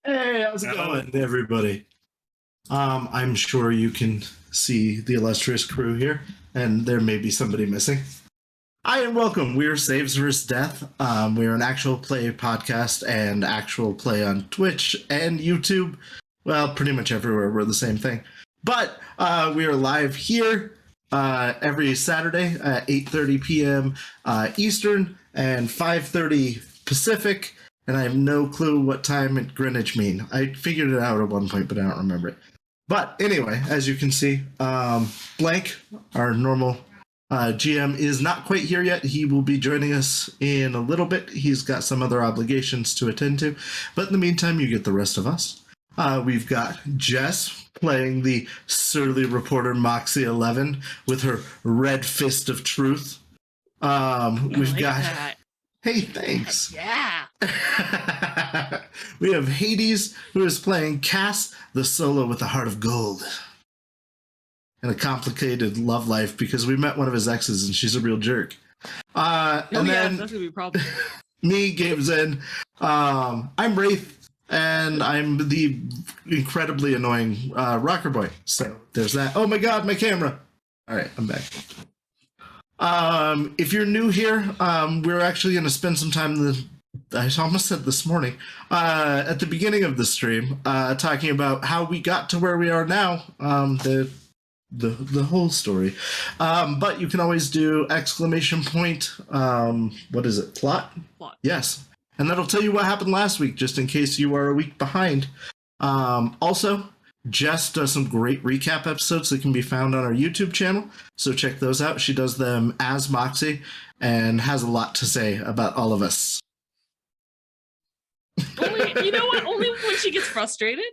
Hey, how's it going, everybody? I'm sure you can see the illustrious crew here, and there may be somebody missing. Hi and welcome. We're Saves vs. Death. We're an actual play podcast and actual play on Twitch and YouTube. Well, pretty much everywhere we're the same thing. But we are live here every Saturday at 8:30 p.m. Eastern and 5:30 Pacific. And I have no clue what time at Greenwich mean. I figured it out at one point, but I don't remember it. But anyway, as you can see, Blank, our normal GM, is not quite here yet. He will be joining us in a little bit. He's got some other obligations to attend to. But in the meantime, you get the rest of us. We've got Jess playing the surly reporter Moxie 11 with her red fist of truth. We've got... That. Hey, thanks. Yeah. We have Hades, who is playing Cass, the solo with the heart of gold. And a complicated love life because we met one of his exes and she's a real jerk. And then that's gonna be a problem. Me, Gabe Zen. I'm Wraith, and I'm the incredibly annoying rocker boy. So there's that. Oh my god, my camera. All right, I'm back. If you're new here, we're actually going to spend some time, I almost said this morning, at the beginning of the stream, talking about how we got to where we are now, the whole story. But you can always do ! What is it? Plot? Plot. Yes. And that'll tell you what happened last week, just in case you are a week behind. Also, Jess does some great recap episodes that can be found on our YouTube channel, so check those out. She does them as Moxie and has a lot to say about all of us. You know what? Only when she gets frustrated.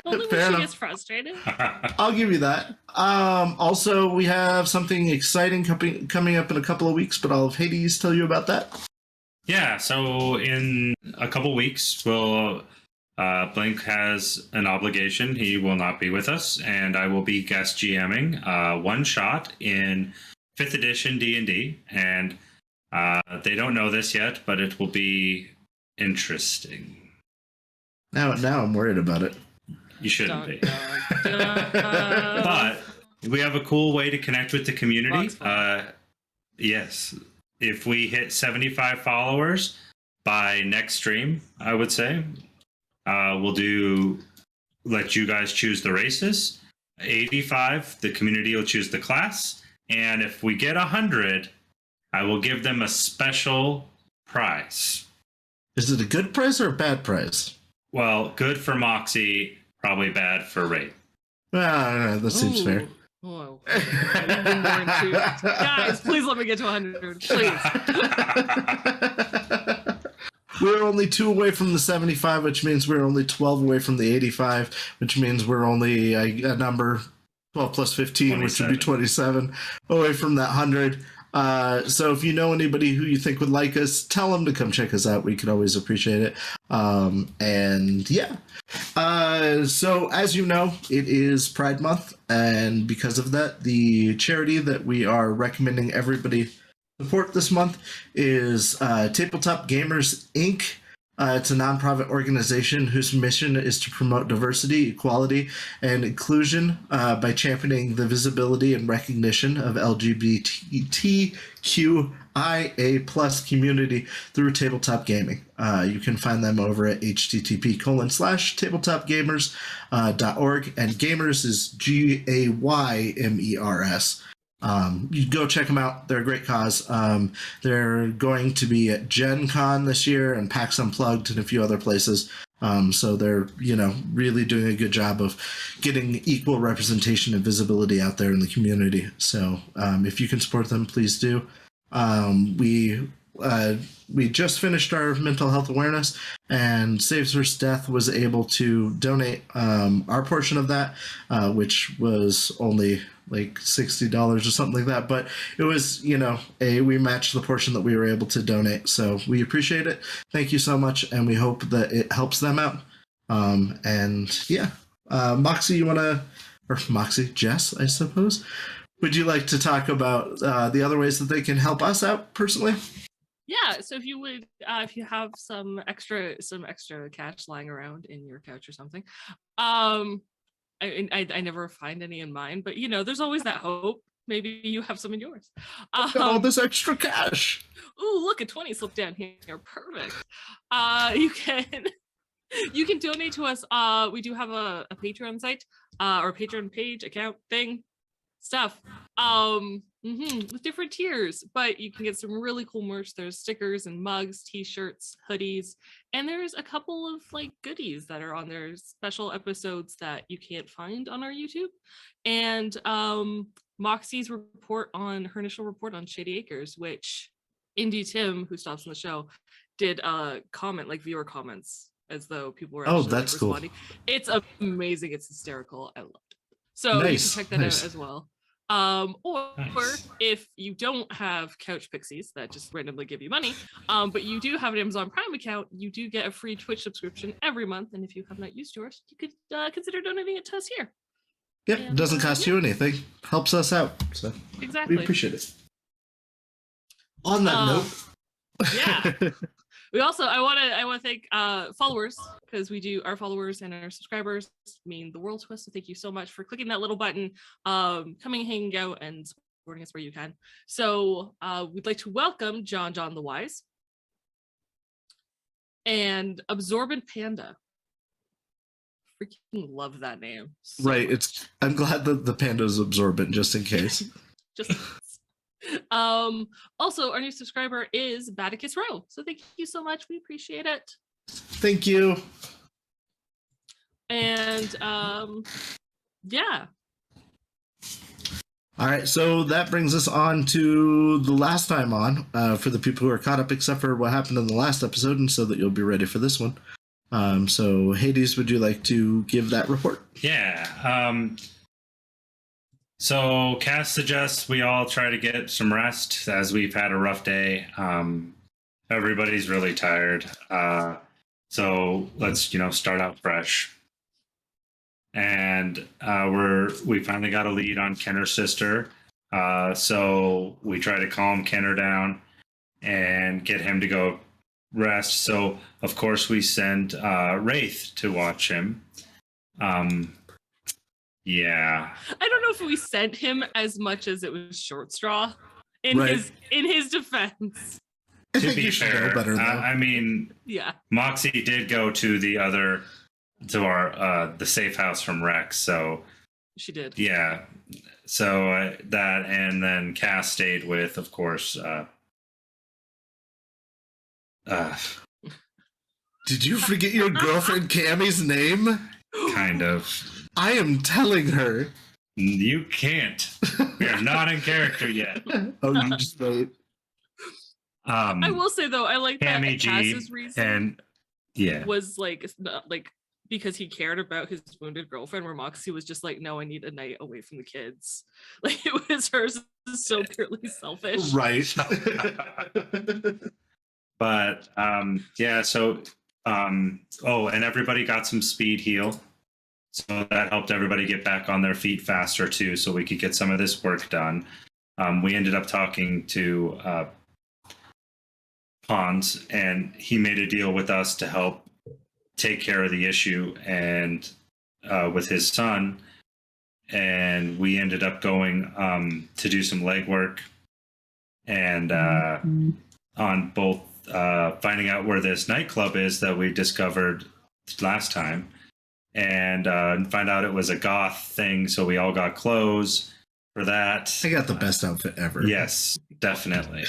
Only when she gets frustrated. I'll give you that. Also, we have something exciting coming up in a couple of weeks, but I'll have Hades tell you about that. Yeah, so in a couple weeks, we'll... Blink has an obligation. He will not be with us, and I will be guest GMing one shot in 5th edition D&D, and they don't know this yet, but it will be interesting. Now I'm worried about it. You shouldn't be. But we have a cool way to connect with the community. Yes. If we hit 75 followers by next stream, I would say, we'll let you guys choose the races. 85, the community will choose the class. And if we get 100, I will give them a special prize. Is it a good prize or a bad prize? Well, good for Moxie, probably bad for Ray. That seems fair. Oh, guys, please let me get to 100, please. We're only 2 away from the 75, which means we're only 12 away from the 85, which means we're only a number 12 plus 15, 27. Which would be 27 away from that 100. So if you know anybody who you think would like us, tell them to come check us out. We could always appreciate it. And yeah. So as you know, it is Pride Month, and because of that, the charity that we are recommending everybody support this month is Tabletop Gaymers, Inc. It's a nonprofit organization whose mission is to promote diversity, equality, and inclusion by championing the visibility and recognition of LGBTQIA+ community through tabletop gaming. You can find them over at http://tabletopgamers.org, and gamers is GAYMERS. You go check them out. They're a great cause. They're going to be at Gen Con this year and PAX Unplugged and a few other places. So they're, really doing a good job of getting equal representation and visibility out there in the community. So if you can support them, please do. We just finished our mental health awareness, and Saves vs. Death was able to donate our portion of that, which was only like $60 or something like that, but it was, we matched the portion that we were able to donate, so we appreciate it. Thank you so much, and we hope that it helps them out. And yeah, Moxie, Jess, I suppose, would you like to talk about the other ways that they can help us out personally? Yeah, so if you would, if you have some extra cash lying around in your couch or something, I never find any in mine, but there's always that hope. Maybe you have some in yours. Got all this extra cash. Ooh, look, a 20 slipped down here. Perfect. You can donate to us. We do have a Patreon site, or Patreon page, account thing, stuff. With different tiers, but you can get some really cool merch. There's stickers and mugs, t-shirts, hoodies, and there's a couple of like goodies that are on there, special episodes that you can't find on our YouTube. And Moxie's her initial report on Shady Acres, which Indy Tim, who stops in the show, did comment, like viewer comments, as though people were actually that's cool. responding. It's amazing. It's hysterical. I loved it. So Nice. You can check that out as well. Or Nice. if you don't have couch pixies that just randomly give you money, but you do have an Amazon Prime account, you do get a free Twitch subscription every month. And if you have not used yours, you could consider donating it to us here. Yep, And, doesn't cost you anything. Helps us out. So Exactly. we appreciate it. On that note. Yeah. I want to thank followers, because our followers and our subscribers mean the world to us. So thank you so much for clicking that little button, coming, hanging out, and supporting us where you can. So we'd like to welcome John the Wise and Absorbent Panda. Freaking love that name. So Right. much. I'm glad that the panda's absorbent just in case. Just also, our new subscriber is Baticus Row. So thank you so much. We appreciate it. Thank you. And yeah. All right, so that brings us on to the last time on, for the people who are caught up, except for what happened in the last episode, and so that you'll be ready for this one. So Hades, would you like to give that report? Yeah. So Cass suggests we all try to get some rest, as we've had a rough day. Everybody's really tired. So let's, start out fresh. And we finally got a lead on Kenner's sister. So we try to calm Kenner down and get him to go rest. So of course we send Wraith to watch him. Yeah. I don't know if we sent him as much as it was short straw in Right. his defense. I To think be you should fair, know better, though. I mean, Yeah. Moxie did go to the safe house from Rex. So She did. yeah. So that, and then Cass stayed with, of course. Did you forget your girlfriend Cammy's name? Kind of. I am telling her. You can't. We are not in character yet. Oh, you just wait. I will say though, I like that Cammy G Cass's reason and yeah. was like because he cared about his wounded girlfriend, where Moxie was just like, no, I need a night away from the kids. Like it was hers so purely selfish. Right. But yeah, so and everybody got some speed heal. So that helped everybody get back on their feet faster too, so we could get some of this work done. We ended up talking to Pons, and he made a deal with us to help take care of the issue and with his son. And we ended up going to do some legwork and on both finding out where this nightclub is that we discovered last time, and find out it was a goth thing, so we all got clothes for that. I got the best outfit ever. Yes, definitely.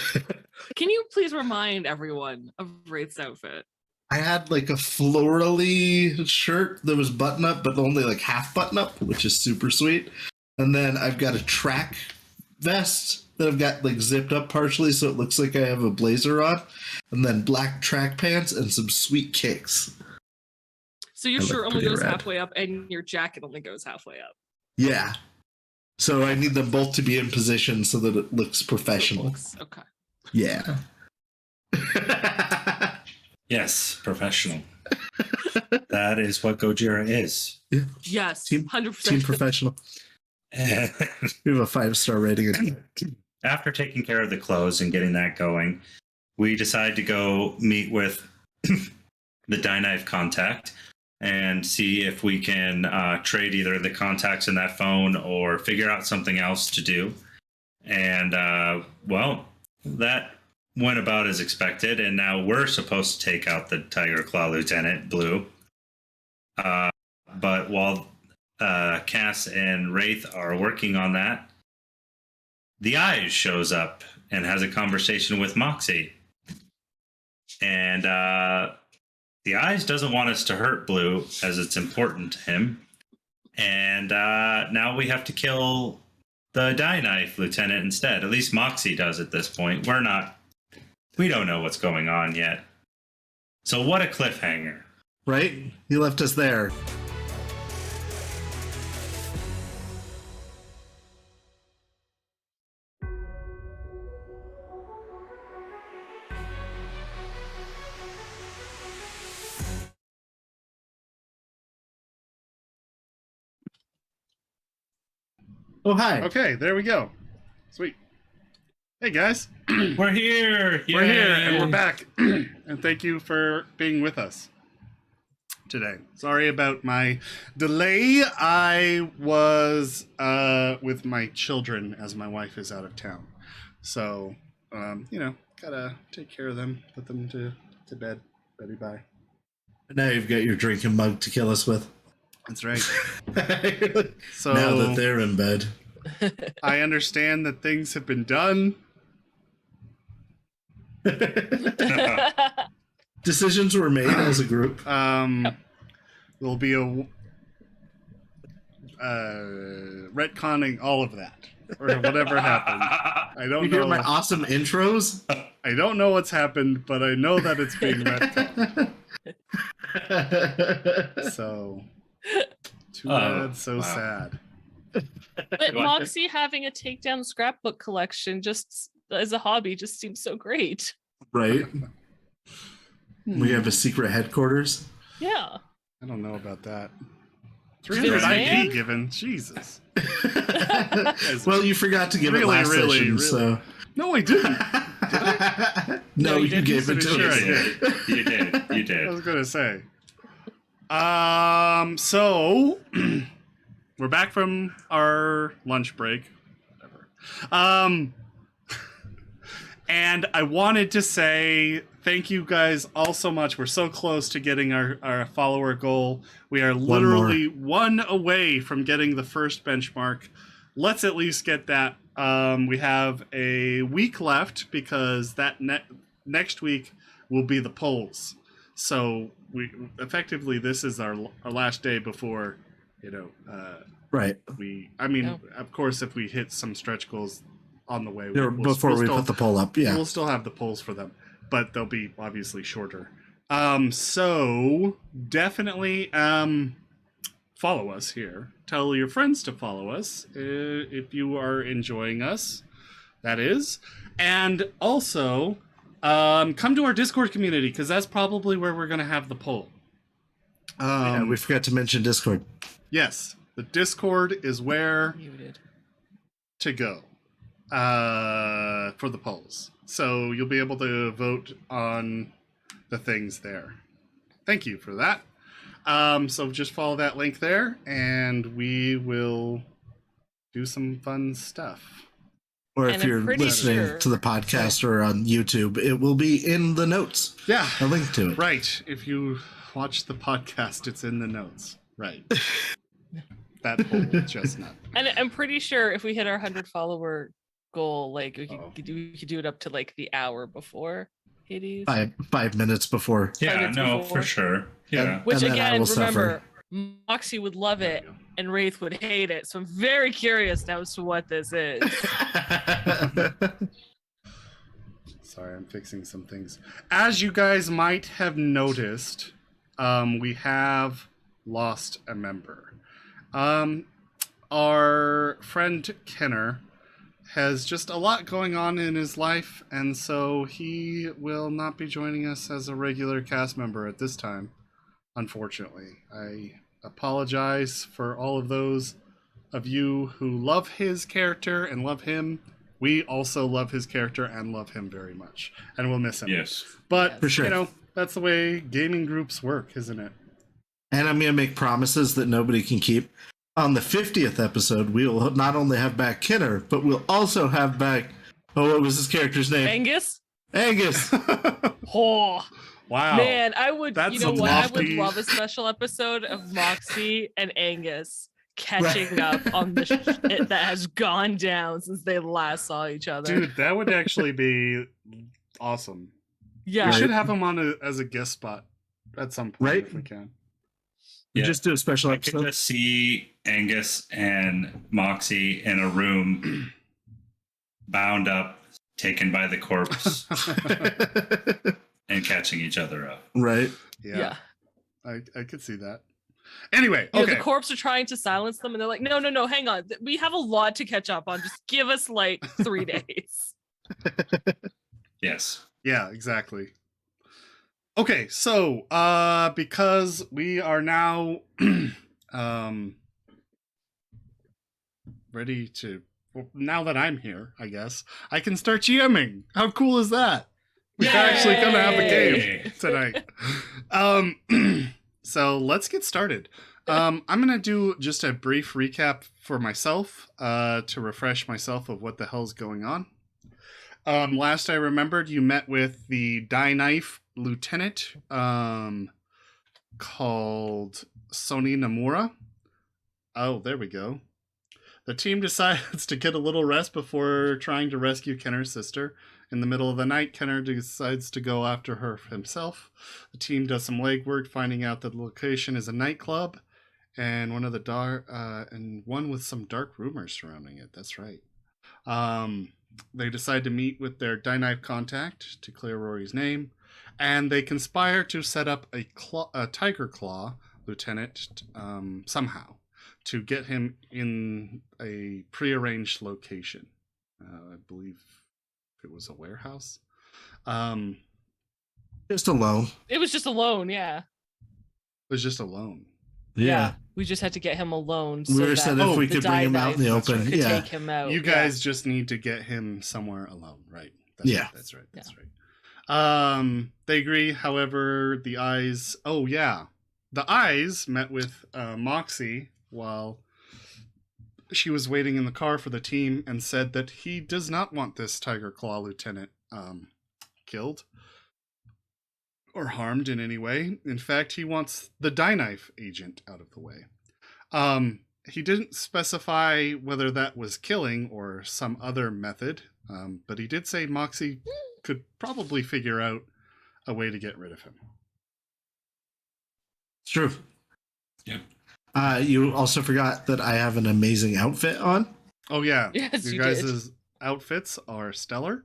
Can you please remind everyone of Wraith's outfit? I had like a florally shirt that was button up, but only like half button up, which is super sweet. And then I've got a track vest that I've got like zipped up partially, so it looks like I have a blazer on. And then black track pants and some sweet kicks. So your I look shirt only pretty goes rad. halfway up, and your jacket only goes halfway up. Yeah. So I need them both to be in position so that it looks professional. Okay. Yeah. Yes, professional. That is what Gojira is. Yes, Team 100%. professional. And We have a 5-star rating. after taking care of the clothes and getting that going, we decide to go meet with the Die Knife contact and see if we can trade either the contacts in that phone or figure out something else to do. And, well, that went about as expected, and now we're supposed to take out the Tiger Claw Lieutenant, Blue. But while Cass and Wraith are working on that, the Eyes shows up and has a conversation with Moxie. And the Eyes doesn't want us to hurt Blue, as it's important to him. And now we have to kill the Die Knife Lieutenant instead. At least Moxie does at this point. We don't know what's going on yet. So what a cliffhanger. Right? He left us there. Oh, hi. Okay, there we go. Sweet. Hey, guys. We're here. We're here, and Yay. we're back. And thank you for being with us today. Sorry about my delay. I was with my children as my wife is out of town. So, gotta take care of them, put them to bed. Betty, bye. Now you've got your drinking mug to kill us with. That's right. So Now that they're in bed. I understand that things have been done. Decisions were made as a group. There'll be a retconning all of that, or whatever happened. I don't You hear know. my awesome intros? I don't know what's happened, but I know that it's being retconned. So too bad, so sad. But Moxie having a takedown scrapbook collection just as a hobby just seems so great. Right? We have a secret headquarters. Yeah. I don't know about that. Vince 300 Man? IP given, Jesus. Well, you forgot to give it last session, so. No, I didn't. No, you didn't. gave it to Sure us. I did. You did. You I did. was gonna say. So we're back from our lunch break. Whatever. And I wanted to say thank you guys all so much. We're so close to getting our follower goal. We are literally one away from getting the first benchmark. Let's at least get that. We have a week left because that next week will be the polls. So we effectively this is our last day before, Right. Of course, if we hit some stretch goals on the way, Before we put the poll up, yeah. we'll still have the polls for them, but they'll be obviously shorter. So definitely follow us here. Tell your friends to follow us if you are enjoying us, that is. And also come to our Discord community, because that's probably where we're going to have the poll. Yeah, we forgot to mention Discord. Yes, the Discord is where Muted. to go for the polls. So you'll be able to vote on the things there. Thank you for that. So just follow that link there, and we will do some fun stuff. Or And if I'm you're pretty listening sure- to the podcast or on YouTube, it will be in the notes. Yeah, A link to it. right. If you watch the podcast, it's in the notes. Right. That poll just not. And I'm pretty sure if we hit our 100 follower goal, like we Uh-oh. could do it up to like the hour before Hades. 5 minutes before. Yeah, minutes no, before. for sure. Yeah. Which And then I again, will remember, Moxie would love There it we go. and Wraith would hate it. So I'm very curious now as to what this is. Sorry, I'm fixing some things. As you guys might have noticed, we have lost a member. Our friend Kenner has just a lot going on in his life, and so he will not be joining us as a regular cast member at this time, unfortunately. I apologize for all of those of you who love his character and love him we also love his character and love him very much, and we'll miss him. Yes. But For sure. you know, that's the way gaming groups work, isn't it? And I'm going to make promises that nobody can keep. On the 50th episode, we will not only have back Kinner, but we'll also have back. Oh, what was his character's name? Angus. Angus. Oh Wow. man, I would. That's You know a what? I would lofty- love a special episode of Moxie and Angus catching up on the shit that has gone down since they last saw each other. Dude, that would actually be awesome. Yeah. We should have him on as a guest spot at some point Right? if we can. Yeah. Just do a special I could episode. just see Angus and Moxie in a room, bound up, taken by the corpse, and catching each other up. Right. Yeah. I could see that. Anyway, You know, okay. the corpse are trying to silence them, and they're like, no, hang on. We have a lot to catch up on. Just give us like 3 days. Yes. Yeah, exactly. Okay, so because we are now ready to, well, now that I'm here, I guess I can start GMing. How cool is that? We're actually gonna have a game Yay. tonight. So let's get started. I'm gonna do just a brief recap for myself to refresh myself of what the hell's going on. Last I remembered, you met with the Die Knife lieutenant called Sony Nomura. Oh, there we go. The team decides to get a little rest before trying to rescue Kenner's sister. In the middle of the night, Kenner decides to go after her himself. The team does some legwork, finding out that the location is a nightclub, and one with some dark rumors surrounding it. That's right. They decide to meet with their Die Knife contact to clear Rory's name, and they conspire to set up a Tiger Claw lieutenant somehow to get him in a prearranged location. I believe it was a warehouse. Just alone. It was just alone, yeah. It was just alone. Yeah. We just had to get him alone. We were that said if we the could bring Die him out in the Knife open. could Yeah. take him out. You guys just need to get him somewhere alone, right? Yeah. That's right. That's right. They agree. However, the eyes. Oh yeah, the eyes met with Moxie while she was waiting in the car for the team, and said that he does not want this Tiger Claw lieutenant killed or harmed in any way. In fact, he wants the Die Knife agent out of the way. He didn't specify whether that was killing or some other method, but he did say Moxie could probably figure out a way to get rid of him. It's true. Yep. You also forgot that I have an amazing outfit on. Oh yeah, Yes, you you guys' did. outfits are stellar,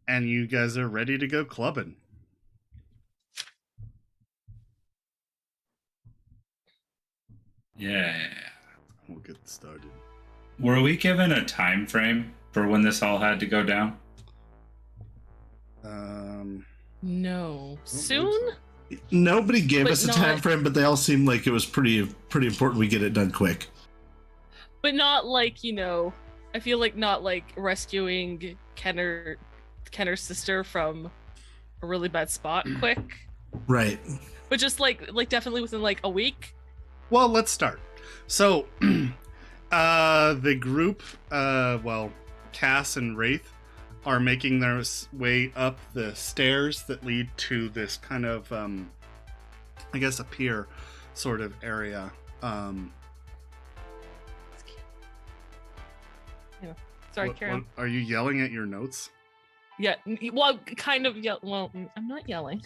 and you guys are ready to go clubbing. Yeah. We'll get started. Were we given a time frame for when this all had to go down? No. believe Soon? Nobody gave But us a not- time frame, but they all seemed like it was pretty important we get it done quick. But not like, I feel like not like rescuing Kenner's sister from a really bad spot quick. Right. But just like definitely within like a week. Well, let's start. So, the group, Cass and Wraith, are making their way up the stairs that lead to this kind of, I guess, a pier sort of area. Sorry, Karen. Are you yelling at your notes? Yeah, well, kind of yell. Well, I'm not yelling.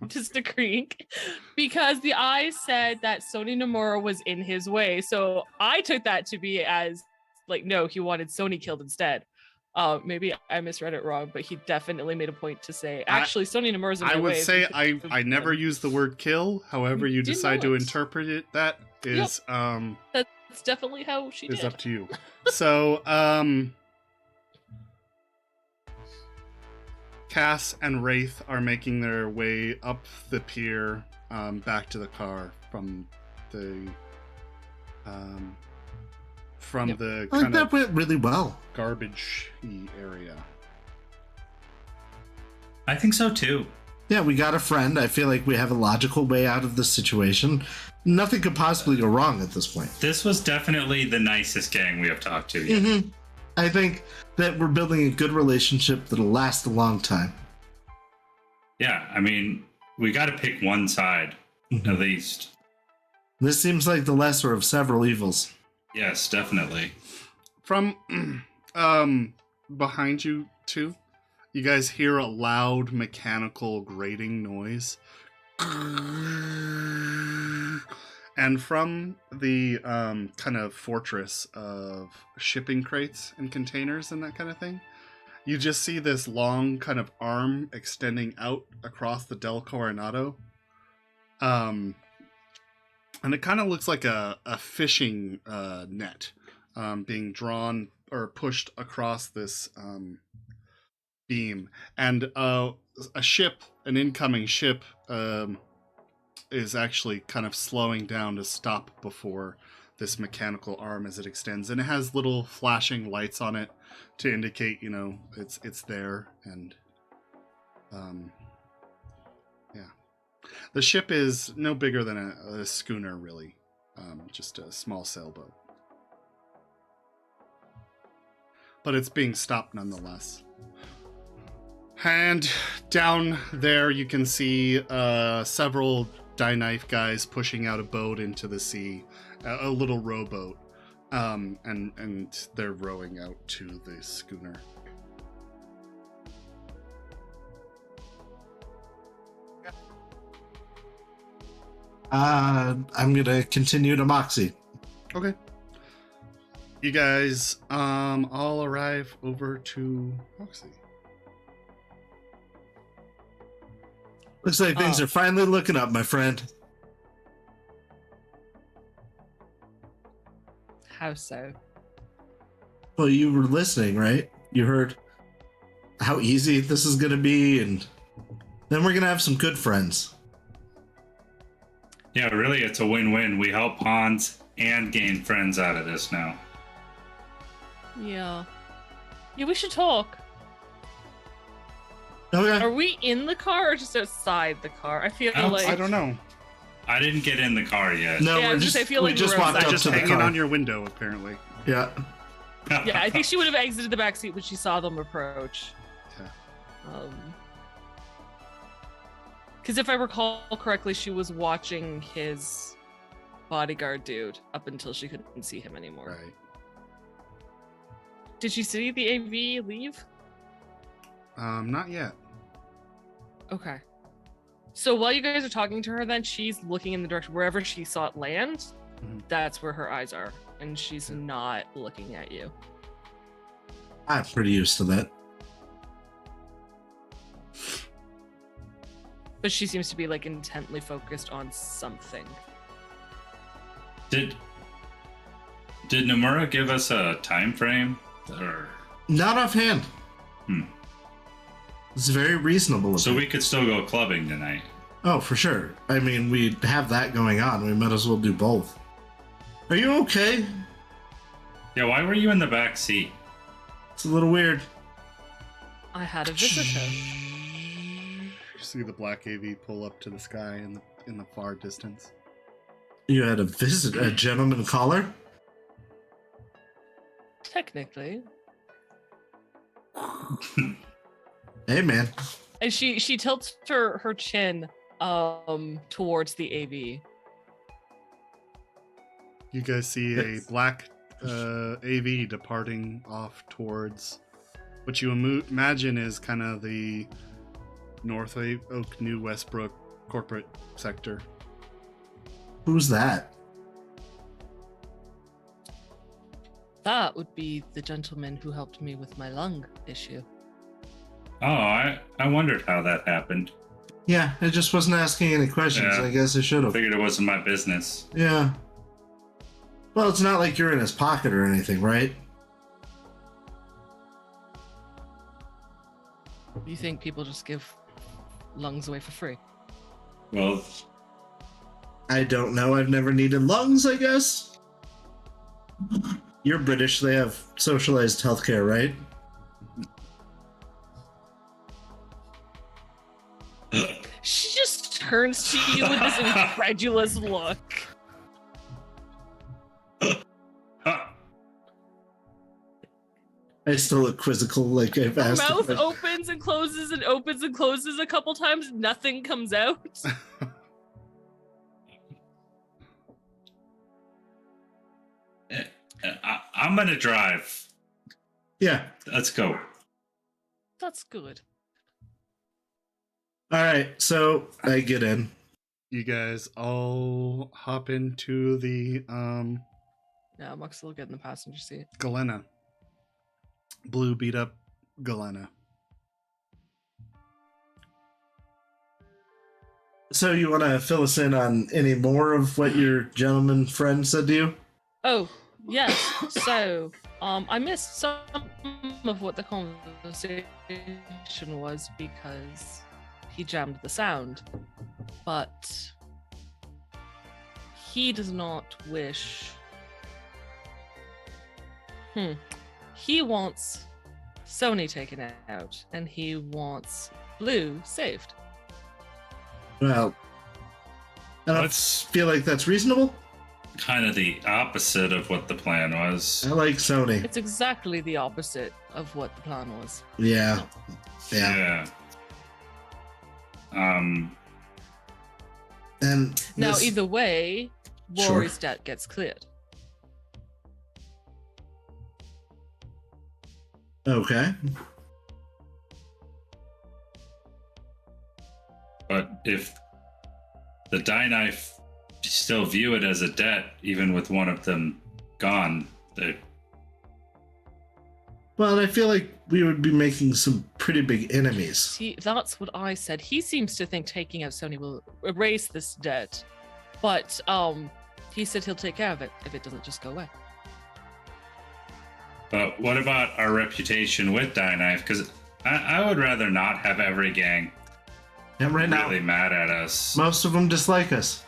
Just agreeing, because the eye said that Sony Nomura was in his way, so I took that to be as like, no, he wanted Sony killed instead. Maybe I misread it wrong, but he definitely made a point to say, actually, Sony Nomura's in my I would way. say so we could I kill never him." use the word kill. However, you Didn't decide know to it. interpret it. That is That's definitely how she is did. up to you. So, Cass and Wraith are making their way up the pier, back to the car from the from Yep. the I think kind that of went really well. garbage-y area. I think so too. Yeah, we got a friend. I feel like we have a logical way out of this situation. Nothing could possibly go wrong at this point. This was definitely the nicest gang we have talked to yet. I think that we're building a good relationship that'll last a long time. Yeah, I mean, we got to pick one side at least. This seems like the lesser of several evils. Yes, definitely. From behind you two, you guys hear a loud mechanical grating noise. And from the kind of fortress of shipping crates and containers and that kind of thing, you just see this long kind of arm extending out across the Del Coronado. And it kind of looks like a fishing net being drawn or pushed across this beam. And a ship, an incoming ship, is actually kind of slowing down to stop before this mechanical arm as it extends. And it has little flashing lights on it to indicate, you know, it's there. And yeah. The ship is no bigger than a schooner, really. Just a small sailboat. But it's being stopped nonetheless. And down there you can see several die-knife guys pushing out a boat into the sea, a little rowboat, and they're rowing out to the schooner. I'm gonna continue to Moxie. Okay. You guys all arrive over to Moxie. Looks like things are finally looking up, my friend. How so? Well, you were listening, right? You heard how easy this is gonna be, and then we're gonna have some good friends. Yeah, really, it's a win-win. We help Hans and gain friends out of this now. Yeah. Yeah, we should talk. Okay. Are we in the car or just outside the car? I feel like I don't know. I didn't get in the car yet. No, Yeah, I we're was just, just- I feel we like just we're walked outside. up Just to the hanging car. on your window, apparently. Yeah. Yeah, I think she would have exited the back seat when she saw them approach. Okay. Because if I recall correctly, she was watching his bodyguard dude up until she couldn't see him anymore. Right. Did she see the AV leave? Not yet. Okay. So while you guys are talking to her, then she's looking in the direction wherever she saw it land. Mhm. That's where her eyes are, and she's not looking at you. I'm pretty used to that. But she seems to be like intently focused on something. Did Nomura give us a time frame? Or Not offhand. Hmm. It's very reasonable. of so you. we could still go clubbing tonight. Oh, for sure. I mean, we have that going on. We might as well do both. Are you okay? Yeah, why were you in the back seat? It's a little weird. I had a visitor. You see the black AV pull up to the sky in the far distance. You had a gentleman caller? Technically. Hey, man. And she tilts her chin towards the AV. You guys see a Yes. black AV departing off towards what you imagine is kind of the North Oak, New Westbrook corporate sector. Who's that? That would be the gentleman who helped me with my lung issue. Oh, I wondered how that happened. Yeah, I just wasn't asking any questions. Yeah. I guess I should I have. figured it wasn't my business. Yeah. Well, it's not like you're in his pocket or anything, right? You think people just give lungs away for free? Well, I don't know. I've never needed lungs, I guess. You're British. They have socialized healthcare, right? She just turns to you with this incredulous look. I still look quizzical, like I've Her asked. mouth opens and closes and opens and closes a couple times. Nothing comes out. I'm gonna drive. Yeah. Let's go. That's good. All right. So I get in. You guys all hop into the Yeah, Moxie will get in the passenger seat. Galena. Blue beat up Galena. So you want to fill us in on any more of what your gentleman friend said to you? Oh, yes. So, I missed some of what the conversation was because he jammed the sound. But he does not wish. He wants Sony taken out, and he wants Blue saved. Well, I don't feel like that's reasonable. Kind of the opposite of what the plan was. I like Sony. It's exactly the opposite of what the plan was. Yeah. And Now, this- either way, Sure. Rory's debt gets cleared. Okay. But if the die knife still view it as a debt, even with one of them gone, Well, I feel like we would be making some pretty big enemies. See, that's what I said. He seems to think taking out Sony will erase this debt, but he said he'll take care of it if it doesn't just go away. But what about our reputation with die knife? Because I would rather not have every gang And right really now, mad at us. most of them dislike us.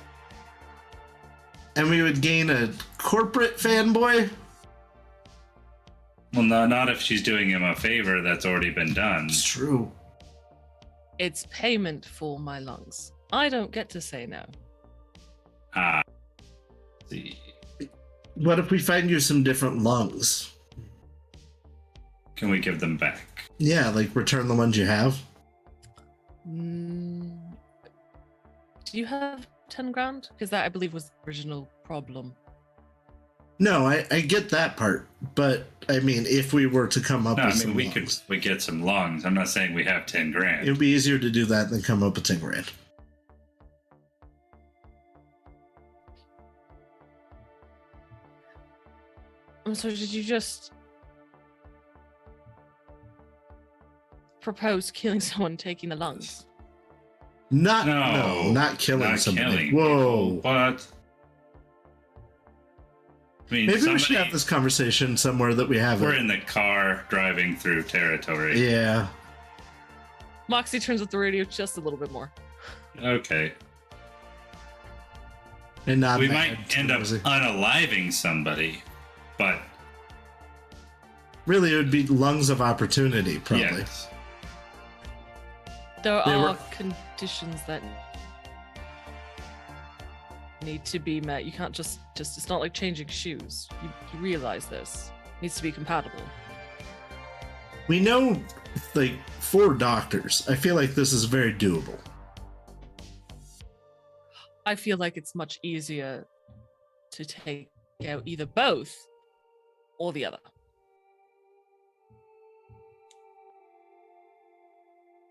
And we would gain a corporate fanboy? Well, no, not if she's doing him a favor that's already been done. It's true. It's payment for my lungs. I don't get to say no. See. What if we find you some different lungs? Can we give them back? Yeah, like return the ones you have. Do you have 10 grand? Because that, I believe, was the original problem. No, I get that part, but I mean, if we were to come up No, I with mean some we lungs, could get some lungs. I'm not saying we have 10 grand. it would be easier to do that than come up with 10 grand. I'm sorry, did you just propose killing someone, taking the lungs? Not No, not killing not somebody. killing Whoa. people, but I mean, Maybe we should have this conversation somewhere that we have We're it. in the car driving through territory. Yeah. Moxie turns up the radio just a little bit more. Okay. And not We mad, might end up Rosie. unaliving somebody, but Really, it would be lungs of opportunity, probably. yes. There They are were- conditions that need to be met. You can't just it's not like changing shoes. You realize this. It needs to be compatible. We know, like, 4 doctors. I feel like this is very doable. I feel like it's much easier to take out either both or the other.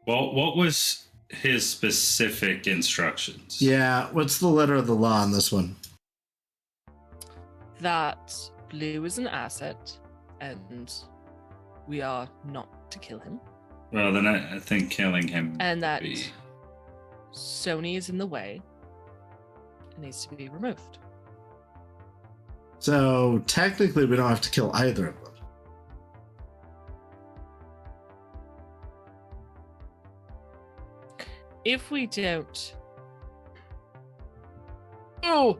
Well, what was his specific instructions? Yeah, what's the letter of the law on this one? That Blue is an asset and we are not to kill him. Well, then I think killing him. And that would be- Sony is in the way. It needs to be removed. So, technically, we don't have to kill either of them. If we don't. Oh,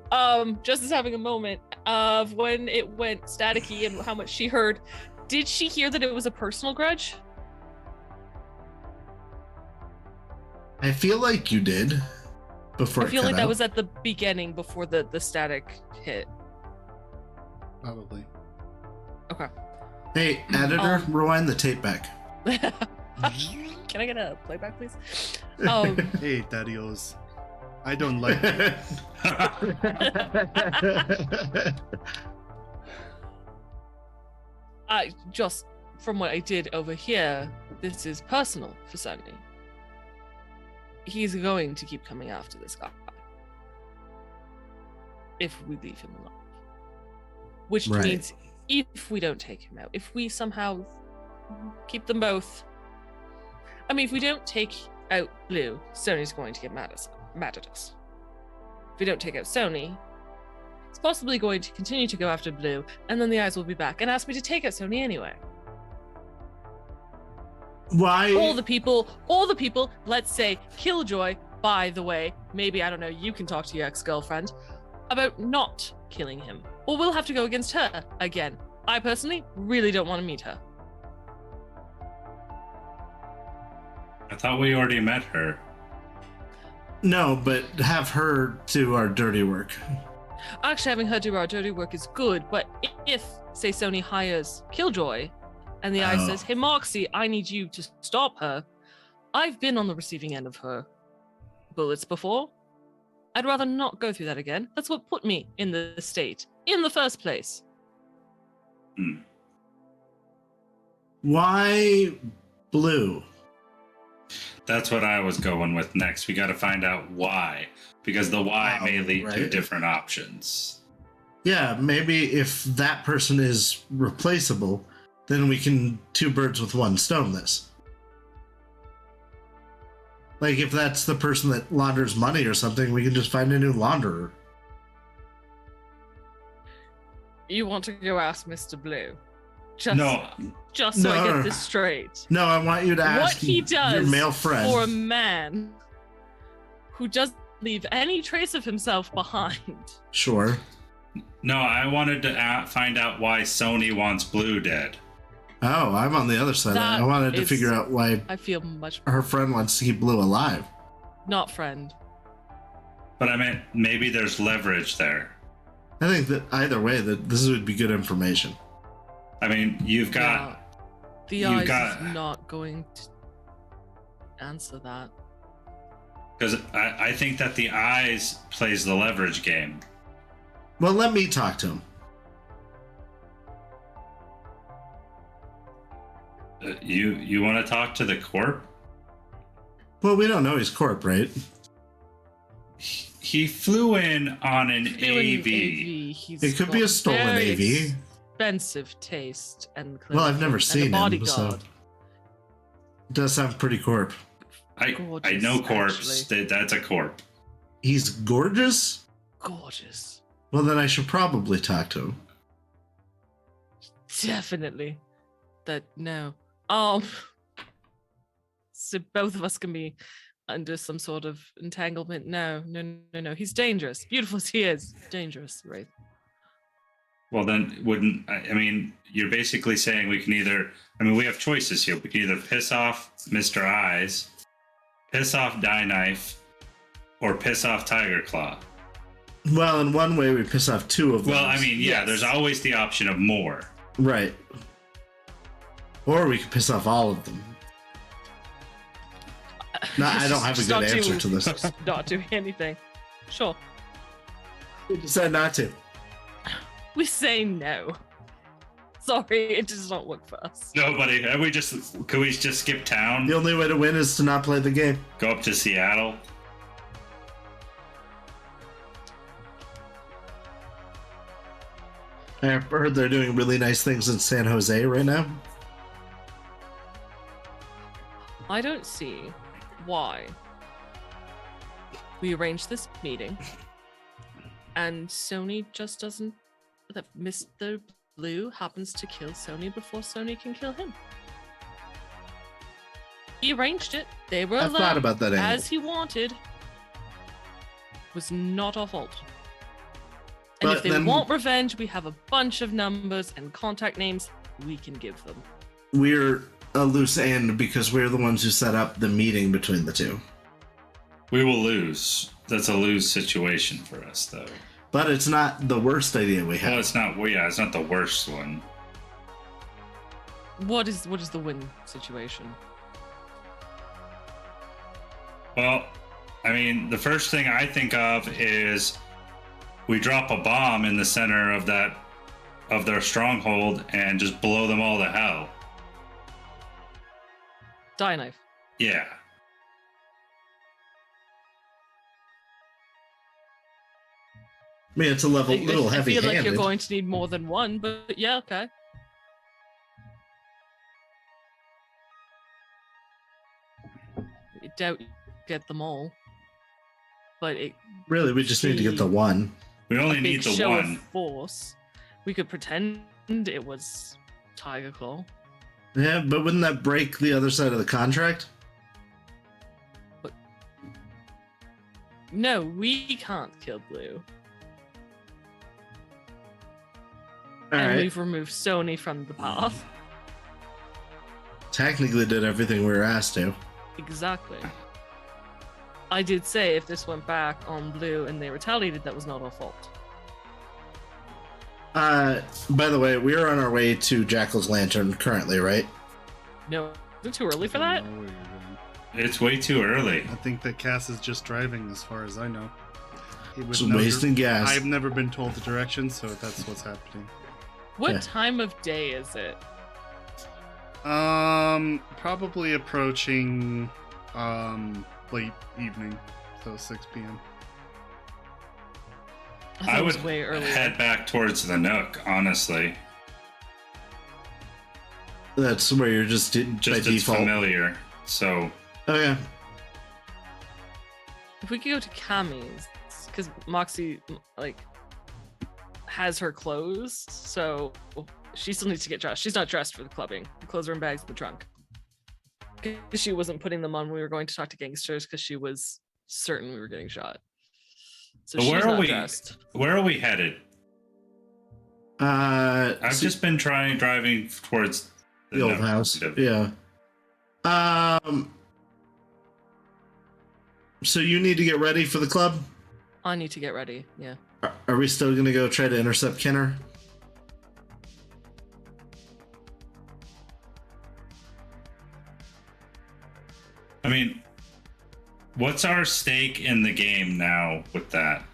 just as having a moment, of when it went staticky and how much she heard, did she hear that it was a personal grudge? I feel like you did before. I feel like that was at the beginning before the static hit. Probably. Okay. Hey, editor, rewind the tape back. Can I get a playback, please? Hey, Daddy-O's. I don't like you. Just from what I did over here, this is personal for Sony. He's going to keep coming after this guy if we leave him alone. Which Right. means if we don't take him out, if we somehow keep them both. I mean, if we don't take out Blue, Sony's going to get mad at us. If we don't take out Sony, it's possibly going to continue to go after Blue, and then the eyes will be back and ask me to take out Sony anyway. Why? All the people, let's say Killjoy, by the way, maybe, I don't know, you can talk to your ex-girlfriend about not killing him. Or we'll have to go against her again. I personally really don't want to meet her. I thought we already met her. No, but have her do our dirty work. Actually, having her do our dirty work is good, but if, say, Sony hires Killjoy, and the eye Oh. says, hey, Moxie, I need you to stop her. I've been on the receiving end of her bullets before. I'd rather not go through that again. That's what put me in the state in the first place. Why Blue? That's what I was going with next. We got to find out why, because the why may lead to right. different options. Yeah, maybe if that person is replaceable, then we can two birds with one stone this. Like, if that's the person that launders money or something, we can just find a new launderer. You want to go ask Mr. Blue? No, Just so I No. get this straight. No, I want you to What ask he your does male friend. for a man who doesn't leave any trace of himself behind. Sure. no, I wanted to find out why Sony wants Blue dead. Oh, I'm on the other side. That I wanted to is- figure out why I feel much her friend wants to keep Blue alive. not friend. But I meant maybe there's leverage there. I think that either way, that this would be good information. I mean, you've got The you've eyes got- is not going to answer that. because I think that the eyes plays the leverage game. Well, let me talk to him. You want to talk to the corp? Well, we don't know he's corp, right? He flew in on an AV. He's It could be got a stolen very AV. Expensive taste and Well, I've never and seen a him, bodyguard. so it does sound pretty corp. I Gorgeous, know corpse. actually. That's a corp. He's gorgeous? Gorgeous. Well, then I should probably talk to him. Definitely. No. So both of us can be under some sort of entanglement. No. He's dangerous. Beautiful as he is. Dangerous, right? Well, then wouldn't I mean? You're basically saying we can either. I mean, we have choices here. We can either piss off Mr. Eyes, piss off Die Knife, or piss off Tiger Claw. Well, in one way, we piss off two of them. Well, I mean, yeah. Yes. There's always the option of more. Right. Or we could piss off all of them. No, I don't have a Just good not answer to this. Not doing anything. Sure. We decided not to. We say no. Sorry, it does not work for us. Nobody. Could we just skip town? The only way to win is to not play the game. Go up to Seattle. I heard they're doing really nice things in San Jose right now. I don't see why we arranged this meeting and Sony just doesn't. That Mr. Blue happens to kill Sony before Sony can kill him. He arranged it. They were I've there thought about that angle. as he wanted. Was not our fault. And But if they then- want revenge, we have a bunch of numbers and contact names we can give them. We're a loose end because we're the ones who set up the meeting between the two. We will lose. That's a lose situation for us, though. But it's not the worst idea we have. Well, it's not. Well, yeah, it's not the worst one. What is the win situation? Well, I mean, the first thing I think of is we drop a bomb in the center of their stronghold and just blow them all to hell. Die knife. Yeah. I mean, it's a little I feel heavy-handed. like you're going to need more than one, but yeah, okay. I doubt you get them all, but it Really, we just need to get the one. We only a need big the show one. of force. We could pretend it was Tiger Claw. Yeah, but wouldn't that break the other side of the contract? No, we can't kill Blue. All And right. we've removed Sony from the path. Technically did everything we were asked to. Exactly. I did say if this went back on Blue and they retaliated, that was not our fault. By the way, we are on our way to Jackal's Lantern currently, right? No, is it too early for that? I don't know where you're going. It's way too early. I think that Cass is just driving, as far as I know. He would Just know wasting gas. I've never been told the direction, so that's what's happening. What Yeah. time of day is it? Probably approaching, late evening, so 6 p.m. I thought I it would was way earlier. head back towards the Nook, honestly. That's where you're just by Just it's default. familiar. So Oh yeah. If we could go to Kami's, because Moxie has her clothes, so she still needs to get dressed. She's not dressed for the clubbing. The clothes are in bags in the trunk. 'Cause she wasn't putting them on when we were going to talk to gangsters because she was certain we were getting shot. So But she's where are not we? dressed. Where are we headed? I've So- just been driving towards the old Nook. house. Yeah. So you need to get ready for the club. I need to get ready. Yeah. Are we still gonna go try to intercept Kenner? I mean, what's our stake in the game now with that?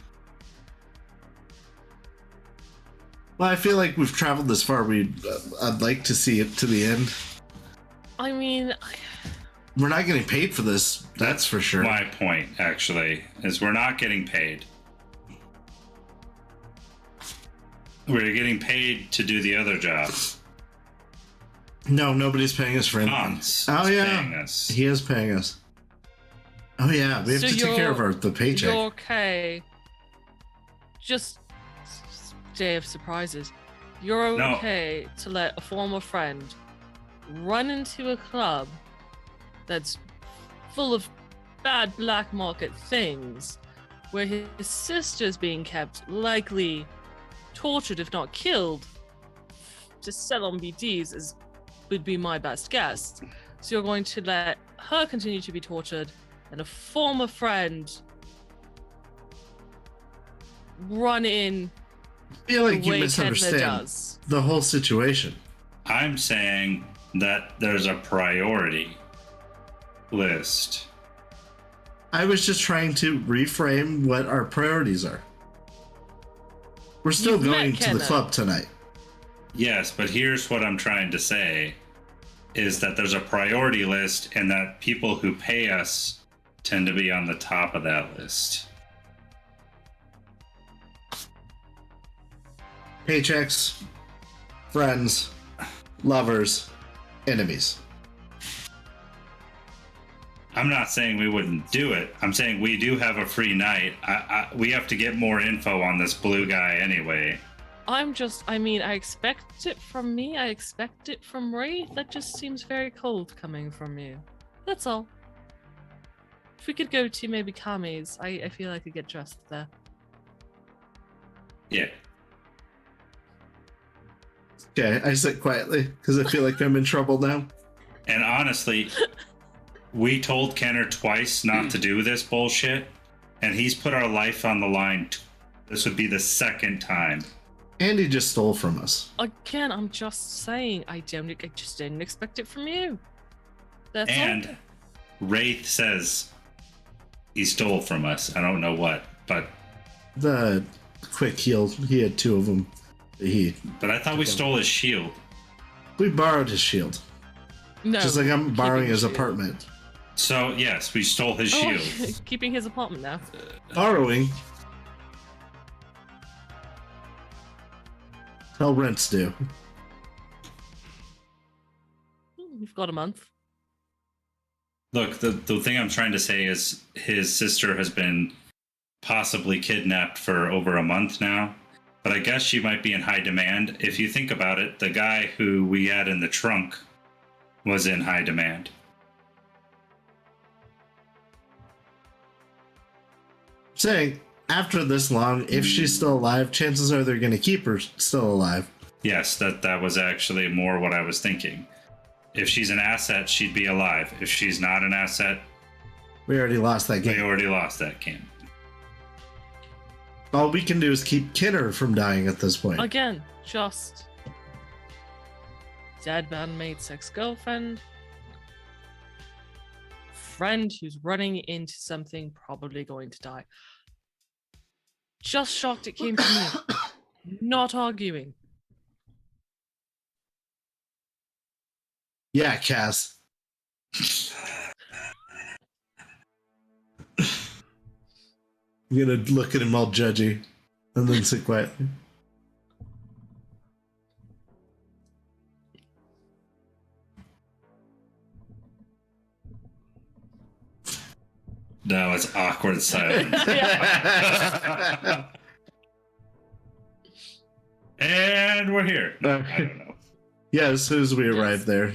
Well, I feel like we've traveled this far. I'd like to see it to the end. I mean, We're not getting paid for this. That's for sure. My point, actually, is we're not getting paid. We're getting paid to do the other jobs. No, nobody's paying us for anything. Hans Oh, is yeah. paying us. He is paying us. Oh yeah, we have So to take care of the paycheck. you're okay. Just day of surprises. You're No. okay to let a former friend run into a club that's full of bad black market things, where his sister's being kept, likely tortured if not killed, to sell on BDs would be my best guess. So you're going to let her continue to be tortured and a former friend run in I feel like the you way Kenna misunderstand does. the whole situation. I'm saying that there's a priority list. I was just trying to reframe what our priorities are. We're still You've met going to the Kenna. club tonight. Yes, but here's what I'm trying to say is that there's a priority list and that people who pay us tend to be on the top of that list. Paychecks, friends, lovers, enemies. I'm not saying we wouldn't do it. I'm saying we do have a free night. We have to get more info on this blue guy anyway. I expect it from me. I expect it from Ray. That just seems very cold coming from you. That's all. If we could go to maybe Kami's, I feel like I could get dressed there. Yeah. Okay, I sit quietly because I feel like I'm in trouble now. And honestly, we told Kenner twice not to do this bullshit, and he's put our life on the line. This would be the second time. And he just stole from us. Again, I'm just saying, I just didn't expect it from you. That's And all. Wraith says he stole from us. I don't know what, but The quick heal, he had 2 of them. but I thought we stole his shield. We borrowed his shield. No, Just like I'm borrowing keeping his shield. Oh, apartment. So yes, we stole his shield. Keeping his apartment now. Borrowing. How rents do. You've got a month. Look, the thing I'm trying to say is his sister has been possibly kidnapped for over a month now. But I guess she might be in high demand. If you think about it, the guy who we had in the trunk was in high demand. Saying, after this long, if she's still alive, chances are they're going to keep her still alive. Yes, that was actually more what I was thinking. If she's an asset, she'd be alive. If she's not an asset, We already lost that we game. already lost that game. All we can do is keep Kidder from dying at this point. Again, just dead bandmate's ex-girlfriend, friend who's running into something, probably going to die. Just shocked it came from me. Not arguing. Yeah, Cass. I'm gonna look at him all judgy and then sit quietly. Now it's awkward silence. And we're here. No, I don't know. Yeah, as soon as we arrive there,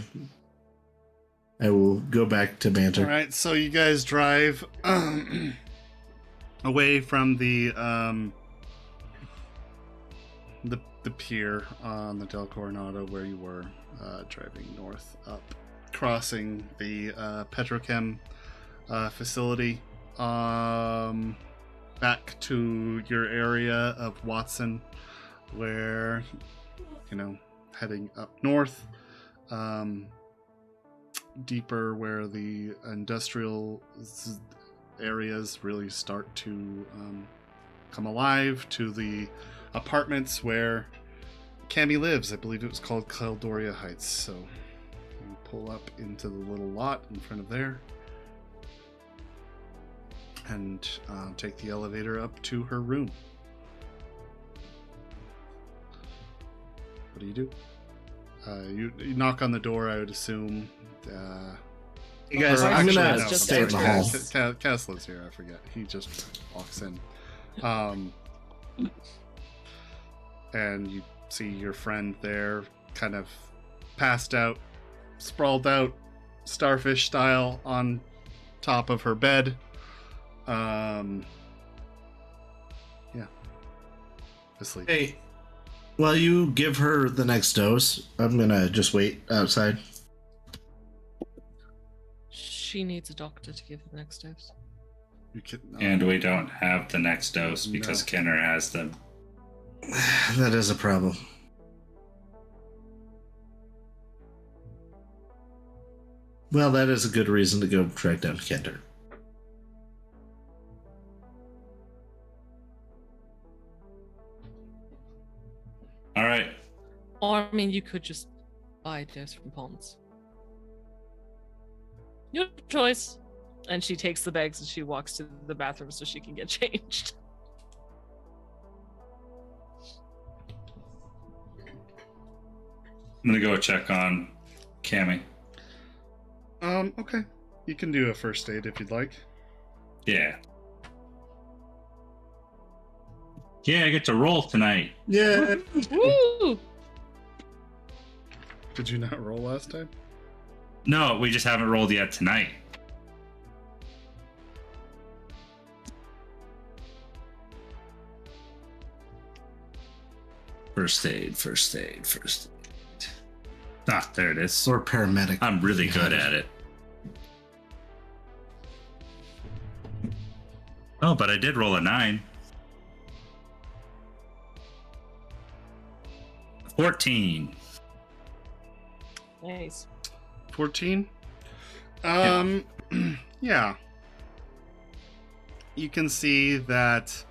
I will go back to banter. All right, so you guys drive away from the pier on the Del Coronado where you were, driving north up, crossing the petrochem facility, back to your area of Watson, where, you know, heading up north, deeper where the industrial areas really start to come alive, to the apartments where Cammy lives. I believe it was called Caldoria Heights. So you pull up into the little lot in front of there and take the elevator up to her room. What do you do? You knock on the door, I would assume. You guys, or I'm actually, gonna no, stay in the sorry, hall. Cass lives here, I forget. He just walks in. And you see your friend there, kind of passed out, sprawled out, starfish style, on top of her bed. Yeah. Asleep. Hey, while you give her the next dose, I'm gonna just wait outside. She needs a doctor to give her the next dose. You can, And we don't have the next dose because No. Kenner has them. That is a problem. Well, that is a good reason to go track down Kender. All right. Or, I mean, you could just buy a dose from Ponds. Your choice. And she takes the bags and she walks to the bathroom so she can get changed. I'm gonna go check on Cammy. Okay. You can do a first aid if you'd like. Yeah. Yeah, I get to roll tonight. Yeah. Woo! Did you not roll last time? No, we just haven't rolled yet tonight. First aid. Ah, there it is. Or paramedic. I'm really good at it. Oh, but I did roll a 9. 14. Nice. 14. Yeah. You can see that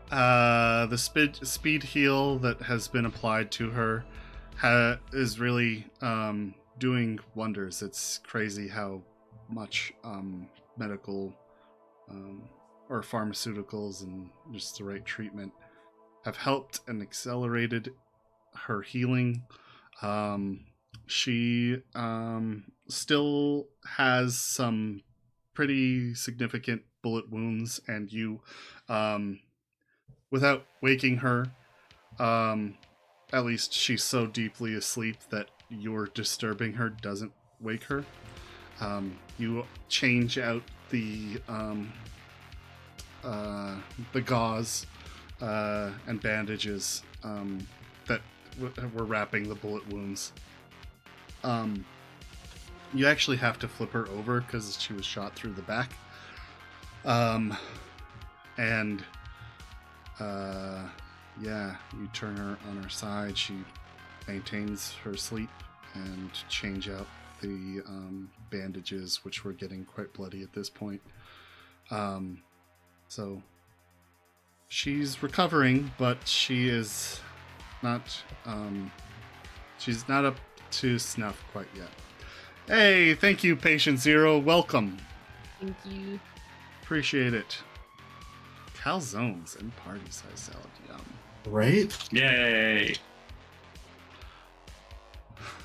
the speed heal that has been applied to her is really doing wonders. It's crazy how much medical or pharmaceuticals and just the right treatment have helped and accelerated her healing. She still has some pretty significant bullet wounds, and you, without waking her, at least she's so deeply asleep that your disturbing her doesn't wake her. You change out the gauze and bandages that were wrapping the bullet wounds. You actually have to flip her over because she was shot through the back. Yeah, you turn her on her side. She maintains her sleep and change out the bandages, which were getting quite bloody at this point. So she's recovering, but she is not. She's not up to snuff quite yet. Hey, thank you, Patient Zero. Welcome. Thank you. Appreciate it. Calzones and party size salad. Yum. Right? Yay!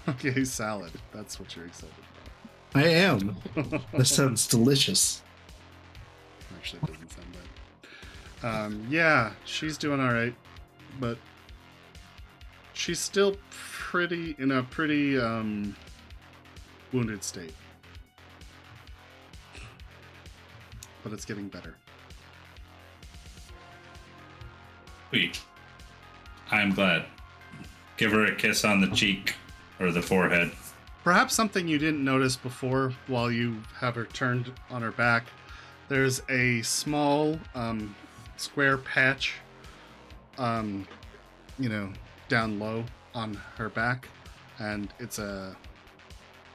Okay, salad. That's what you're excited about. I am. This sounds delicious. Actually, it doesn't sound bad. Yeah, she's doing all right, but she's still in a pretty wounded state. But it's getting better. Sweet. I'm glad. Give her a kiss on the cheek or the forehead. Perhaps something you didn't notice before while you have her turned on her back. There's a small square patch, down low on her back, and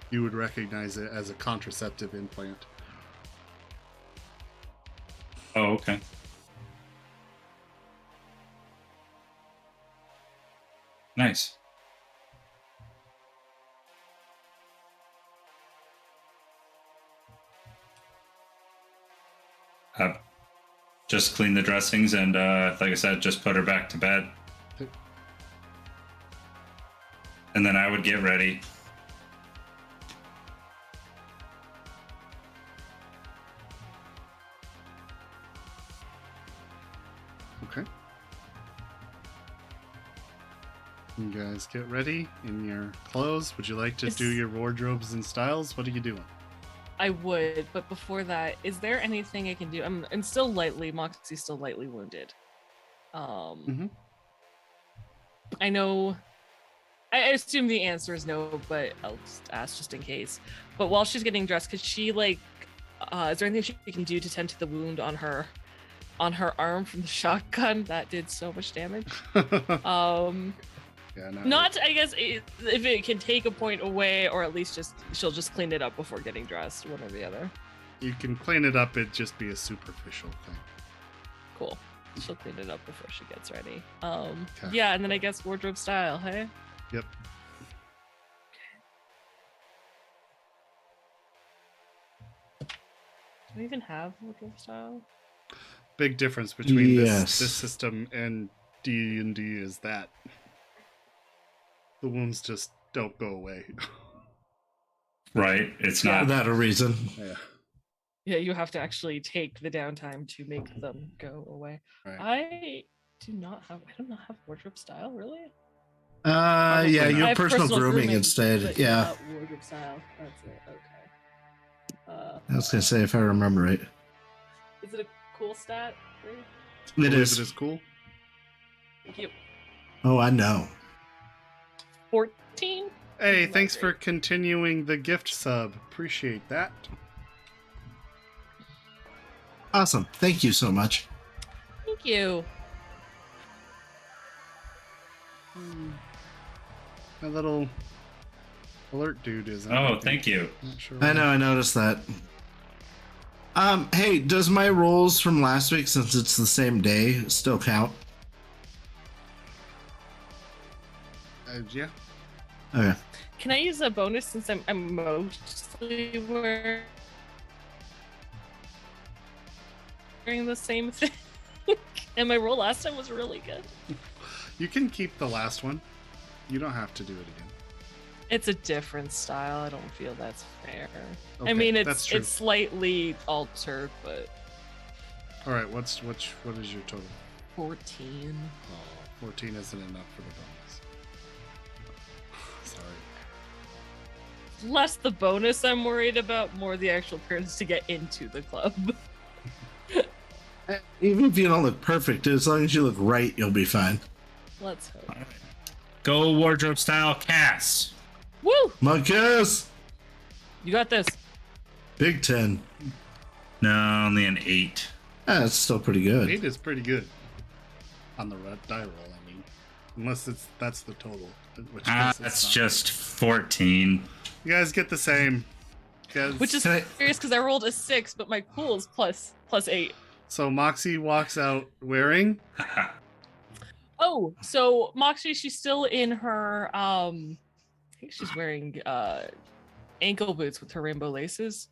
you would recognize it as a contraceptive implant. Oh, okay. Nice. Just clean the dressings and, like I said, just put her back to bed. Okay. And then I would get ready. Okay. You guys get ready in your clothes. Would you like to do your wardrobes and styles? What are you doing? I would, but before that, is there anything I can do? I'm Moxie's still lightly wounded. I know. I assume the answer is no, but I'll just ask just in case. But while she's getting dressed, could she is there anything she can do to tend to the wound on her arm from the shotgun that did so much damage? Yeah, not I guess if it can take a point away, or at least she'll just clean it up before getting dressed, one or the other. You can clean it up. It'd just be a superficial thing. Cool. She'll clean it up before she gets ready. Okay. Yeah, and then I guess wardrobe style, hey? Yep. Do we even have wardrobe style? Big difference between Yes. this system and D&D is that the wounds just don't go away. Right? It's For not. that a reason. Yeah. Yeah, you have to actually take the downtime to make them go away. Right. I do not have wardrobe style, really? Yeah, not. your I have personal grooming instead. but Yeah. not wardrobe style. That's it. Okay. I was gonna say if I remember right. Is it a cool stat? Ray? It Believe is. It is cool. Thank you. Oh, I know. 14. Hey, thanks for continuing the gift sub. Appreciate that. Awesome. Thank you so much. Thank you. My little alert dude is. Oh, thank you. Not sure I know, I noticed that. Hey, does my rolls from last week, since it's the same day, still count? Yeah. Okay. Can I use a bonus since I'm mostly wearing the same thing? And my roll last time was really good. You can keep the last one. You don't have to do it again. It's a different style. I don't feel that's fair. Okay, I mean, that's true. it's slightly altered, but All right, what is your total? 14. Oh, 14 isn't enough for the bonus. Sorry. Less the bonus I'm worried about, more the actual appearance to get into the club. Even if you don't look perfect, as long as you look right, you'll be fine. Let's hope. Go wardrobe style cast. Woo! Monkeys! You got this. Big 10. No, only an 8. That's still pretty good. 8 is pretty good. On the die roll, I mean. Unless that's the total. In which case it's That's not. just 14. You guys get the same. Which is Can I- serious because I rolled a 6, but my pool is plus 8. So Moxie walks out wearing. Oh, so Moxie, she's still in her I think she's wearing ankle boots with her rainbow laces.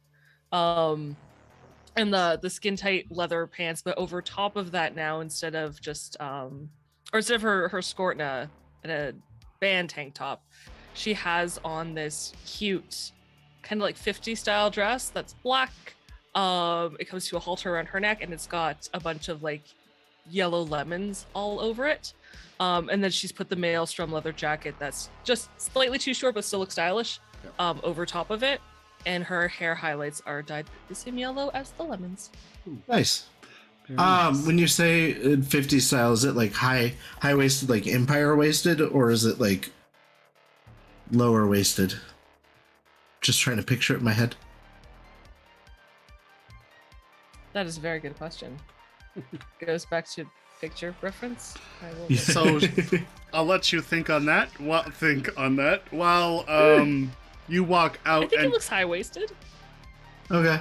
And the skin tight leather pants, but over top of that now, instead of just or instead of her skirt and a band tank top, she has on this cute kind of like 50s style dress that's black. It comes to a halter around her neck, and it's got a bunch of like yellow lemons all over it. And then she's put the maelstrom leather jacket that's just slightly too short but still looks stylish over top of it. And her hair highlights are dyed the same yellow as the lemons. Nice. Very nice. When you say 50 style, is it like high waisted, like empire waisted, or is it like lower waisted? Just trying to picture it in my head. That is a very good question. Goes back to picture reference. I will Yeah. So I'll let you think on that. While you walk I out think and it looks high-waisted. Okay.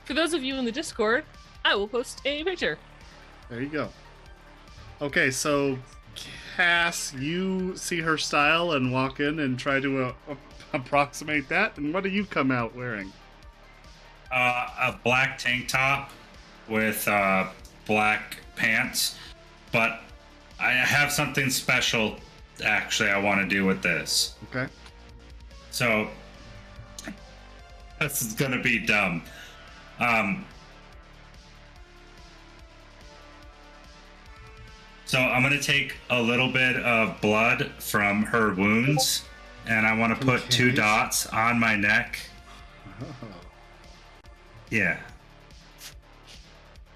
For those of you in the Discord, I will post a picture. there you go. Okay, so Cass, you see her style and walk in and try to approximate that. And what do you come out wearing? A black tank top with black pants, but I have something special actually I want to do with this. Okay. So this is gonna be dumb. So I'm gonna take a little bit of blood from her wounds, and I want to put 2 Okay. dots on my neck. Oh. Yeah.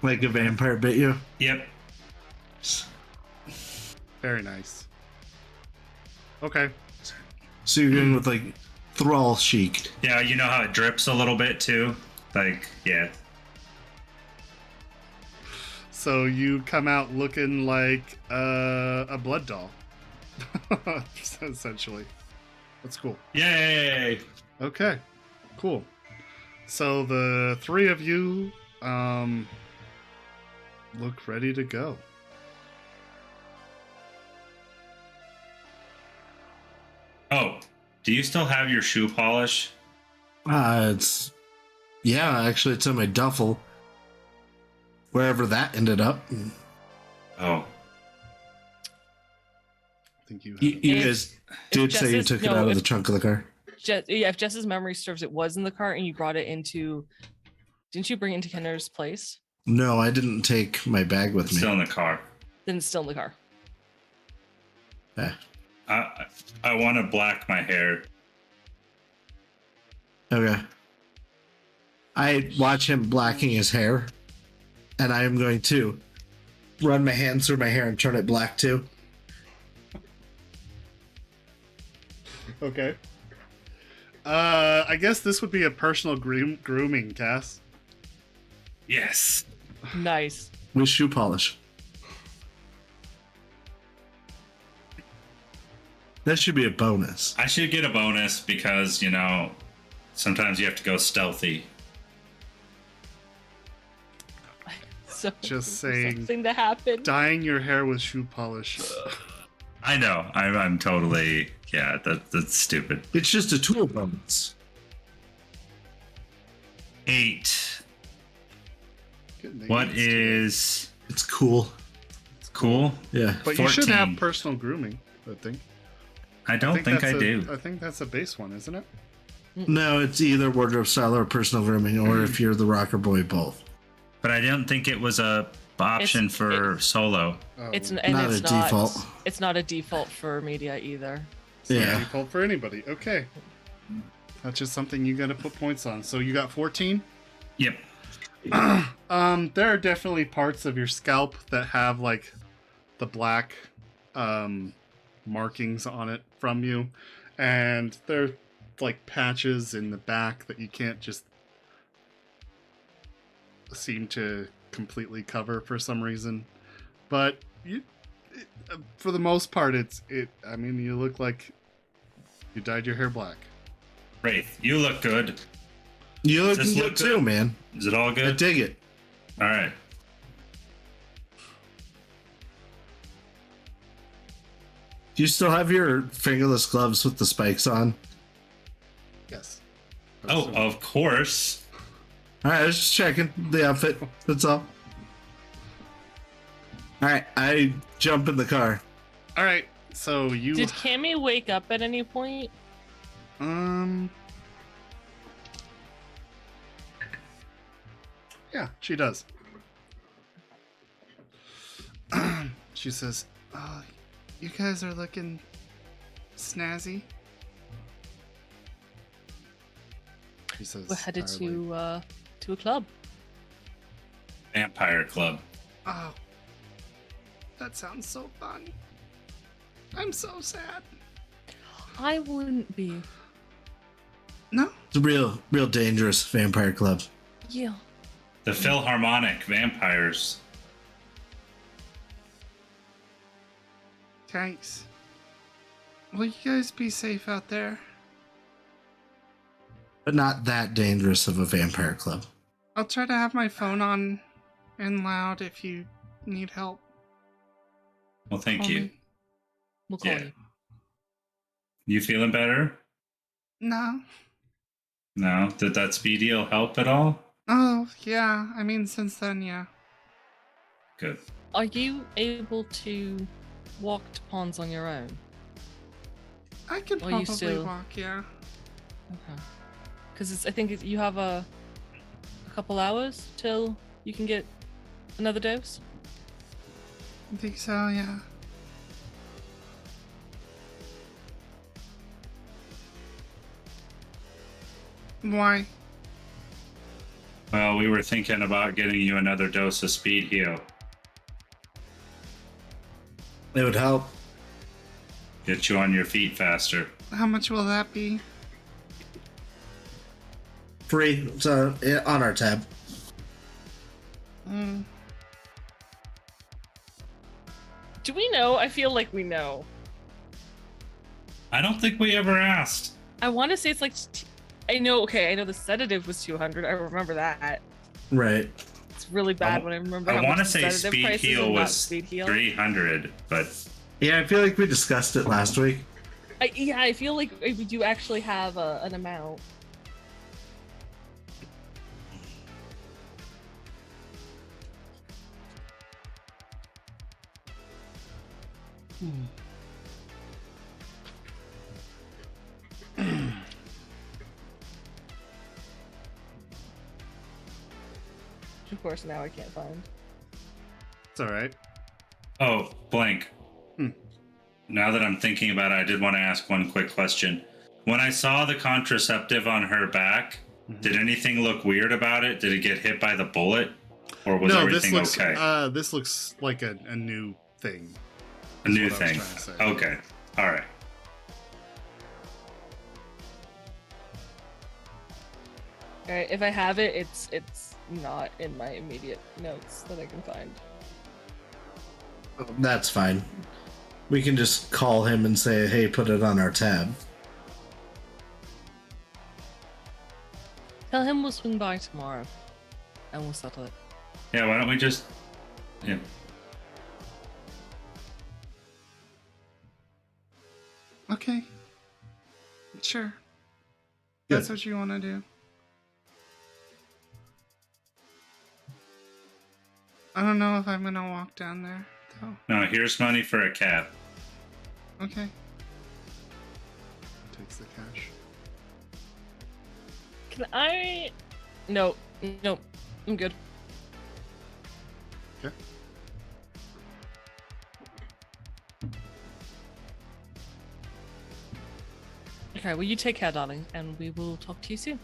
Like a vampire bit you. Yep. Very nice. Okay. So you're going with like thrall chic. Yeah, you know how it drips a little bit too? Like, yeah. So you come out looking like a blood doll. Essentially. That's cool. Yay! Okay. Cool. So the 3 of you look ready to go. Oh, do you still have your shoe polish? Actually it's in my duffel. Wherever that ended up. Oh. I think you have You, it. you If- guys did say you Jess's- took it no, out of if- the trunk of the car. If Jess's memory serves, it was in the car and you brought it into... Didn't you bring it into Kenner's place? No, I didn't take my bag with It's me. still in the car. Then it's still in the car. Yeah. I want to black my hair. Okay. I watch him blacking his hair, and I am going to run my hands through my hair and turn it black too. Okay. I guess this would be a personal grooming, Cass. Yes. Nice. With shoe polish. That should be a bonus. I should get a bonus because, sometimes you have to go stealthy. So Just saying. something to happen. Dyeing your hair with shoe polish. I know. I'm totally... Yeah, that's stupid. It's just a tool bonus. 8. Getting the What eights today. is... It's cool. Cool? Yeah. But you should 14. have personal grooming, I think. I don't think I that's do. I think that's a base one, isn't it? No, it's either wardrobe style or personal grooming, or if you're the rocker boy, both. But I didn't think it was a option for solo. Oh, It's Not it's a not default. It's not a default for media either. it's not Yeah. default for anybody. Okay. That's just something you got to put points on. So you got 14? Yep. There are definitely parts of your scalp that have like the black markings on it from you, and they're like patches in the back that you can't just seem to completely cover for some reason. But for the most part, I mean, you look like you dyed your hair black. Wraith, you look good. You look Does this good look too, good? man. Is it all I good? dig it. All right. Do you still have your fingerless gloves with the spikes on? Yes. Oh, of course. All right, I was just checking the outfit. That's all. All right, I jump in the car. All right. So you Did Cammy wake up at any point? Yeah, she does. She says, "Oh, you guys are looking snazzy." She says, We're headed tiredly. to a club. Vampire Club. Oh, that sounds so fun. I'm so sad. I wouldn't be. No, It's a real dangerous vampire club. Yeah. The Philharmonic Vampires. thanks. Will you guys be safe out there? But not that dangerous of a vampire club. I'll try to have my phone on and loud if you need help. Well, thank Call you. me. We'll call Yeah. you. You feeling better? No. No? Did that speed heal help at all? Oh, yeah. I mean, since then, yeah. Good. Are you able to walk to ponds on your own? I can Or you probably still- walk, yeah. Okay. Because I think you have a couple hours till you can get another dose. I think so, yeah. Why? Well, we were thinking about getting you another dose of speed heal. It would help. Get you on your feet faster. How much will that be? Free. So on our tab. Mm, Do we know? I feel like we know. I don't think we ever asked. I want to say it's like. I know. Okay, I know the sedative was 200. I remember that. Right. It's really bad when I remember. I how want to much say the sedative speed price is heal and not was speed heal. 300, but Yeah, I feel like we discussed it last week. I feel like we do actually have an amount. Which of course now I can't find. it's alright. oh, blank. Hmm. Now that I'm thinking about it, I did want to ask one quick question. When I saw the contraceptive on her back, did anything look weird about it? Did it get hit by the bullet? Or was No, this everything looks okay? this looks like a new thing. A new is what I was thing. trying to say. Okay. All right. All right, if I have it, it's not in my immediate notes that I can find. That's fine. We can just call him and say, hey, put it on our tab. Tell him we'll swing by tomorrow, and we'll settle it. Yeah, why don't we just... Yeah. Okay. Sure. Good. That's what you want to do. I don't know if I'm gonna walk down there, though. No, here's money for a cab. Okay. Takes the cash. Can I? No, I'm good. Okay. Okay, well, you take care, darling, and we will talk to you soon.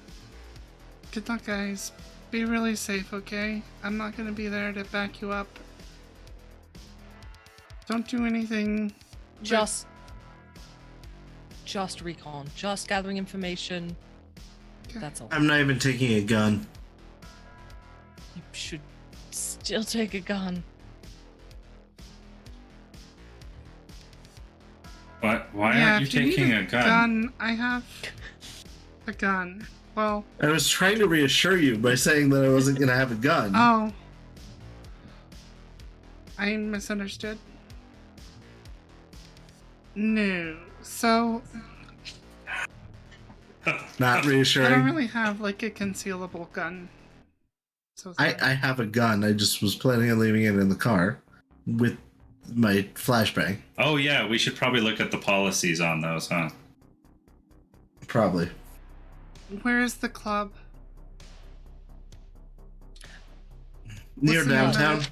Good luck, guys. Be really safe, okay? I'm not gonna be there to back you up. Don't do anything. Just recon, just gathering information. Okay. That's all. I'm not even taking a gun. You should still take a gun. What? Why Yeah, aren't you if need taking a gun? I have a gun. Well, I was trying to reassure you by saying that I wasn't going to have a gun. oh. I misunderstood. No. So, Not I reassuring. don't really have like a concealable gun. So sorry. I have a gun. I just was planning on leaving it in the car with my flashbang. Oh yeah, we should probably look at the policies on those, huh? Probably. Where is the club? Near What's the name of downtown. it?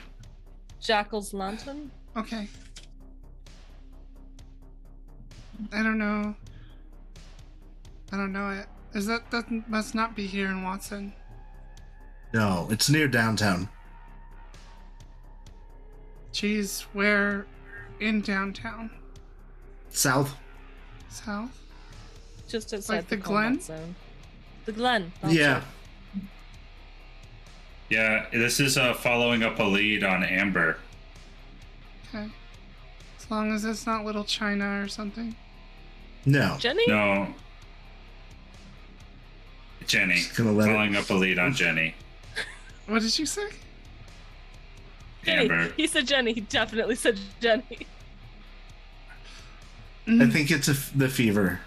Jackal's Lantern? Okay. I don't know it. Is that must not be here in Watson? No, it's near downtown. Geez, where in downtown? South? South? Just outside Like the combat Glen? zone. The Glen. that's Yeah. it. Yeah, this is following up a lead on Amber. Okay. As long as it's not Little China or something. No. Jenny? No. Jenny. Just gonna let it- Following up a lead on Jenny. What did you say? Jenny. Amber. He said Jenny. He definitely said Jenny. I think it's the fever.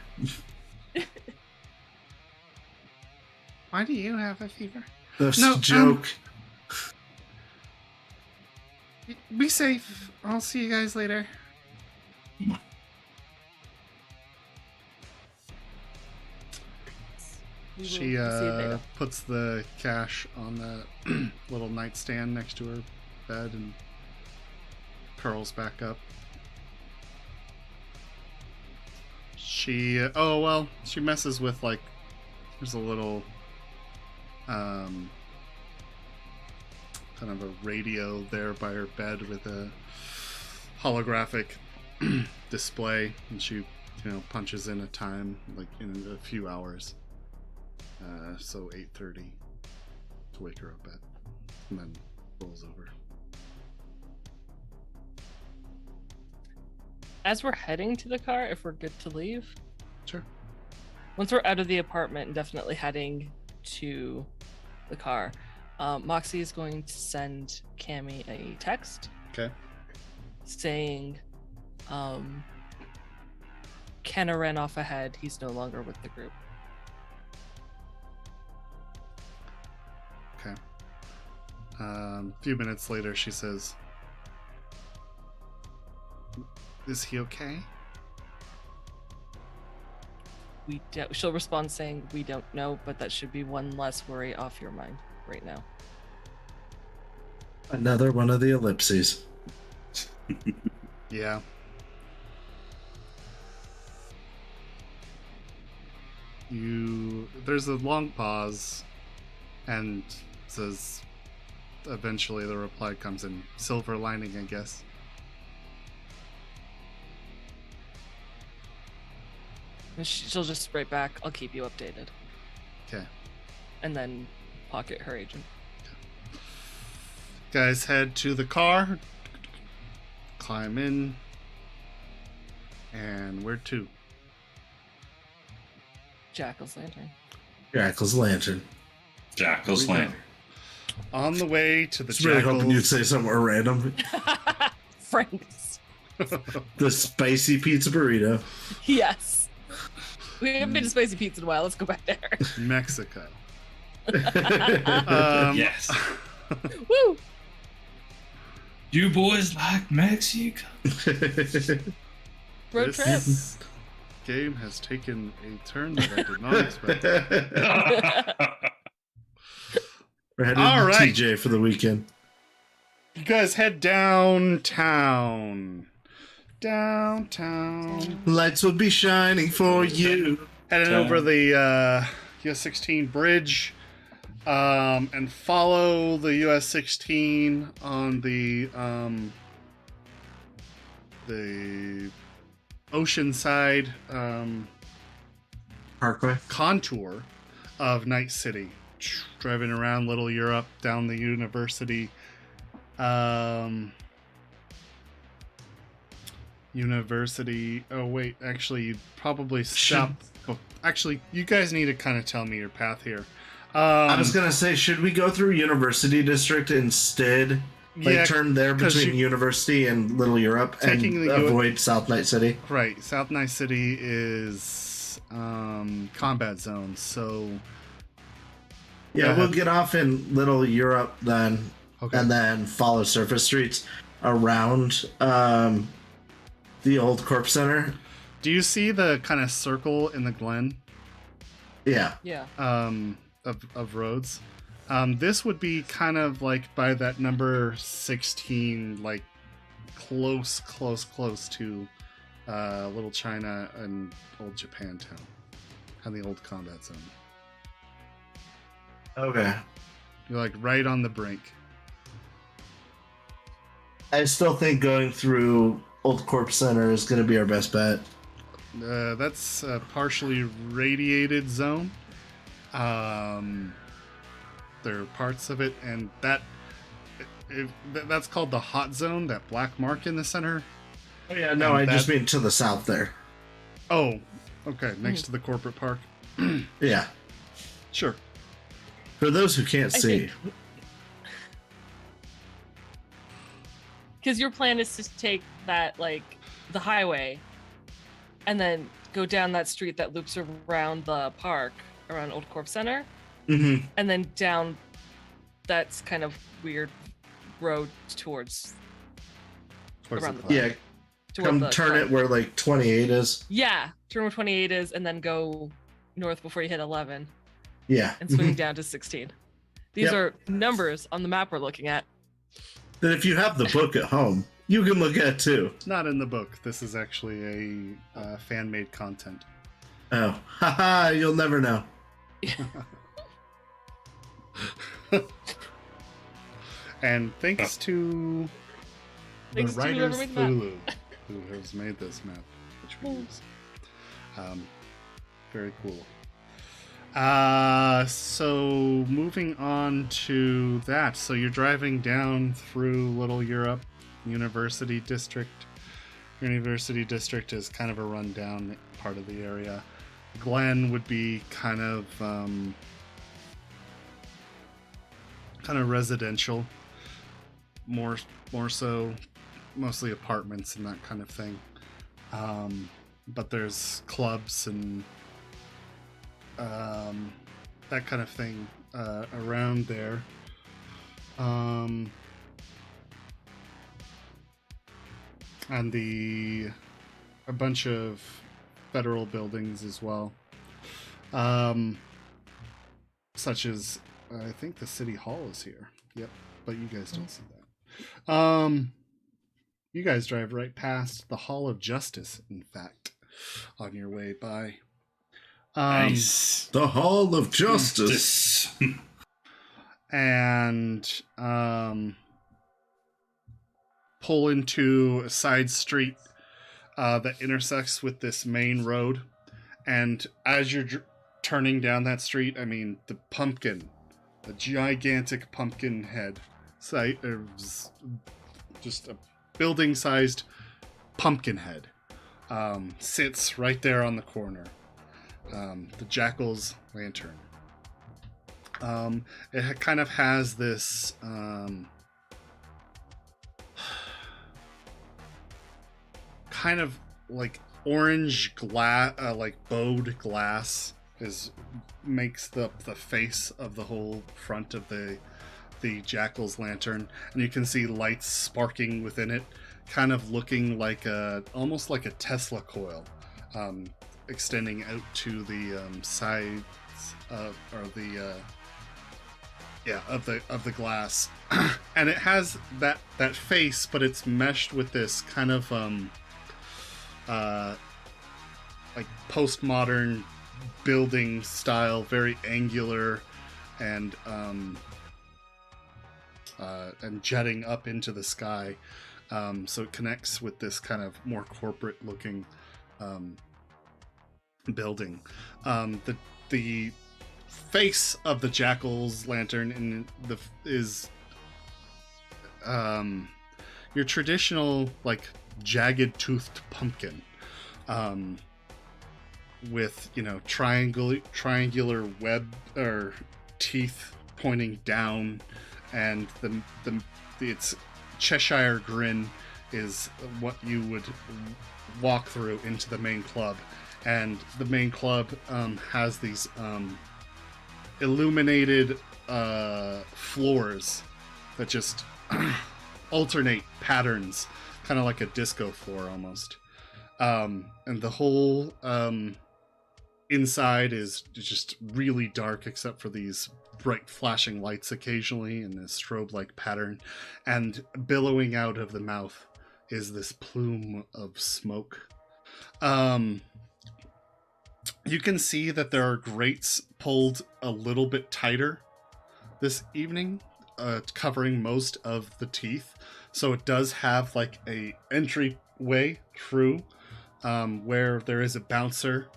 Why do you have a fever? The No, joke. Be safe. I'll see you guys later. We will She see you later. puts the cash on the little nightstand next to her bed and curls back up. She she messes with like there's a little kind of a radio there by her bed with a holographic display, and she punches in a time like in a few hours. So 8:30 to wake her up at, and then rolls over. As we're heading to the car, if we're good to leave, Sure. once we're out of the apartment and definitely heading to the car, Moxie is going to send Cammy a text Okay. saying, Kenna ran off ahead. He's no longer with the group. Okay. A few minutes later, she says, "Is he okay?" She'll respond saying, we don't know, but that should be one less worry off your mind right now. Another one of the ellipses. Yeah. There's a long pause, and says, eventually the reply comes in silver lining, I guess. And she'll just write back, I'll keep you updated. Okay. and then pocket her agent. Guys head to the car, climb in, and where to? Jackal's lantern. Jackal's lantern. Jackal's Lantern. On the way to the I was really hoping you'd say somewhere random. Frank's. The spicy pizza burrito. Yes. We haven't been to Spicy Pizza in a while. Let's go back there. Mexico. Yes. Woo! You boys like Mexico? Road trip. This game has taken a turn that I did not expect. We're headed All to right. TJ for the weekend. You guys head downtown. Downtown. Lights will be shining for you. Heading over the US 16 bridge, and follow the US 16 on the ocean side Parkway. contour of Night City, driving around Little Europe, down the university. University. Oh wait, actually, you'd probably stop. Oh, actually, you guys need to kind of tell me your path here. I was gonna say, should we go through University District instead? Like yeah, turn there 'cause between University and Little Europe and Taking the avoid South Night City? right. South Night City is combat zone, so Yeah, Go we'll ahead. get off in Little Europe then, okay. and then follow surface streets around the old Corp Center. Do you see the kind of circle in the glen Yeah. Yeah. of roads? This would be kind of like by that number 16, like close to Little China and Old Japantown, and the old combat zone. Okay. You're like right on the brink. I still think going through Old Corp Center is going to be our best bet. That's a partially radiated zone. There are parts of it, and that's called the hot zone, that black mark in the center. Oh yeah, no, And I just that- mean to the south there. Oh, okay, next to the corporate park. Yeah. Sure. For those who can't I see. Because your plan is to take that, like, the highway and then go down that street that loops around the park, around Old Corp Center, Mm-hmm. and then down that's kind of weird road towards around the Yeah, toward come the turn club. it where like 28 is. Yeah, turn where 28 is, and then go north before you hit 11, Yeah. and swing down to 16. These Yep. are numbers on the map we're looking at. Then if you have the book at home, you can look at it too. It's not in the book. This is actually a fan-made content. Oh, haha, you'll never know. And thanks to Thanks the to whoever writers made the map. Thulu, who has made this map, which we use. Very cool. So moving on to that. So you're driving down through Little Europe University District. University District is kind of a rundown part of the area. Glen would be kind of residential, more so, mostly apartments and that kind of thing. But there's clubs and that kind of thing around there. And a bunch of federal buildings as well, such as I think the city hall is here. Yep, but you guys don't see that. You guys drive right past the Hall of Justice, in fact, on your way by. Nice. The Hall of Justice. And pull into a side street that intersects with this main road. And as you're turning down that street, I mean, the gigantic pumpkin head site, just a building-sized pumpkin head, sits right there on the corner. The Jackal's lantern. It kind of has this kind of like orange glass, like bowed glass makes the face of the whole front of the Jackal's lantern, and you can see lights sparking within it, kind of looking like almost like a Tesla coil, extending out to the sides of the glass. And it has that face, but it's meshed with this kind of like postmodern building style, very angular and jetting up into the sky. So it connects with this kind of more corporate looking building. The face of the Jackal's lantern is your traditional like jagged toothed pumpkin, with triangular web or teeth pointing down, and its Cheshire grin is what you would walk through into the main club. And the main club has these illuminated floors that just alternate patterns, kind of like a disco floor almost. And the whole inside is just really dark, except for these bright flashing lights occasionally in this strobe-like pattern. And billowing out of the mouth is this plume of smoke. You can see that there are grates pulled a little bit tighter this evening, covering most of the teeth. So it does have like a entryway through, where there is a bouncer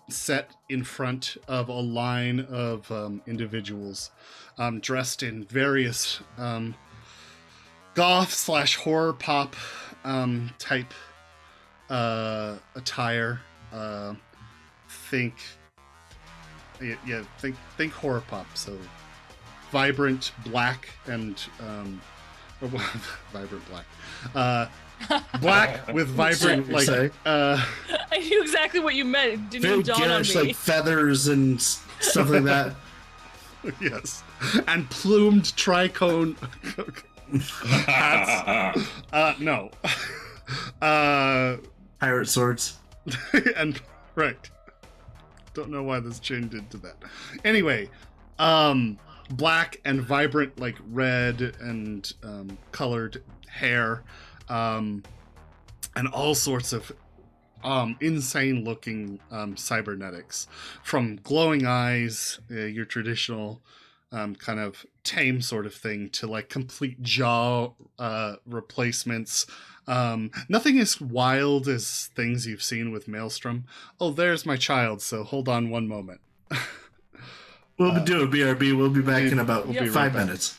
set in front of a line of individuals dressed in various goth/horror pop type attire. Think horror pop, so vibrant black and vibrant black, black with vibrant like I knew exactly what you meant. It didn't very even dawn on garish, me. like feathers and stuff like that. Yes, and plumed tricone hats. No. Pirate swords. And right, don't know why this changed into that. Anyway, black and vibrant like red and colored hair, and all sorts of insane looking cybernetics, from glowing eyes, your traditional kind of tame sort of thing, to like complete jaw replacements. Nothing as wild as things you've seen with Maelstrom. Oh, there's my child, so hold on one moment. We'll be doing BRB. We'll be back in about We'll be 5 right back. minutes.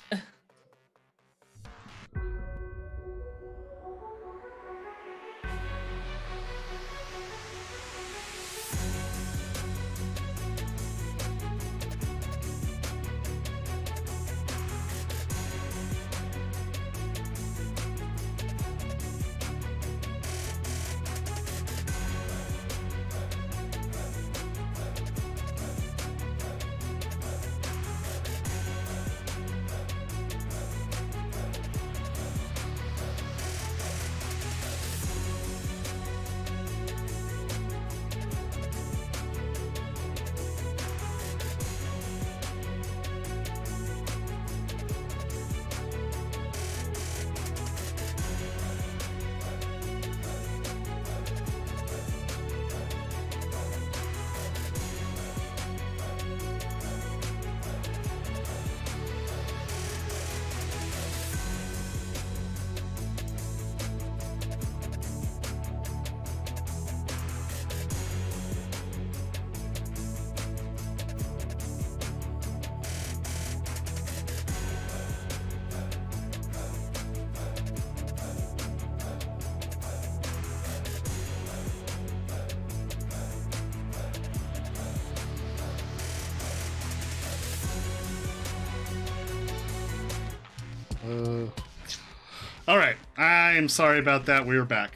All right. I'm sorry about that. We were back.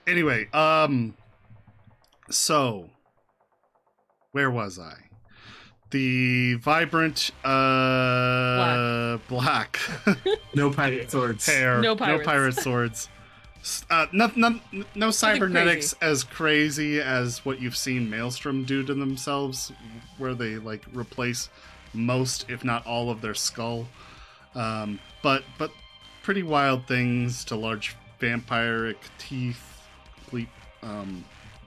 Anyway, so where was I? The vibrant black No pirate swords. hair, No no pirates. pirate swords. No cybernetics as crazy as what you've seen Maelstrom do to themselves, where they like replace most, if not all, of their skull. But pretty wild things to large vampiric teeth, complete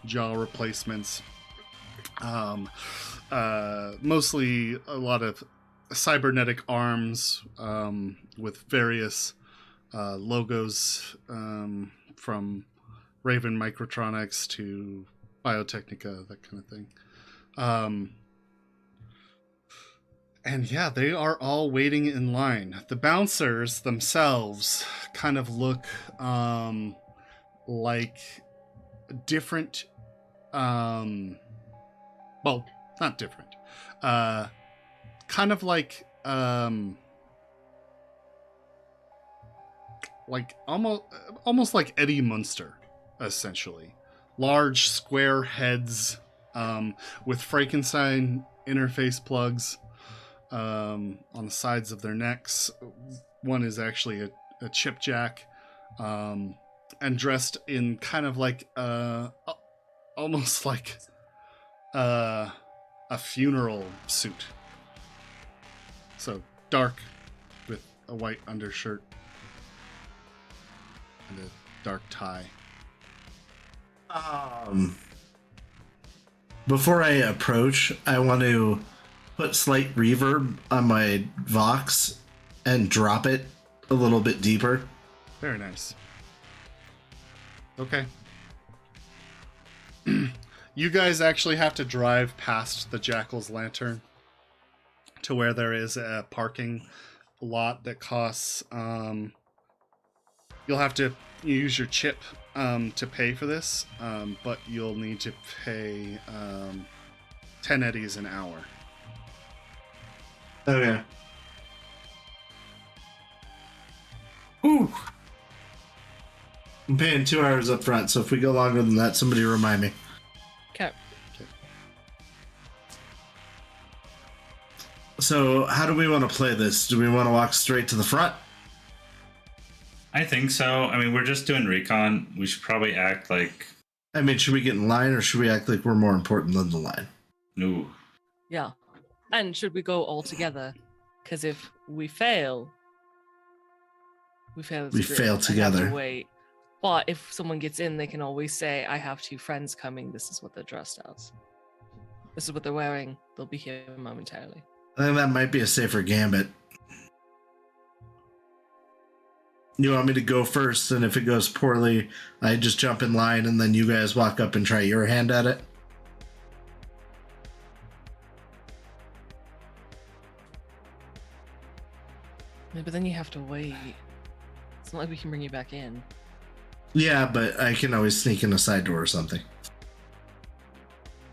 jaw replacements. Mostly a lot of cybernetic arms with various logos from Raven Microtronics to Biotechnica, that kind of thing. And yeah, they are all waiting in line. The bouncers themselves kind of look like different, well, not different, kind of like almost like Eddie Munster, essentially. Large square heads with Frankenstein interface plugs on the sides of their necks. One is actually a chipjack, and dressed in kind of like almost like a funeral suit. So dark with a white undershirt and a dark tie. Before I approach, I want to put slight reverb on my Vox and drop it a little bit deeper. Very nice. Okay. You guys actually have to drive past the Jackal's Lantern to where there is a parking lot that costs, you'll have to use your chip to pay for this, but you'll need to pay 10 eddies an hour. Okay. Ooh. I'm paying 2 hours up front, so if we go longer than that, somebody remind me. Okay. So, how do we want to play this? Do we want to walk straight to the front? I think so. I mean, we're just doing recon. We should probably act like I mean, should we get in line or should we act like we're more important than the line? no. Yeah. And should we go all together? Because if we fail, we fail. as a We group fail and have to together. Wait. But if someone gets in, they can always say, "I have 2 friends coming. This is what they're dressed as. This is what they're wearing. They'll be here momentarily." I think that might be a safer gambit. You want me to go first, and if it goes poorly, I just jump in line, and then you guys walk up and try your hand at it? Yeah, but then you have to wait. It's not like we can bring you back in. Yeah, but I can always sneak in a side door or something.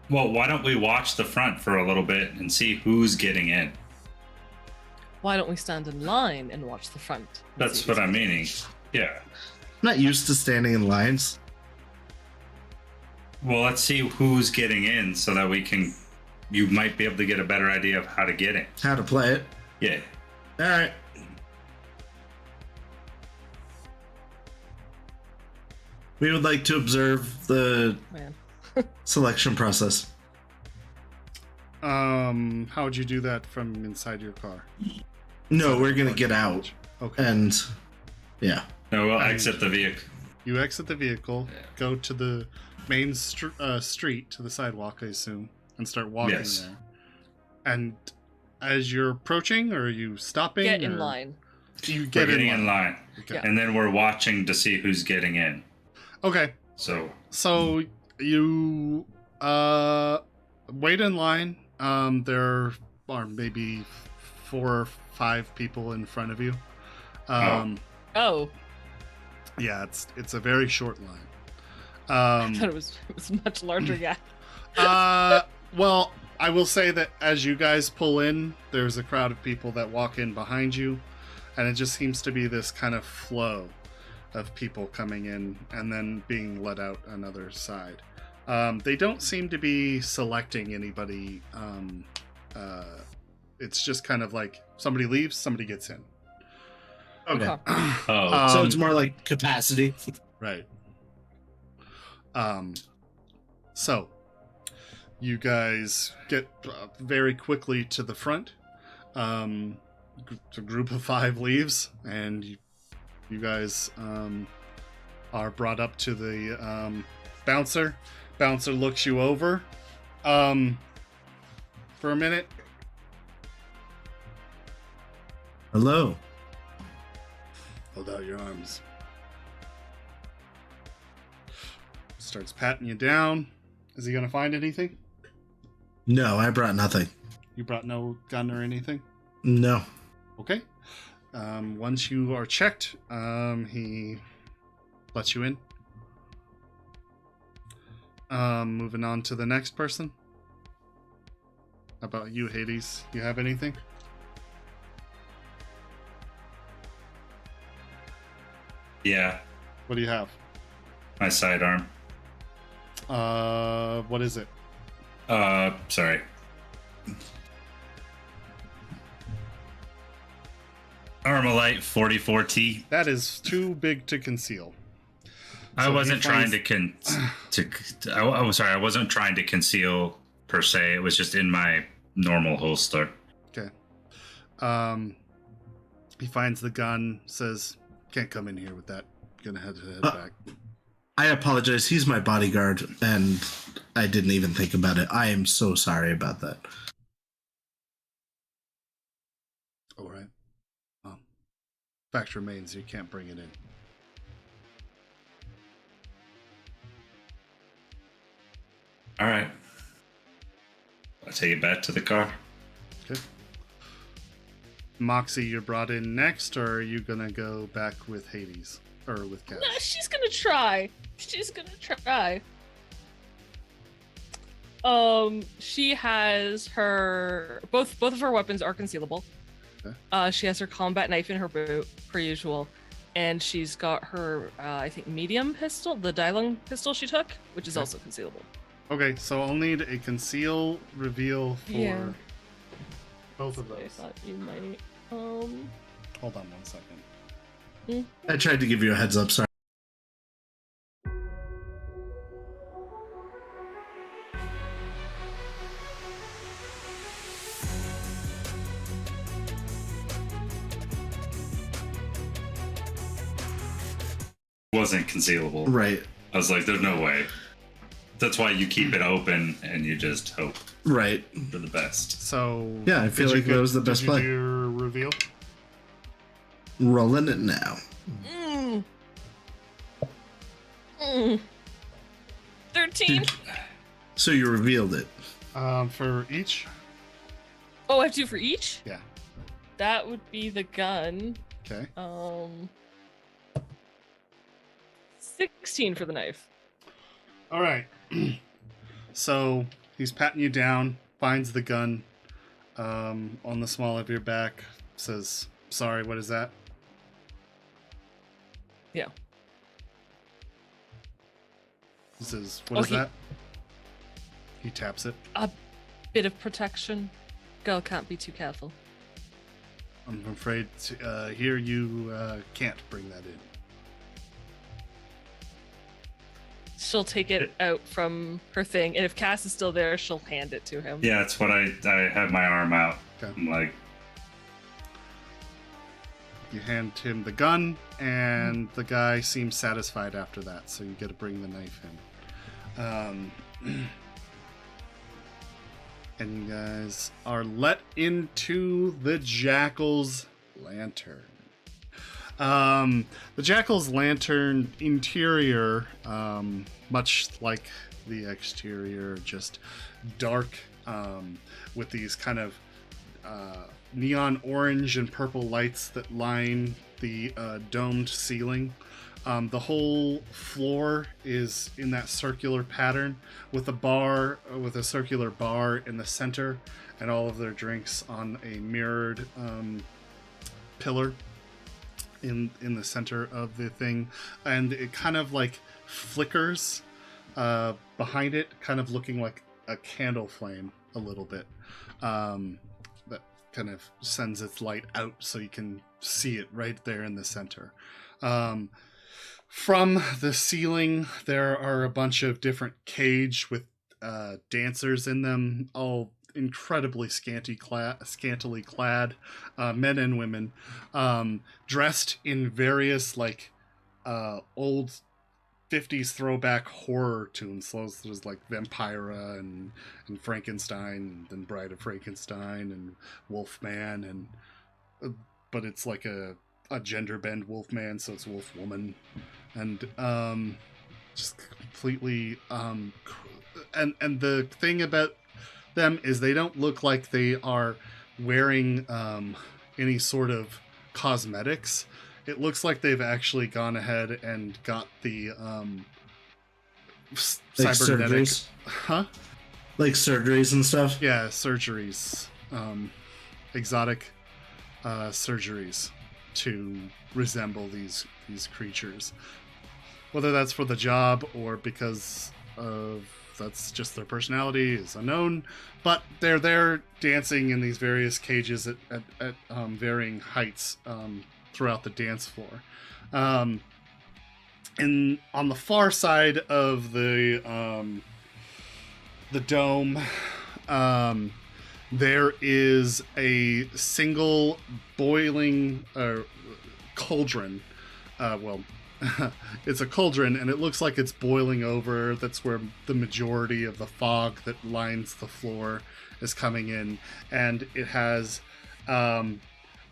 Well, why don't we watch the front for a little bit and see who's getting in? Why don't we stand in line and watch the front? and That's see what who's I'm getting in? meaning. Yeah. I'm not used to standing in lines. Well, let's see who's getting in so that you might be able to get a better idea of how to get in. How to play it. Yeah. All right. We would like to observe the Man. selection process. How would you do that from inside your car? No, we're going to get out. Okay. And, yeah. No, we'll Right. exit the vehicle. You exit the vehicle, go to the main street, to the sidewalk, I assume, and start walking Yes. there. And as you're approaching, or are you stopping? Get in or- line. You We're get getting in line. Okay. Yeah. And then we're watching to see who's getting in. Okay. So, So you wait in line. There are maybe 4 or 5 people in front of you. Oh, Yeah, it's a very short line. I thought it was much larger. Yeah. Well, I will say that as you guys pull in, there's a crowd of people that walk in behind you, and it just seems to be this kind of flow of people coming in and then being let out another side. They don't seem to be selecting anybody. It's just kind of like somebody leaves, somebody gets in. Okay. Oh, So it's more like capacity. Right. So you guys get very quickly to the front. A group of 5 leaves, and you guys are brought up to the bouncer. Bouncer looks you over for a minute. Hello. Hold out your arms. Starts patting you down. Is he gonna find anything? No, I brought nothing. You brought no gun or anything? No. Okay. Once you are checked, he lets you in. Moving on to the next person. How about you, Hades? You have anything? yeah, What do you have? my sidearm. What is it? Sorry. Armalite 44T. That is too big to conceal. I So he wasn't trying finds- I'm sorry. I wasn't trying to conceal per se. It was just in my normal holster. Okay. He finds the gun, says, "Can't come in here with that. Gonna head back." I apologize. He's my bodyguard, and I didn't even think about it. I am so sorry about that. All right. Fact remains, you can't bring it in. All right. I'll take it back to the car. Okay. Moxie, you're brought in next, or are you gonna go back with Hades or with Cass? Nah, she's gonna try. She's gonna try. She has her both of her weapons are concealable. Okay. She has her combat knife in her boot, per usual, and she's got her I think medium pistol, the Dylung pistol she took, which is Okay. also concealable. Okay, so I'll need a conceal reveal for Yeah. both of I those. thought you might. Hold on 1 second. I tried to give you a heads up. Sorry. Wasn't concealable. Right. I was like, there's no way. That's why you keep it open and you just hope Right. for the best. So Yeah, I feel did you like that was the best did you play. do your reveal? Rolling it now. 13. So you revealed it. For each? Oh, I have 2 for each. Yeah. That would be the gun. Okay. 16 for the knife. All right. So he's patting you down, finds the gun on the small of your back, says, "Sorry, what is that?" Yeah. He says, "What is he- that?" He taps it. A bit of protection. Girl can't be too careful. I'm afraid here you can't bring that in. She'll take it out from her thing, and if Cass is still there, she'll hand it to him. Yeah, that's what I had my arm out. Okay. I'm like, You hand him the gun, and the guy seems satisfied after that, so you get to bring the knife in. And you guys are let into the Jackal's lantern. The Jackal's lantern interior, much like the exterior, just dark, with these kind of neon orange and purple lights that line the domed ceiling. The whole floor is in that circular pattern with a circular bar in the center, and all of their drinks on a mirrored pillar in the center of the thing, and it kind of like flickers behind it, kind of looking like a candle flame a little bit. That kind of sends its light out so you can see it right there in the center. From the ceiling, there are a bunch of different cage with dancers in them, all incredibly scantily clad, men and women, dressed in various like old 50s throwback horror tunes. So there's like Vampira and Frankenstein, and then Bride of Frankenstein and Wolfman, and but it's like a gender bend Wolfman, so it's Wolf Woman, and just completely and the thing about them is they don't look like they are wearing any sort of cosmetics. It looks like they've actually gone ahead and got the Like cybernetic, surgeries? huh? Like surgeries and stuff? Yeah, surgeries, exotic surgeries to resemble these creatures. Whether that's for the job or because of that's just their personality is unknown, but they're there dancing in these various cages at varying heights throughout the dance floor. And on the far side of the dome, there is a single boiling cauldron. It's a cauldron, and it looks like it's boiling over. That's where the majority of the fog that lines the floor is coming in. And it has a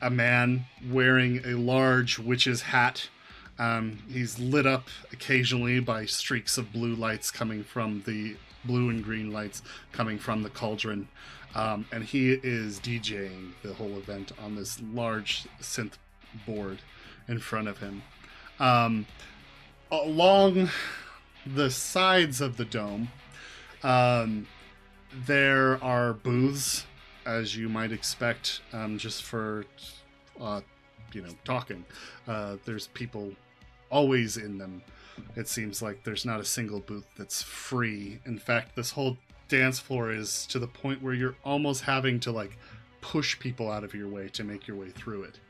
man wearing a large witch's hat. He's lit up occasionally by streaks of blue lights coming from the blue and green lights coming from the cauldron. And he is DJing the whole event on this large synth board in front of him. Along the sides of the dome, there are booths, as you might expect, just for, talking. There's people always in them. It seems like there's not a single booth that's free. In fact, this whole dance floor is to the point where you're almost having to like push people out of your way to make your way through it.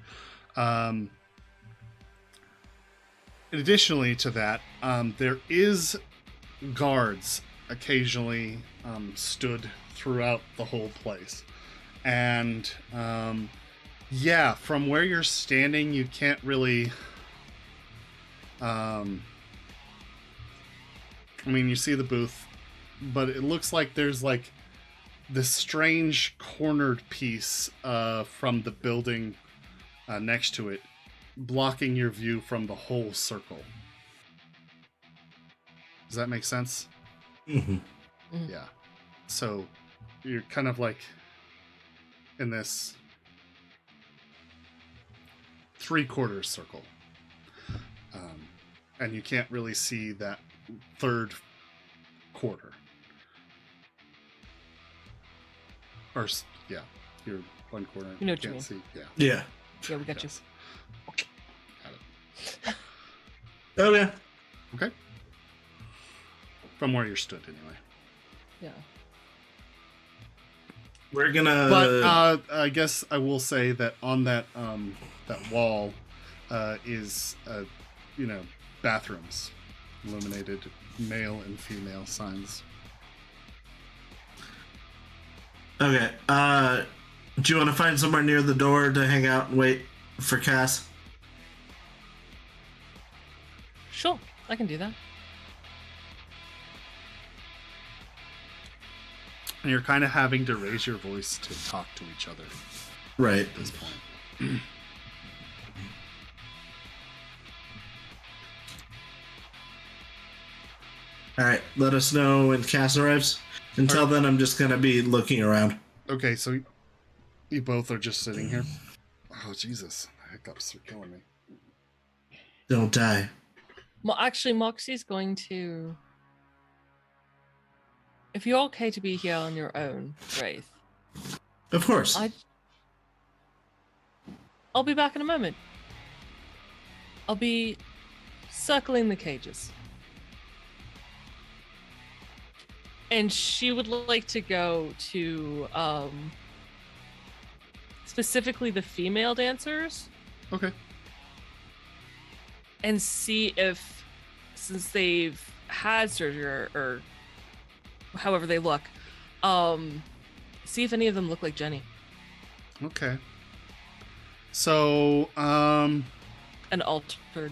Additionally to that, there is guards occasionally stood throughout the whole place. And from where you're standing, you can't really... you see the booth, but it looks like there's like this strange cornered piece from the building next to it, blocking your view from the whole circle. Does that make sense? Mm-hmm. Mhm. Yeah. So you're kind of like in this 3/4 circle. And you can't really see that third quarter. Or, you're 1/4. You know what you can't see. Yeah. Yeah. Yeah, we got Yes. Got it. Oh, yeah. Okay. From where you're stood, anyway. you. Yeah. We're gonna... But I guess I will say that on that wall is bathrooms, illuminated male and female signs. Okay. Do you want to find somewhere near the door to hang out and wait for Cass? Sure, I can do that. And you're kind of having to raise your voice to talk to each other Right. at this point. All right. Let us know when Cass arrives. Until then, I'm just gonna be looking around. Okay, so you both are just sitting here. Oh, Jesus. The hiccups are killing me. Don't die. Actually, Moxie's going to. If you're okay to be here on your own, Wraith, Of course. I'll be back in a moment. I'll be circling the cages. And she would like to go to specifically the female dancers Okay. and see if, since they've had surgery or however they look, see if any of them look like Jenny. Okay. So, And altered.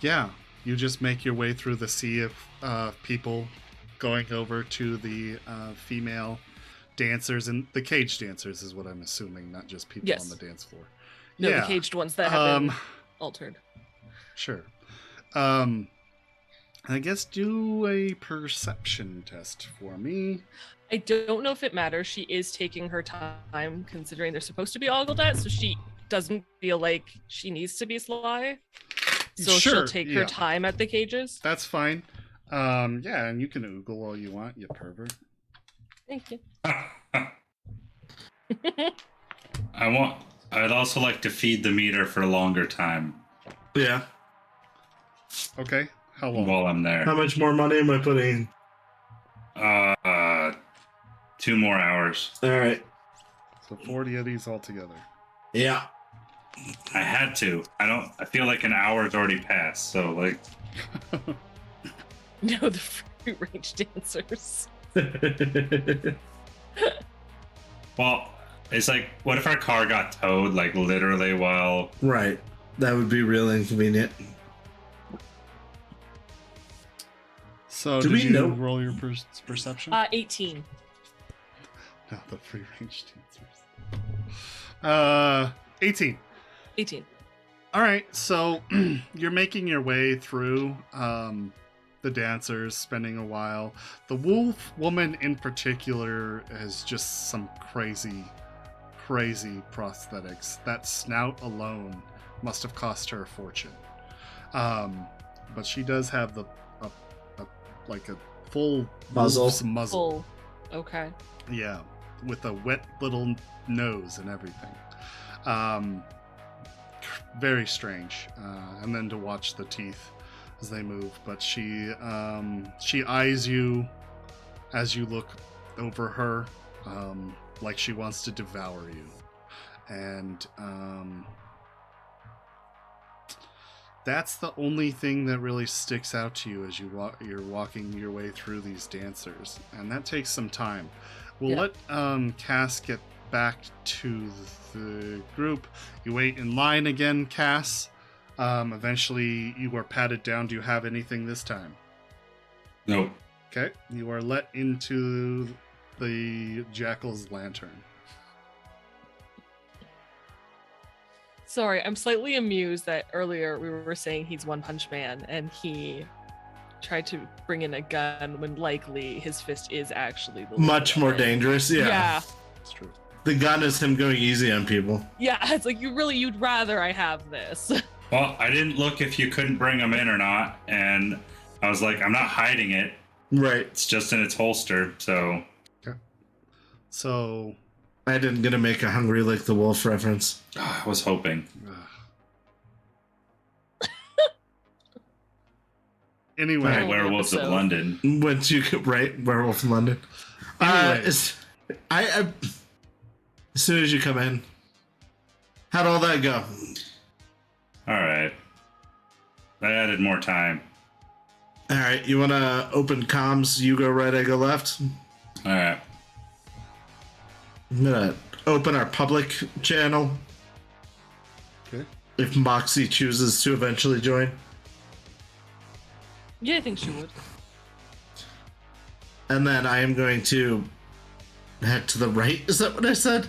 yeah, you just make your way through the sea of people going over to the female dancers, and the cage dancers is what I'm assuming, not just people Yes. on the dance floor. No, yeah. the caged ones that have been altered. Sure. I guess do a perception test for me. I don't know if it matters. She is taking her time, considering they're supposed to be ogled at, so she doesn't feel like she needs to be sly. So Sure, she'll take yeah. her time at the cages. That's fine. Yeah, and you can oogle all you want, you pervert. Thank you. I'd also like to feed the meter for a longer time Yeah. Okay, how long? while I'm there. How much more money am I putting in? 2 more hours. All right. So 40 of these altogether. Yeah. I had to. I feel like an hour's already passed. So like, No, the free range dancers. well, it's like, what if our car got towed like literally while? Right. That would be real inconvenient. So Do did we you know- roll your perception? 18. No, the free range dancers. 18. 18. All right, so you're making your way through the dancers, spending a while. The wolf woman in particular has just some crazy prosthetics. That snout alone must have cost her a fortune. But she does have a full Muzzle. wolf's muzzle. Full. Okay. Yeah, with a wet little nose and everything. Very strange. And then to watch the teeth as they move. But she eyes you as you look over her, like she wants to devour you. And that's the only thing that really sticks out to you as you're walking your way through these dancers, and that takes some time. We'll Yeah. let Cass get back to the group. You wait in line again, Cass. Eventually, you are patted down. Do you have anything this time? Nope. Okay, you are let into the Jackal's lantern. Sorry, I'm slightly amused that earlier we were saying he's One Punch Man and he tried to bring in a gun when likely his fist is actually the Much more weapon. dangerous. Yeah. Yeah. It's true. The gun is him going easy on people. Yeah, it's like you'd rather I have this. Well, I didn't look if you couldn't bring them in or not, and I was like, I'm not hiding it. Right. It's just in its holster. So So, I didn't get to make a Hungry Like the Wolf reference. I was hoping. Anyway, Right. Werewolves of episode. London. Once you could, right? Werewolf in London. Anyways. I as soon as you come in, how'd all that go? All right. I added more time. All right, you want to open comms? You go right, I go left. All right. I'm gonna open our public channel. Okay. If Moxie chooses to eventually join, Yeah, I think she would. and then I am going to head to the right. Is that what I said?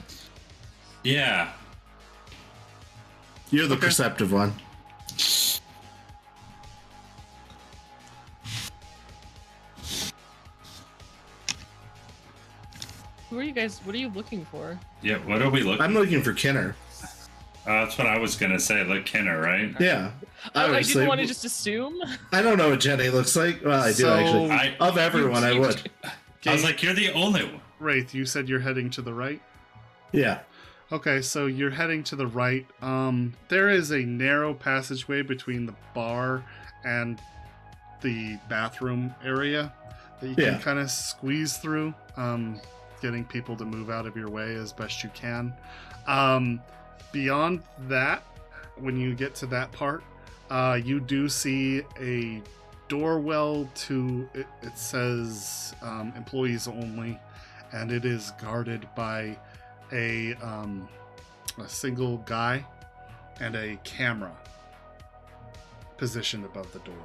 Yeah. You're the Okay. perceptive one. Who are you guys? What are you looking for? Yeah. What are we looking? I'm looking for Kinner. That's what I was gonna say. Look, Kenner, right? Yeah. I Obviously. didn't want to just assume. I don't know what Jenny looks like. Well, I do So- actually. Of everyone, I would. I was like, you're the only one. Wraith, you said you're heading to the right? Yeah. Okay, so you're heading to the right. There is a narrow passageway between the bar and the bathroom area that you Yeah. can kind of squeeze through, getting people to move out of your way as best you can. Beyond that, when you get to that part, you do see a doorwell to it says employees only, and it is guarded by a single guy and a camera positioned above the door.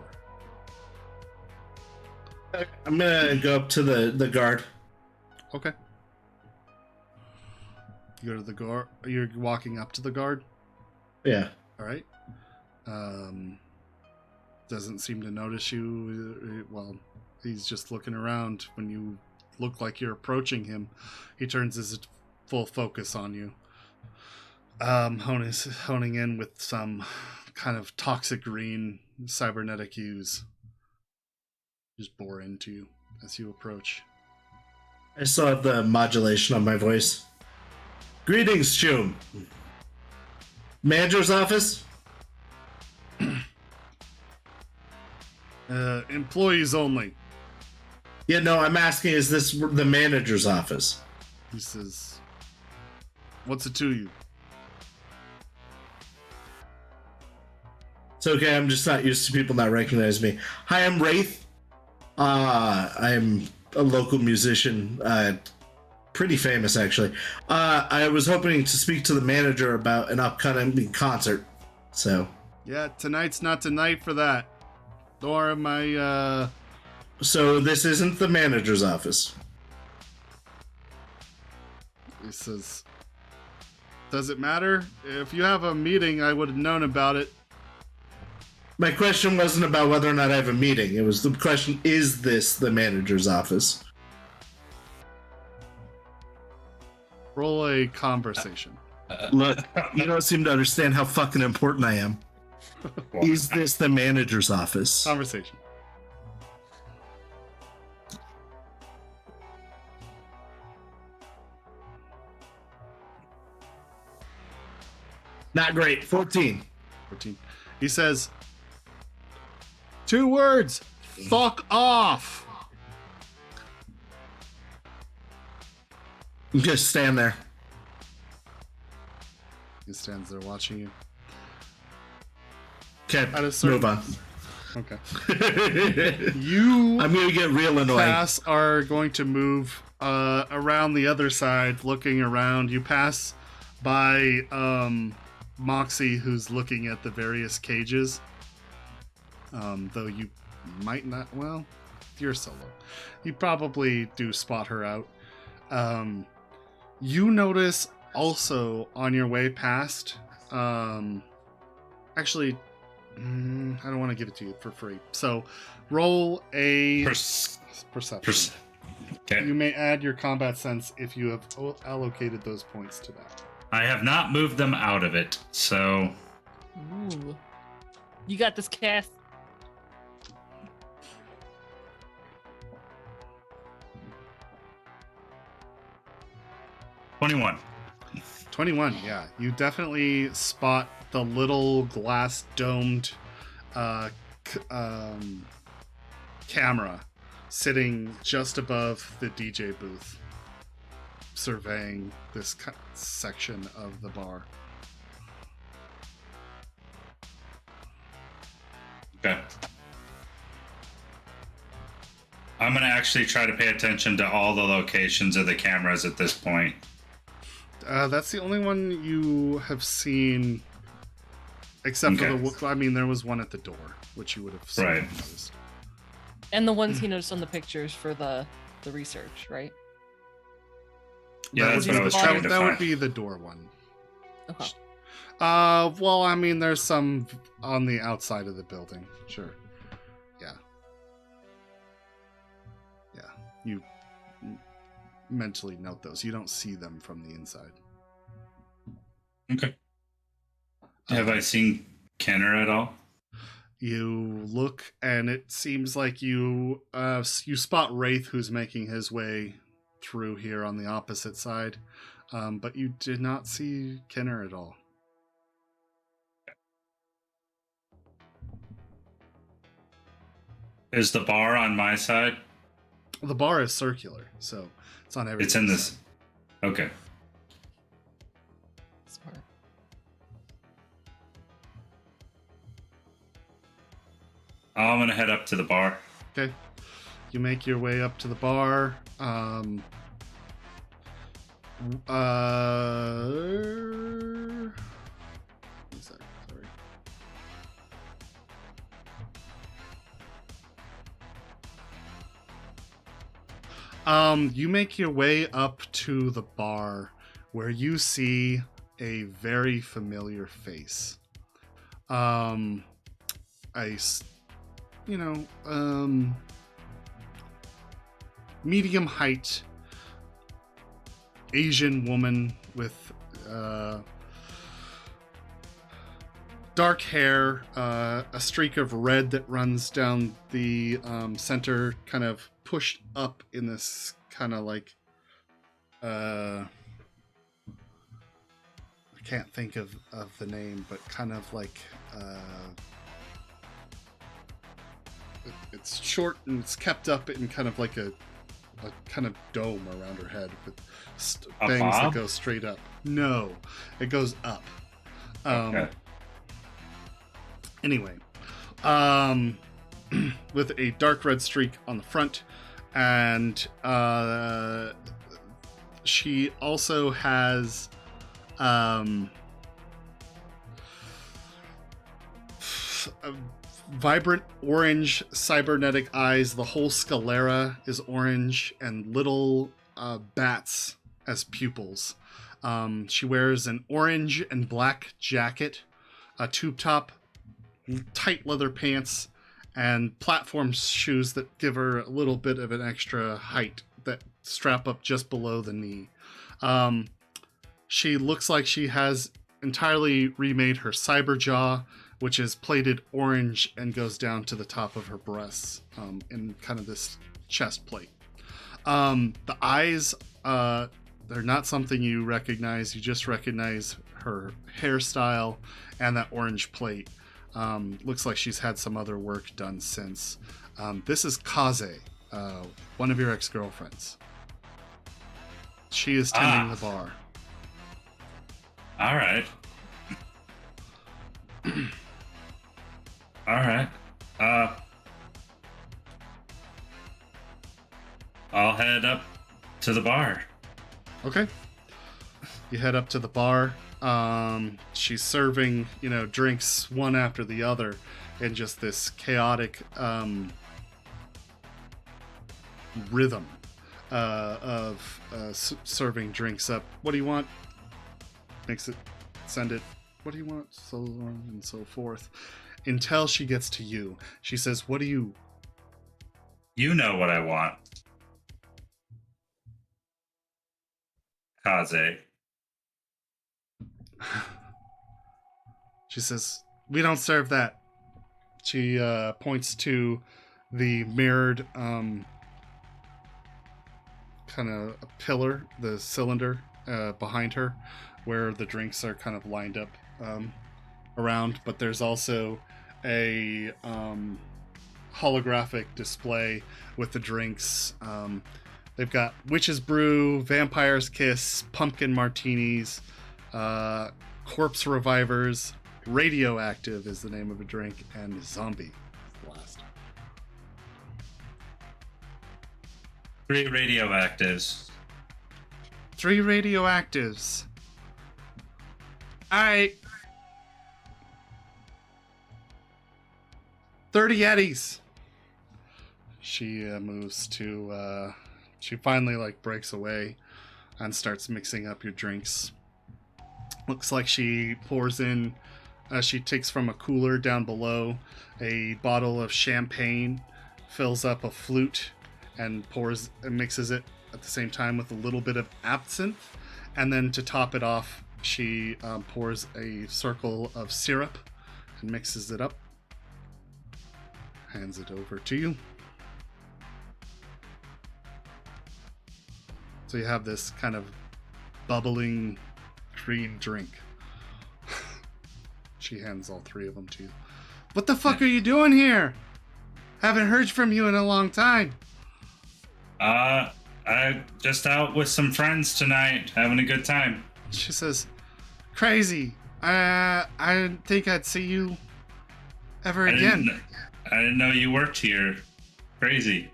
I'm gonna go up to the guard. Okay. You go to the guard. You're walking up to the guard. Yeah. All right. Doesn't seem to notice you. Well, he's just looking around. When you look like you're approaching him, he turns his full focus on you. Honing in with some kind of toxic green cybernetic hues. Just bore into you as you approach. I still have the modulation on my voice. Greetings, Chum. Manager's office? Employees only. Yeah, no, I'm asking, is this the manager's office? He says, "What's it to you?" It's okay, I'm just not used to people not recognize me. Hi, I'm Wraith. I'm a local musician, pretty famous actually. I was hoping to speak to the manager about an upcoming concert. So, Yeah, tonight's not tonight for that. Nor am I, so this isn't the manager's office. He says, "Does it matter? If you have a meeting, I would have known about it." My question wasn't about whether or not I have a meeting. It was the question, is this the manager's office? Roll a conversation. Look, you don't seem to understand how fucking important I am. Is this the manager's office? Conversation. Not great. 14. 14. He says, "2 words. Fuck off." Just stand there. He stands there watching you. Okay, At a certain- move on. Okay. You I'm gonna get real annoying. pass are going to move around the other side, looking around. You pass by Moxie, who's looking at the various cages. Though you might not. Well, you're solo. You probably do spot her out. You notice also on your way past. Actually, I don't want to give it to you for free. So, roll a perception. Okay. You may add your combat sense if you have allocated those points to that. I have not moved them out of it, so Ooh. You got this, Cass. $21. 21, yeah. You definitely spot the little glass domed camera sitting just above the DJ booth, surveying this section of the bar. Okay. I'm gonna actually try to pay attention to all the locations of the cameras at this point. That's the only one you have seen, except for Okay. the. I mean, there was one at the door, which you would have seen. Right. Noticed. And the ones he noticed on the pictures for the research, right? Yeah, That that's would what be I was the- trying to That would find. be the door one. Okay. Well, I mean, there's some on the outside of the building. Sure. Yeah. Yeah. You mentally note those. You don't see them from the inside. Okay. Have I seen Kenner at all? You look, and it seems like you spot Wraith, who's making his way through here on the opposite side, but you did not see Kenner at all. Is the bar on my side? The bar is circular, so it's on every. It's in this. Okay. Smart. I'm gonna head up to the bar. Okay. You make your way up to the bar. One sec, sorry. You make your way up to the bar where you see a very familiar face. Medium height Asian woman with dark hair, a streak of red that runs down the center, kind of pushed up in this kind of like I can't think of the name, but kind of like it's short and it's kept up in kind of like a kind of dome around her head with bangs that go straight up. No, it goes up. Okay. Anyway, with a dark red streak on the front, and she also has vibrant orange cybernetic eyes. The whole sclera is orange, and little bats as pupils. She wears an orange and black jacket, a tube top, tight leather pants, and platform shoes that give her a little bit of an extra height that strap up just below the knee. She looks like she has entirely remade her cyber jaw, which is plated orange and goes down to the top of her breasts in kind of this chest plate. The eyes, they're not something you recognize. You just recognize her hairstyle and that orange plate. Looks like she's had some other work done since. This is Kaze, one of your ex-girlfriends. She is tending the bar. All right. All right. I'll head up to the bar. Okay. You head up to the bar. She's serving, drinks one after the other in just this chaotic rhythm of serving drinks up. What do you want? Makes it, send it. What do you want? So on and so forth. Until she gets to you. She says, what do you... You know what I want. Kaze. She says, we don't serve that. She points to the mirrored kind of a pillar, the cylinder behind her, where the drinks are kind of lined up around. But there's also a holographic display with the drinks. They've got Witch's Brew, Vampire's Kiss, Pumpkin Martinis, Corpse Revivers, Radioactive is the name of a drink, and Zombie is the last. 3 radioactives. 3 radioactives. Alright. 30 Yetis. She moves to... she finally breaks away and starts mixing up your drinks. Looks like she pours in... she takes from a cooler down below a bottle of champagne, fills up a flute, and mixes it at the same time with a little bit of absinthe. And then to top it off, she pours a circle of syrup and mixes it up. Hands it over to you. So you have this kind of bubbling green drink. She hands all three of them to you. What the fuck are you doing here? Haven't heard from you in a long time. I just out with some friends tonight, having a good time. She says, crazy. I didn't think I'd see you ever again. I didn't know you worked here. Crazy.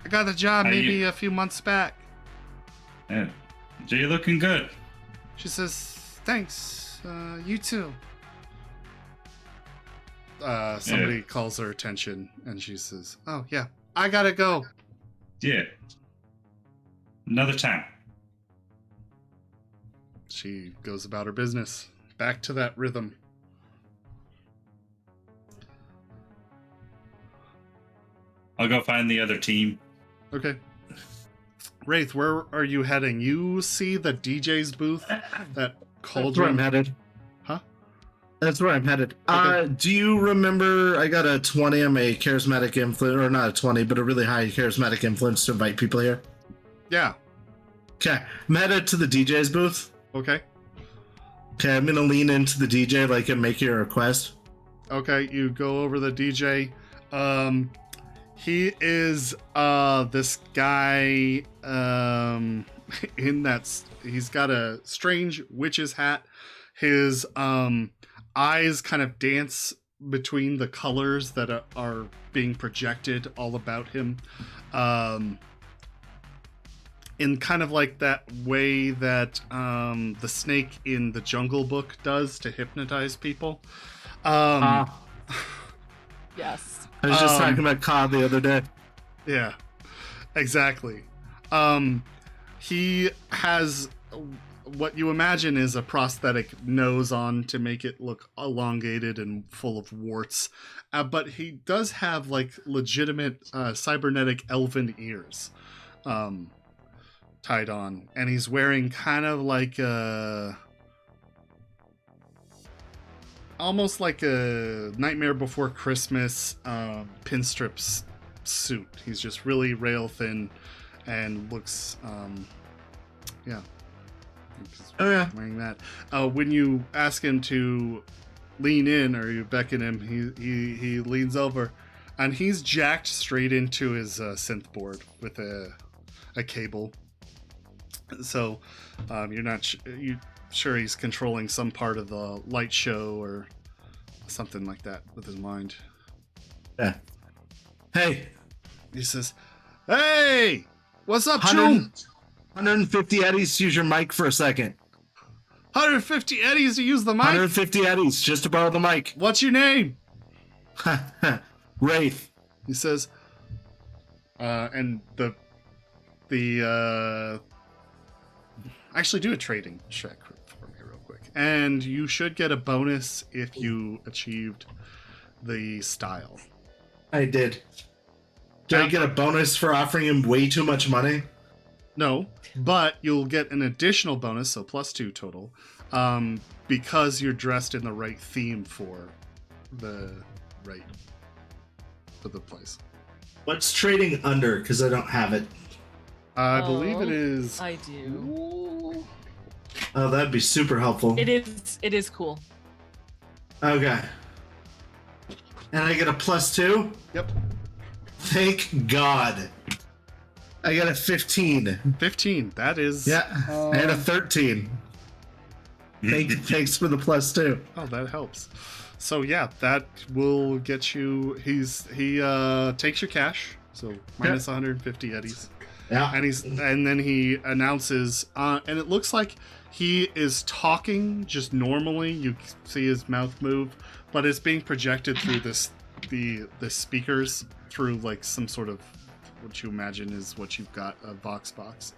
I got the job maybe a few months back. Yeah. So you're looking good. She says, thanks. You too. Somebody calls her attention and she says, oh yeah, I gotta go. Yeah. Another time. She goes about her business. Back to that rhythm. I'll go find the other team. Okay. Wraith, where are you heading? You see the DJ's booth? That That's where I'm cauldron? headed. Huh? That's where I'm headed. Okay. Do you remember I got a 20? I'm a charismatic influence, or not a 20, but a really high charismatic influence to invite people here. Yeah. Okay. I'm headed to the DJ's booth. Okay. Okay, I'm gonna lean into the DJ like and make your request. Okay, you go over the DJ. He is this guy in that he's got a strange witch's hat. His eyes kind of dance between the colors that are being projected all about him. In kind of like that way that the snake in the Jungle Book does to hypnotize people. Yes. I was just talking about Ka the other day. Yeah, exactly. He has what you imagine is a prosthetic nose on to make it look elongated and full of warts. But he does have like legitimate cybernetic elven ears tied on. And he's wearing kind of like almost like a Nightmare Before Christmas pinstrips suit. He's just really rail thin and looks yeah. He's Oh yeah. wearing that. When you ask him to lean in or you beckon him, he leans over and he's jacked straight into his synth board with a cable. So you're not sure he's controlling some part of the light show or something like that with his mind. Yeah. Hey, He says, "Hey, what's up, 100 June? 150 eddies to use your mic for a second. 150 eddies to use the mic? 150 eddies just to borrow the mic. What's your name?" Wraith. He says, and the actually do a trading check for me real quick. And you should get a bonus if you achieved the style. I did. Did I get a bonus for offering him way too much money? No, but you'll get an additional bonus, so +2 total, because you're dressed in the right theme for the place. What's trading under? Because I don't have it. I believe it is. I do. Oh, that'd be super helpful. It is cool. Okay. And I get a +2? Yep. Thank God. I got a 15. 15. That is. Yeah. I had a 13. Thanks for the +2. Oh, that helps. So yeah, that will get you. He takes your cash, so minus 150 eddies. Yeah. And then he announces, and it looks like he is talking just normally. You see his mouth move, but it's being projected through the speakers through like some sort of what you imagine is what you've got, a Vox box,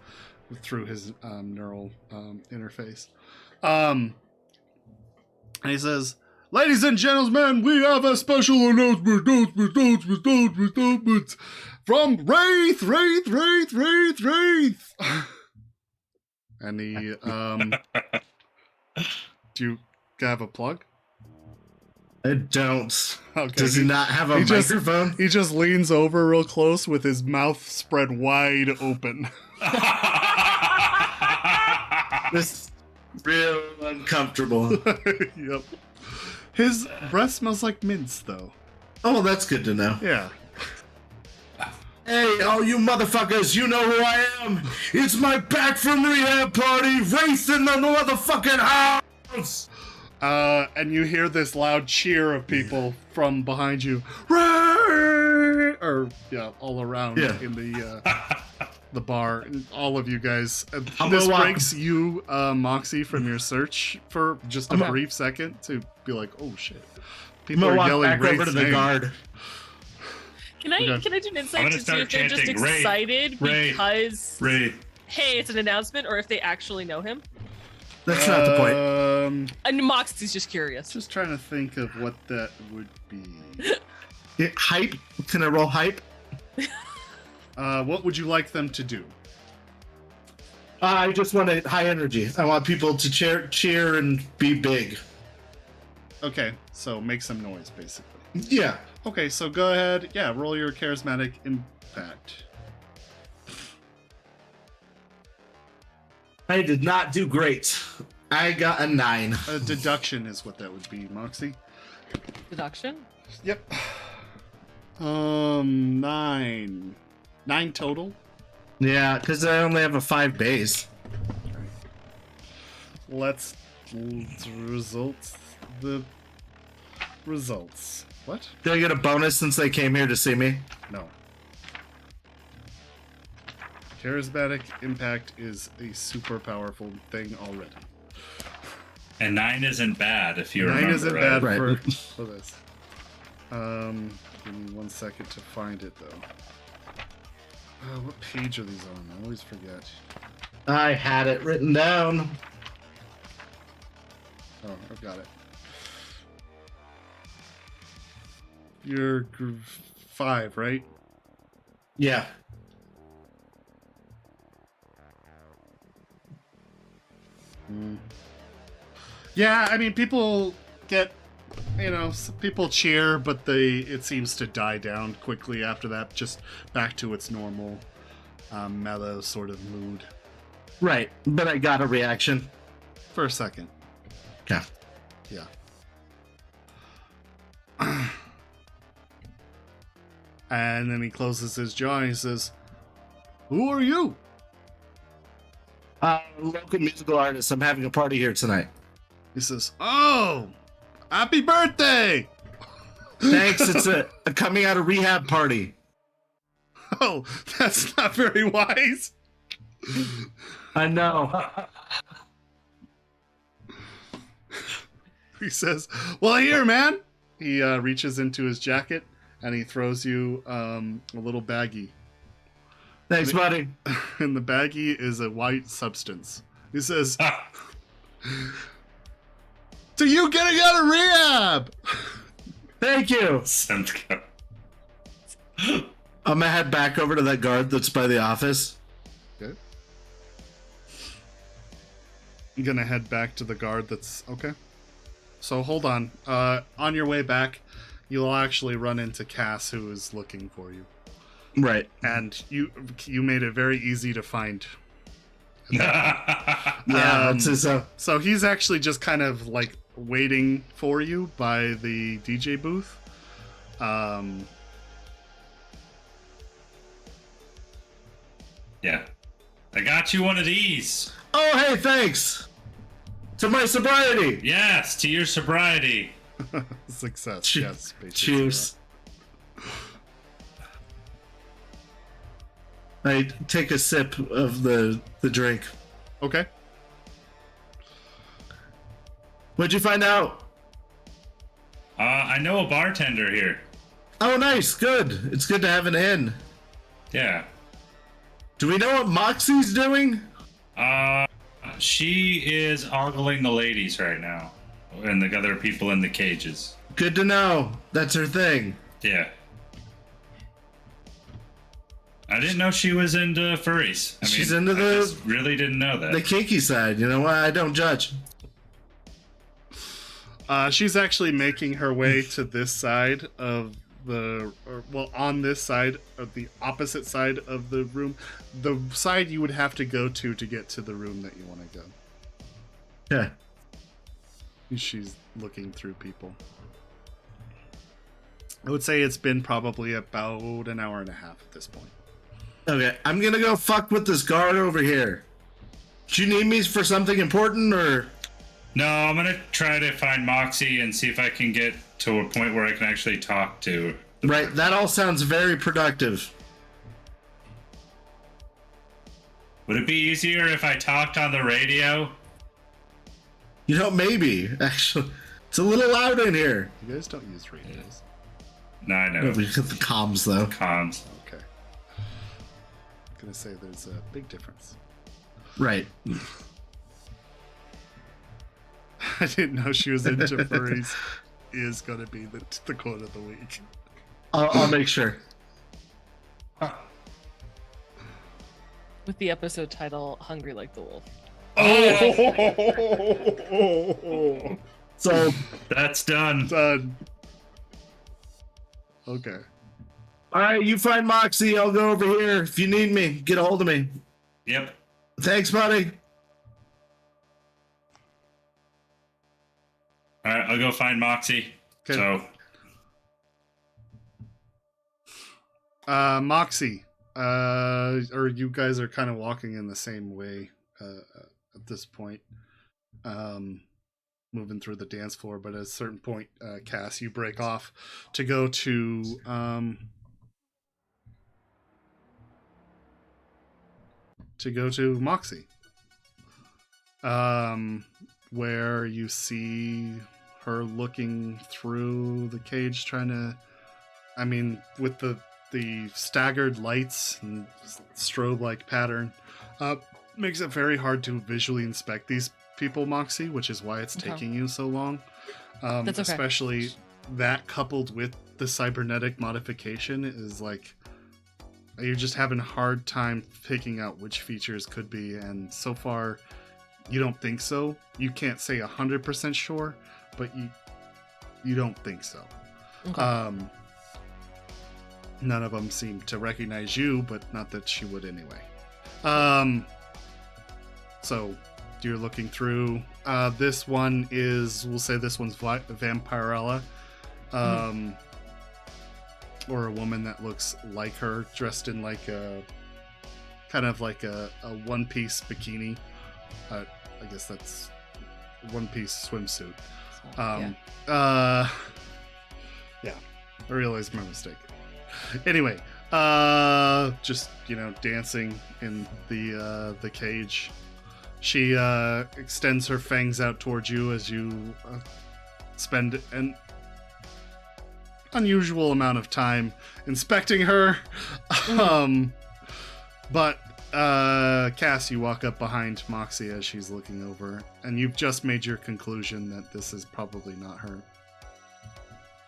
through his neural interface. And he says, "Ladies and gentlemen, we have a special announcement from Wraith. And he Do you have a plug? I don't. Okay. Does he not have a he just- microphone? He just leans over real close with his mouth spread wide open. This is real uncomfortable. Yep. His breath smells like mints, though. Oh, that's good to know. Yeah. Hey, all you motherfuckers, you know who I am. It's my back from rehab party, Wraith in the motherfucking house. And you hear this loud cheer of people from behind you. Ray! Or yeah, all around in the bar. And all of you guys. This breaks you, Moxie, from your search for just a brief second to be like, oh shit. People are yelling back Wraith's over to the name. guard. Can I do an insight to see if they're just Ray, excited Ray, because Ray. hey, it's an announcement, or if they actually know him? That's not the point. And Moxie's just curious. Just trying to think of what that would be. Hype? Can I roll hype? What would you like them to do? I just want high energy. I want people to cheer and be big. Okay, so make some noise, basically. Yeah. Okay, so go ahead. Yeah, roll your charismatic impact. I did not do great. I got a 9. A deduction is what that would be, Moxie. Deduction? Yep. 9. 9 total. Yeah, because I only have a 5 base. Let's results. The results. What? Do I get a bonus since they came here to see me? No. Charismatic impact is a super powerful thing already. And 9 isn't bad if you 9 remember. isn't right? bad Right. for this. Give me 1 second to find it though. What page are these on? I always forget. I had it written down. Oh, I've got it. You're 5, right? Yeah. Yeah, I mean, people get, people cheer, but it seems to die down quickly after that, just back to its normal mellow sort of mood. Right, but I got a reaction. For a second. Okay. Yeah. And then he closes his jaw and he says, "Who are you?" Local musical artist. I'm having a party here tonight. He says, "Oh, happy birthday!" Thanks. It's a coming out of rehab party. Oh, that's not very wise. I know. He says, "Well, here, man." He reaches into his jacket and he throws you a little baggie. Thanks, buddy. And the baggie is a white substance. He says, "To you getting out of rehab." Thank you. Sounds good. I'm gonna head back over to that guard that's by the office. Okay. I'm gonna head back to the guard that's okay. So hold on. On your way back, you'll actually run into Cass, who is looking for you. Right. And you made it very easy to find. Yeah. It's his, So he's actually just kind of like waiting for you by the DJ booth. Yeah. I got you one of these. oh, hey, thanks. To my sobriety. Yes, to your sobriety. Success. Yes. basically. Cheers. I take a sip of the drink. Okay. What'd you find out? I know a bartender here. Oh, nice. Good. It's good to have an in. Yeah. Do we know what Moxie's doing? She is ogling the ladies right now. And the other people in the cages. Good to know. That's her thing. Yeah. I didn't know she was into furries. She's into I just really didn't know that. the kinky side. You know what? I don't judge. She's actually making her way to this side of on this side of the opposite side of the room. The side you would have to go to get to the room that you want to go. Yeah. She's looking through people. I would say it's been probably about an hour and a half at this point. Okay, I'm gonna go fuck with this guard over here. Do you need me for something important, or? No, I'm gonna try to find Moxie and see if I can get to a point where I can actually talk to. Right, that all sounds very productive. Would it be easier if I talked on the radio? You know, maybe. Actually, it's a little loud in here. You guys don't use radios. No, I know. No, we got the comms, though. Comms. Okay. I'm gonna say there's a big difference. Right. I didn't know she was into furries. Is gonna be the quote of the week. I'll make sure. With the episode title "Hungry Like the Wolf." Oh! So That's done. Done. Okay. all right, you find Moxie. I'll go over here. If you need me, get a hold of me. Yep. Thanks, buddy. All right, I'll go find Moxie. Okay. So, Moxie, or you guys are kind of walking in the same way at this point, moving through the dance floor. But at a certain point, Cass, you break off to go to Moxie, where you see her looking through the cage, trying to, I mean, with the staggered lights and strobe-like pattern, makes it very hard to visually inspect these people, Moxie, which is why it's taking you so long. That's okay. Especially that coupled with the cybernetic modification is like, you're just having a hard time picking out which features could be, and so far, you don't think so. You can't say 100% sure, but you don't think so. Okay. None of them seem to recognize you, but not that she would anyway. So you're looking through. This one is, we'll say this one's Vampirella, or a woman that looks like her, dressed in like a kind of like a one-piece bikini. I guess that's one-piece swimsuit. Yeah, I realized my mistake. Anyway, just, dancing in the cage. She extends her fangs out towards you as you spend an unusual amount of time inspecting her. But Cass, you walk up behind Moxie as she's looking over, and you've just made your conclusion that this is probably not her.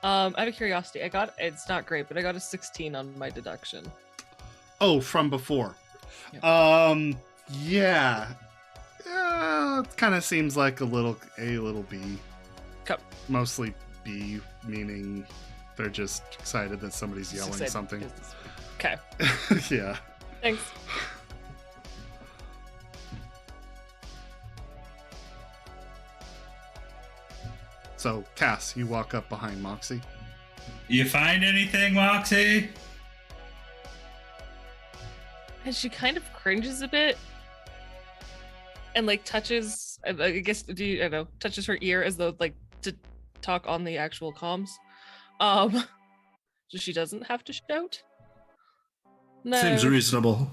Out of curiosity, it's not great, but I got a 16 on my deduction. Oh, from before. Yeah. Yeah. It kind of seems like a little A, little B. Okay. Mostly B, meaning they're just excited that somebody's yelling something. Okay. Yeah. Thanks. So, Cass, you walk up behind Moxie. you find anything, Moxie? And she kind of cringes a bit and touches, I guess, touches her ear as though to talk on the actual comms. So she doesn't have to shout. No. Seems reasonable.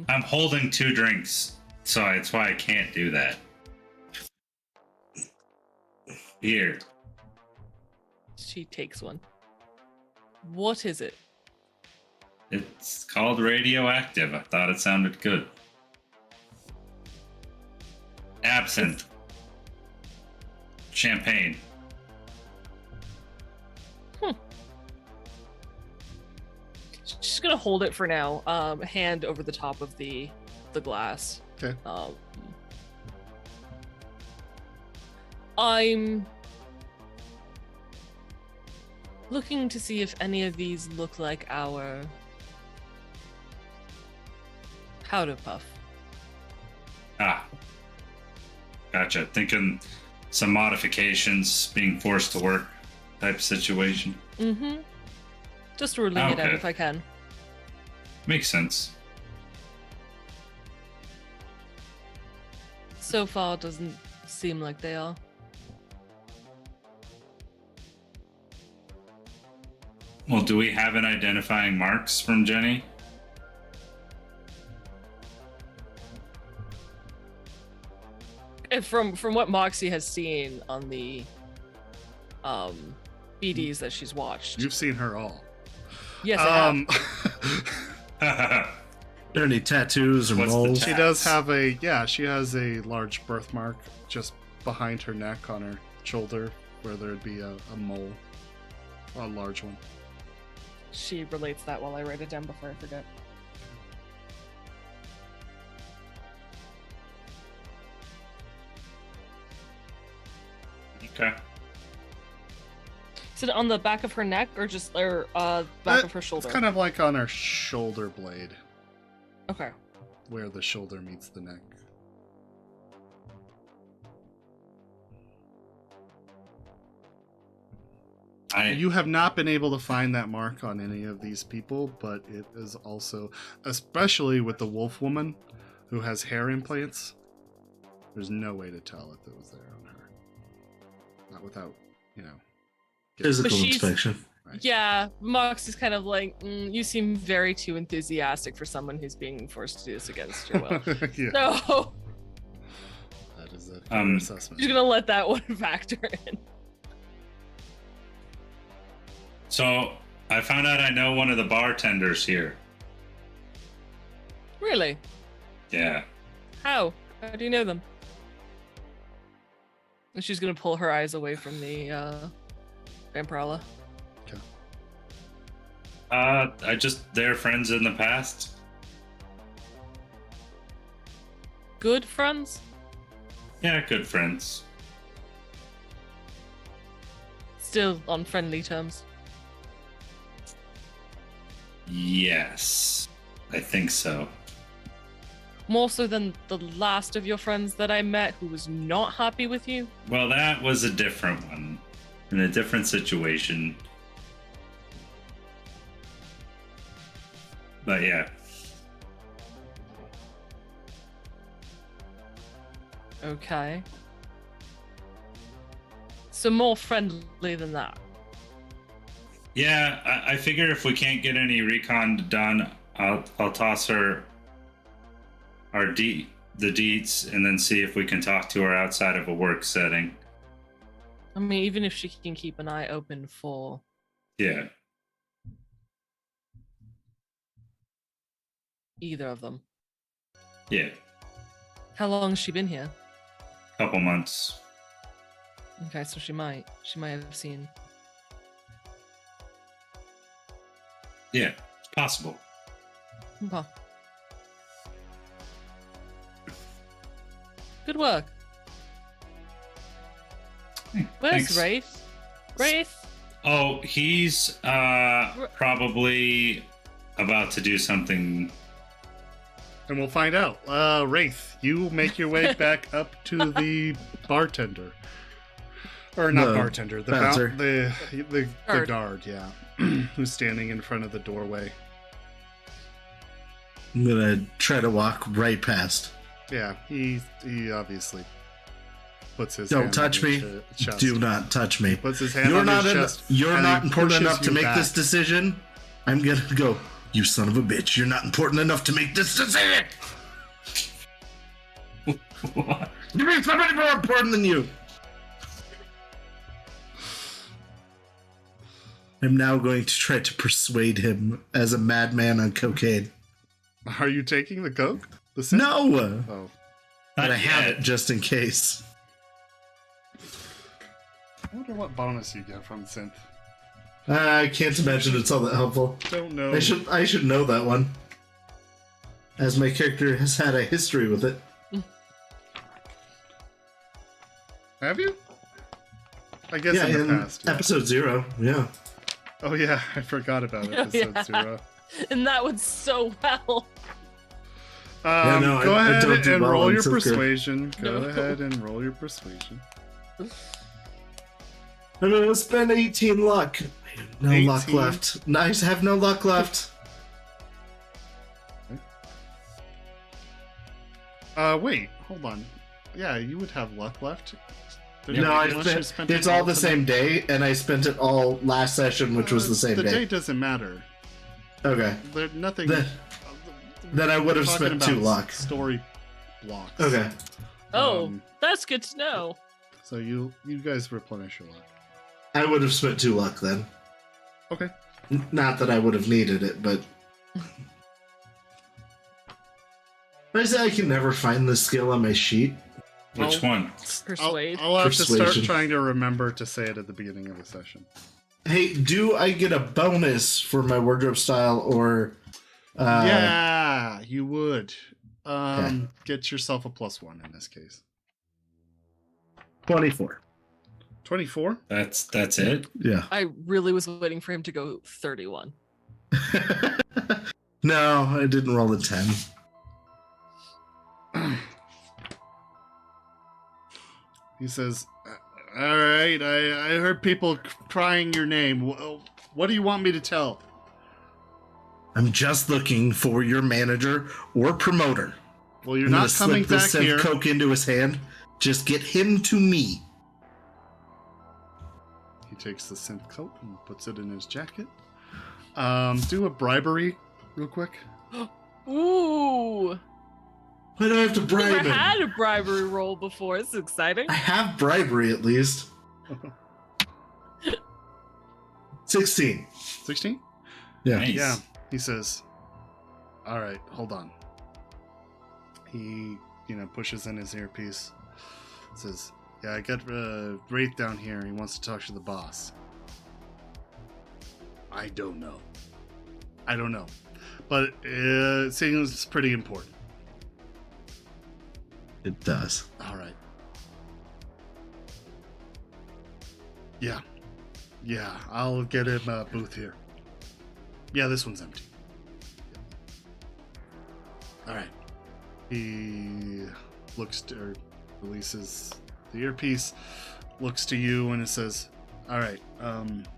I'm holding 2 drinks, so that's why I can't do that. Here. She takes one. What is it? It's called radioactive. I thought it sounded good. Absinthe. Champagne. She's gonna hold it for now. Hand over the top of the glass. Okay. I'm Looking to see if any of these look like our powder puff. Ah. Gotcha. Thinking some modifications, being forced to work type situation. Mm-hmm. Just ruling it out Okay. if I can. Makes sense. So far, doesn't seem like they are. Well, do we have an identifying marks from Jenny? And from what Moxie has seen on the BDs that she's watched. You've seen her all. Yes, I have. Are there any tattoos or What's the moles? She does have she has a large birthmark just behind her neck on her shoulder where there'd be a mole. A large one. She relates that while I write it down before I forget. Okay. Is it on the back of her neck or just back of her shoulder? It's kind of like on her shoulder blade, Okay. where the shoulder meets the neck. You have not been able to find that mark on any of these people, but it is also, especially with the wolf woman who has hair implants, there's no way to tell if it was there on her. Not without, Physical But she's- inspection. Right. Yeah, Mox is kind of like, you seem very too enthusiastic for someone who's being forced to do this against your will. Yeah, No, that is a fair assessment. she's gonna let that one factor in. So I found out I know one of the bartenders here. Really? Yeah. How? How do you know them? And she's gonna pull her eyes away from the Vampirella. They're friends in the past. Good friends? Yeah, good friends. Still on friendly terms. Yes. I think so. More so than the last of your friends that I met who was not happy with you? Well, that was a different one. In a different situation. But yeah. Okay. So more friendly than that. Yeah, I figure if we can't get any recon done, I'll toss her the deets and then see if we can talk to her outside of a work setting. I mean, even if she can keep an eye open for Yeah. either of them. Yeah. How long has she been here? Couple months. Okay, so she might have seen. Yeah, it's possible. Okay. Good work. Where's Thanks. Wraith? Wraith? Oh, he's probably about to do something. And we'll find out. Wraith, you make your way back up to the bartender. Or not The bartender, the bouncer. the Guard. guard, yeah. Who's standing in front of the doorway. I'm gonna try to walk right past. Yeah, he obviously puts his Don't hand touch on me. his chest. Do not touch me. Puts his hand You're on not his in, chest. You're and not he important pushes enough to you make back. this decision. I'm gonna go. You son of a bitch! You're not important enough to make this decision. What? Give me somebody more important than you. I'm now going to try to persuade him as a madman on cocaine. Are you taking the coke? The scent? No, Oh. but I Not have yet. it just in case. I wonder what bonus you get from synth. I can't imagine it's all that helpful. Don't know. I should know that one, as my character has had a history with it. Have you? I guess Yeah, in the in past. Yeah. episode 0. Yeah. Oh yeah, I forgot about Oh, episode yeah. 0. And that went so well. no, Go I ahead don't do and well roll on your Silk Road. persuasion. Go No. ahead and roll your persuasion. I'm gonna spend 18 luck. I have no luck 18? left. I have no luck left. Wait, hold on. Yeah, you would have luck left. No, it's all the same day, and I spent it all last session, which was the same The day. day doesn't matter. Okay. There's nothing. Then I would have We're talking spent 2 about luck. Story blocks. Okay. Oh, that's good to know. So you guys replenish your luck. I would have spent 2 luck then. Okay. Not that I would have needed it, but. I say I can never find the skill on my sheet. Which one? Persuade. I'll have to start Persuasion. trying to remember to say it at the beginning of the session. Hey, do I get a bonus for my wardrobe style or. Yeah, you would. Okay. Get yourself a +1 in this case. 24. 24? That's it. Yeah. I really was waiting for him to go 31. No, I didn't roll a 10. He says, all right, I heard people crying your name. What do you want me to tell? I'm just looking for your manager or promoter. Well, you're I'm gonna not coming slip the back synth here. coke into his hand. Just get him to me. He takes the synth coat and puts it in his jacket. Do a bribery real quick. Ooh. Why do I have to bribe Never him? had a bribery roll before. This is exciting. I have bribery at least. 16. 16? Yeah. Nice. Yeah. He says, all right, hold on. He, pushes in his earpiece. Says, yeah, I got Wraith down here. He wants to talk to the boss. I don't know. But it seems pretty important. It does. All right. Yeah. Yeah, I'll get him a booth here. Yeah, this one's empty. All right. He releases the earpiece, looks to you, and it says, all right,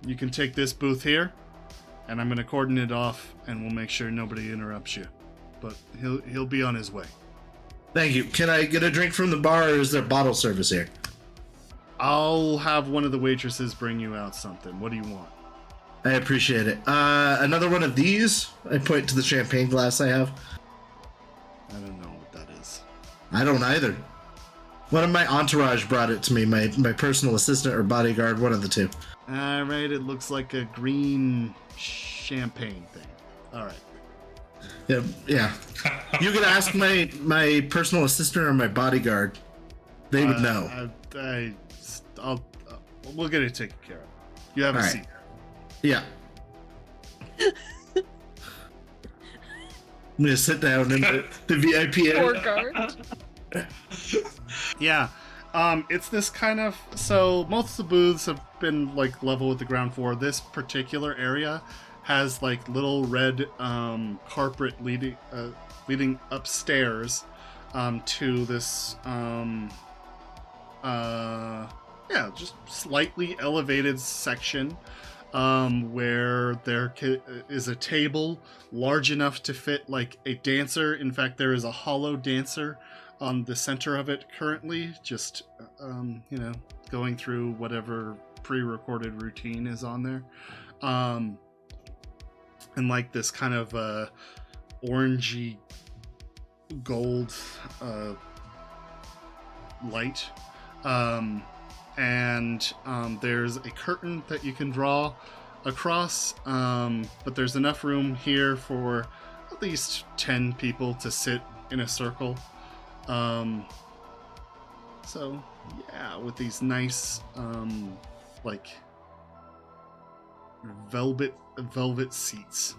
you can take this booth here, and I'm going to cordon it off, and we'll make sure nobody interrupts you. But he'll be on his way. Thank you. Can I get a drink from the bar, or is there bottle service here? I'll have one of the waitresses bring you out something. What do you want? I appreciate it. Another one of these? I point to the champagne glass I have. I don't know what that is. I don't either. One of my entourage brought it to me, my personal assistant or bodyguard, one of the two. All right, it looks like a green champagne thing. All right. Yeah. You can ask my personal assistant or my bodyguard. They would know. We'll get it taken care of. You have a All right. seat. Yeah. I'm gonna sit down in the VIP Poor area. guard. Yeah. It's this kind of, so most of the booths have been like level with the ground floor. This particular area has like little red carpet leading upstairs to this just slightly elevated section where there is a table large enough to fit like a dancer. In fact, there is a hollow dancer on the center of it currently, just going through whatever pre-recorded routine is on there, and like this kind of orangey gold light, and there's a curtain that you can draw across, but there's enough room here for at least 10 people to sit in a circle. So yeah, with these nice like velvet seats.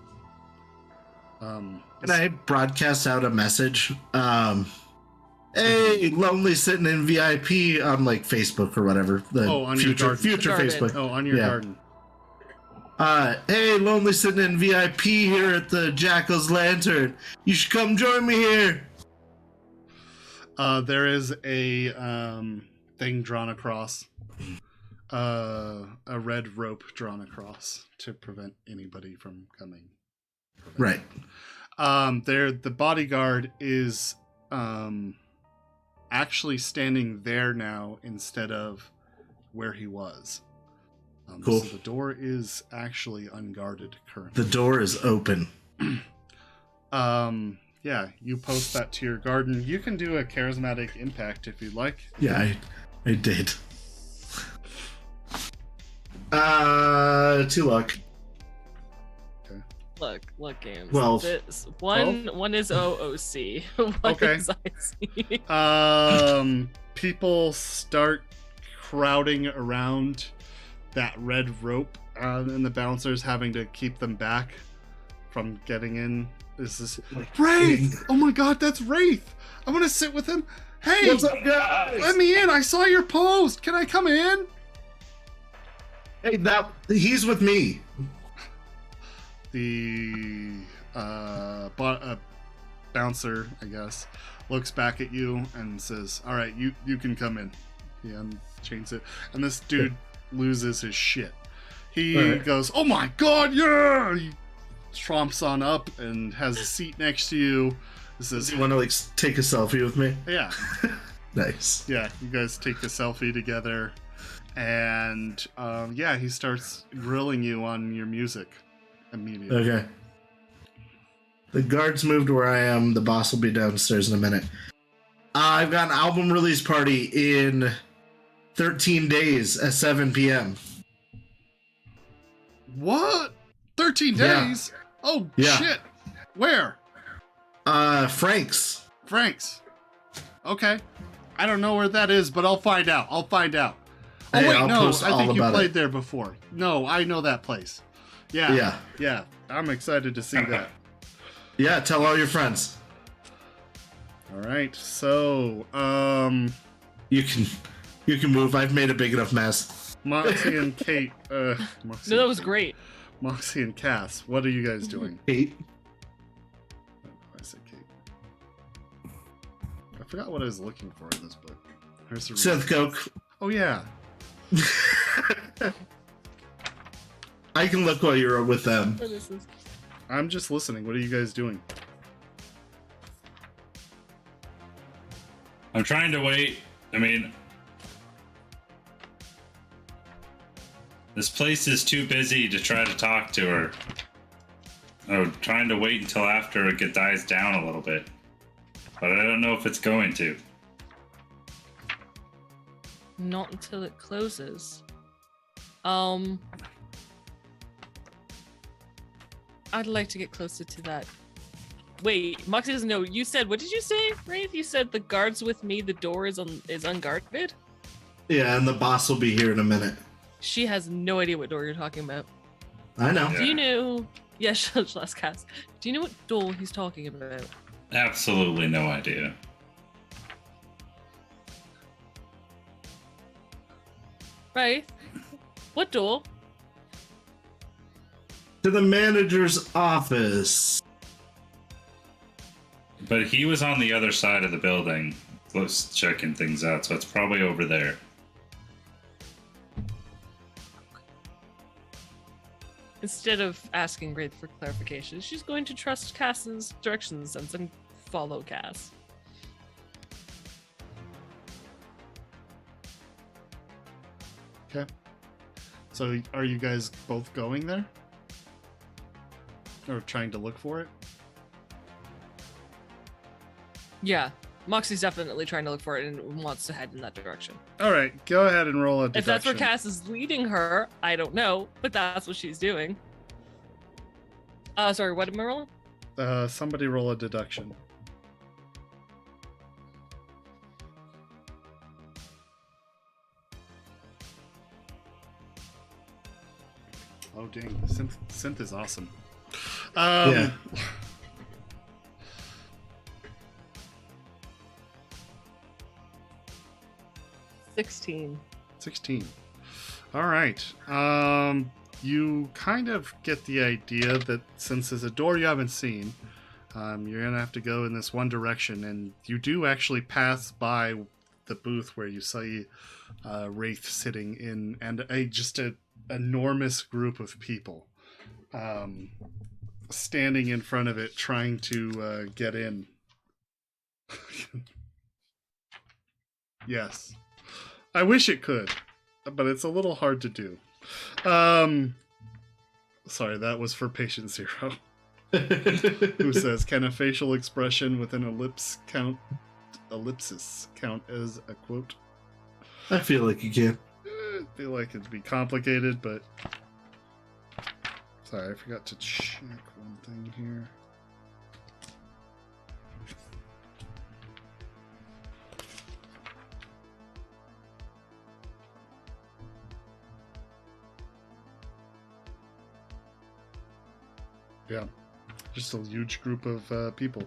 Can I broadcast out a message? Hey, lonely sitting in VIP on like Facebook or whatever. The on your garden. future Garden. Facebook. Oh, on your Yeah. garden. Hey, lonely sitting in VIP here at the Jackal's Lantern. You should come join me here. There is a thing drawn across. A red rope drawn across to prevent anybody from coming. Right. The bodyguard is actually standing there now instead of where he was. Cool. So the door is actually unguarded currently. The door is open. Yeah, you post that to your garden. You can do a charismatic impact if you'd like. Yeah, I did. 2 luck. Look, games. 12. One is OOC. One Okay. is IC. People start crowding around that red rope, and the bouncers having to keep them back from getting in. This is Wraith! Oh my god, that's Wraith! I want to sit with him. Hey! What's up, guys? Let me in! I saw your post! Can I come in? Hey, he's with me. The bouncer, I guess, looks back at you and says, "All right, you can come in." He unchains it, and this dude loses his shit. He goes, "Oh my god, yeah!" He tromps on up and has a seat next to you. This Does is he want to take a selfie with me? yeah, Nice. yeah. You guys take a selfie together, and yeah, he starts grilling you on your music immediately. Okay. The guards moved where I am. The boss will be downstairs in a minute. I've got an album release party in 13 days at 7 p.m. What? 13 Yeah. days? Oh, Yeah. shit. Where? Frank's. Frank's. Okay. I don't know where that is, but I'll find out. Oh, Hey, wait, I'll no. post I all think you about played it. there before. No, I know that place. Yeah. Yeah. Yeah. I'm excited to see that. Yeah, tell all your friends. All right. So, You can move. I've made a big enough mess. Moxie and Kate. No, that was great. Moxie and Cass, what are you guys doing? Kate. I said Kate. I forgot what I was looking for in this book. Here's the Synth Coke. Oh, yeah. I can look while you're with them. Oh, this is- I'm just listening. What are you guys doing? I'm trying to wait. I mean, this place is too busy to try to talk to her. I'm trying to wait until after it dies down a little bit. But I don't know if it's going to. Not until it closes. I'd like to get closer to that. Wait, Moxie doesn't know. You said, what did you say, Wraith? You said the guard's with me, the door is unguarded? Yeah, and the boss will be here in a minute. She has no idea what door you're talking about. I know. Yeah. Do you know? Yeah, she'll ask Cass. Do you know what door he's talking about? Absolutely no idea. Right? What door? To the manager's office. But he was on the other side of the building, close checking things out, so it's probably over there. Instead of asking Wraith for clarification, she's going to trust Cass's directions and follow Cass. Okay. So, are you guys both going there? Or trying to look for it? Yeah, Moxie's definitely trying to look for it and wants to head in that direction. All right, go ahead and roll a deduction. If that's where Cass is leading her, I don't know, but that's what she's doing. Sorry, what am I rolling? Somebody roll a deduction. Oh dang, synth is awesome. Yeah. $16. 16. All right. you kind of get the idea that since there's a door you haven't seen, you're going to have to go in this one direction, and you do actually pass by the booth where you see Wraith sitting in, and just an enormous group of people standing in front of it trying to get in. Yes. I wish it could, but it's a little hard to do. Sorry, that was for Patient Zero. Who says, can a facial expression with an ellipsis count as a quote? I feel like you can. I feel like it'd be complicated, but... Sorry, I forgot to check one thing here. Yeah, just a huge group of people.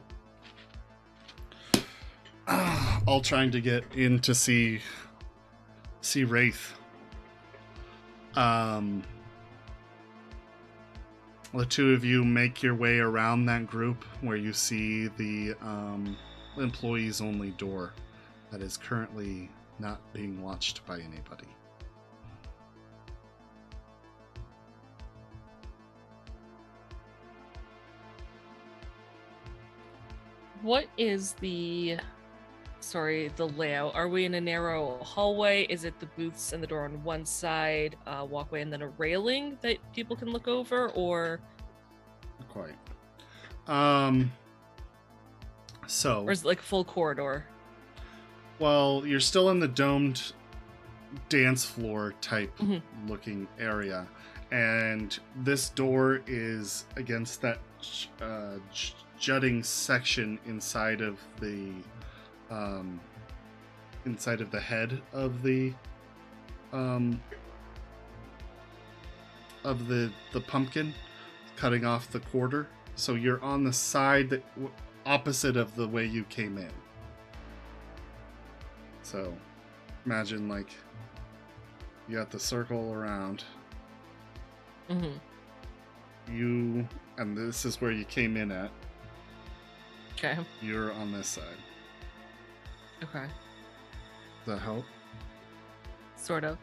All trying to get in to see Wraith. The two of you make your way around that group where you see the employees only door that is currently not being watched by anybody. What is the layout? Are we in a narrow hallway? Is it the booths and the door on one side, walkway, and then a railing that people can look over, or Not quite. So, or is it like full corridor? well, you're still in the domed dance floor type Mhm. looking area, and this door is against that jutting section inside of the head of the pumpkin, cutting off the quarter. So you're on the side that opposite of the way you came in. So imagine like you got the circle around Mm-hmm. you, and this is where you came in at. Okay. You're on this side. Okay. Does that help? Sort of.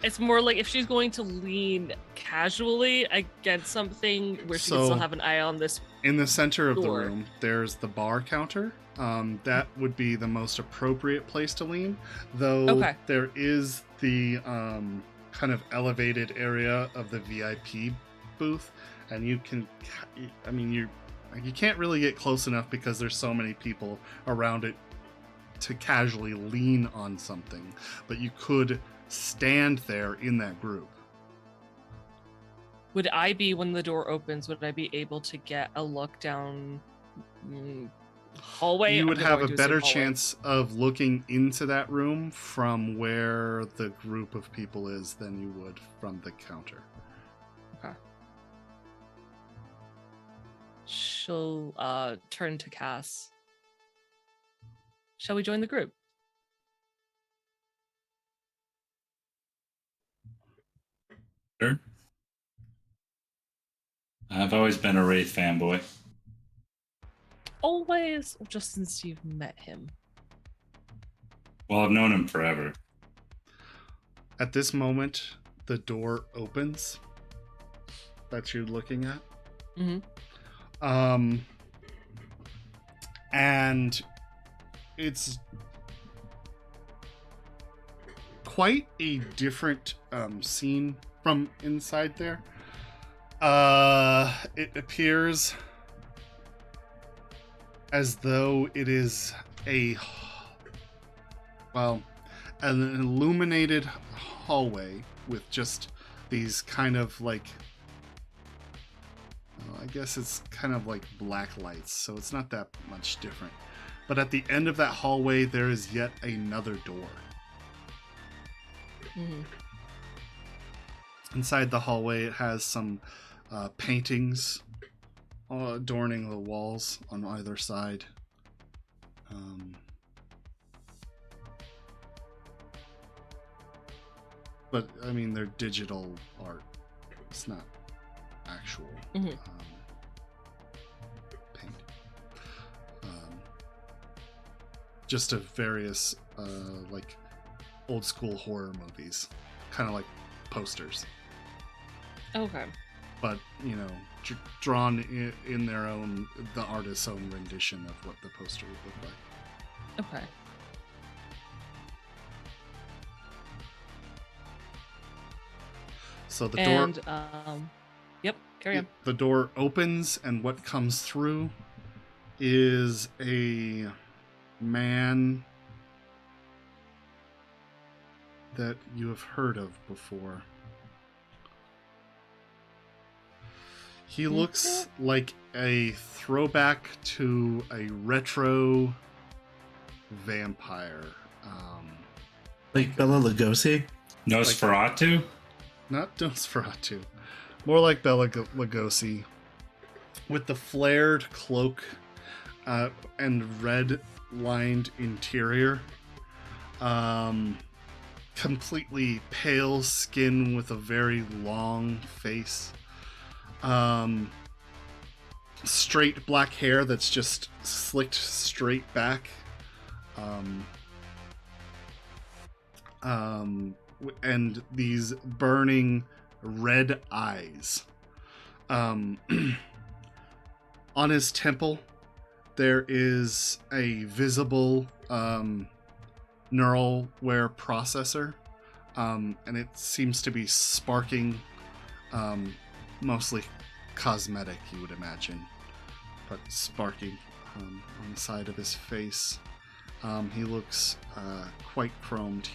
It's more like if she's going to lean casually against something where she can So- still have an eye on this. In the center of the Door. room, there's the bar counter. That would be the most appropriate place to lean, though Okay. there is the kind of elevated area of the VIP booth, and you can, I mean, you can't really get close enough because there's so many people around it to casually lean on something, but you could stand there in that group. Would I be, when the door opens, would I be able to get a look down hallway? You would I'm have a going to better assume hallway. chance of looking into that room from where the group of people is than you would from the counter. She'll turn to Cass. Shall we join the group? Sure. I've always been a Wraith fanboy. Always, or just since you've met him? Well, I've known him forever. At this moment, the door opens that you're looking at. Mm-hmm. And it's quite a different scene from inside there. It appears as though it is an illuminated hallway with just these kind of like, I guess it's kind of like black lights, so it's not that much different. But at the end of that hallway, there is yet another door. Mm-hmm. Inside the hallway, it has some paintings adorning the walls on either side. But, I mean, they're digital art, It's not actual Mhm. paint. Just of various like old school horror movies, kind of like posters, Okay. but you know, drawn in their own, the artist's own rendition of what the poster would look like. Okay. So the And door, yep, carry on. the door opens, and what comes through is a man that you have heard of before. He looks like a throwback to a retro vampire. Like Bela Lugosi. Nosferatu? Not Nosferatu. More like Bela Lugosi. With the flared cloak and red-lined interior. Completely pale skin with a very long face. Straight black hair that's just slicked straight back. And these burning red eyes. On his temple, there is a visible neural-ware processor, and it seems to be sparking, mostly cosmetic, you would imagine, but sparking on the side of his face. He looks quite chromed.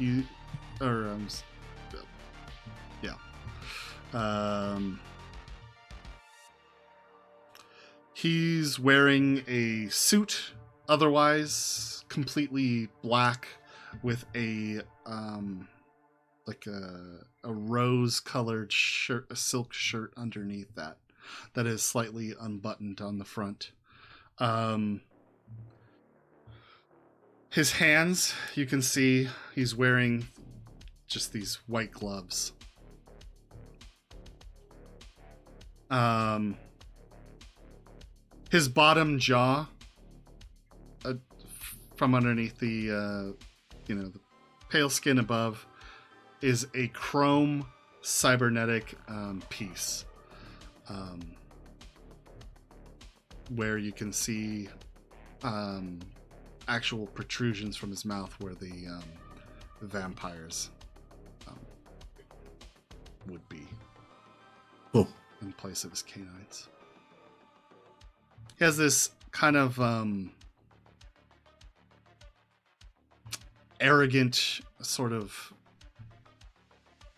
He's wearing a suit, otherwise completely black, with a rose-colored shirt, a silk shirt underneath that is slightly unbuttoned on the front. His hands, you can see he's wearing just these white gloves. His bottom jaw, from underneath the the pale skin above, is a chrome cybernetic piece, where you can see actual protrusions from his mouth where the vampires would be. Oh. In place of his canines. He has this kind of arrogant sort of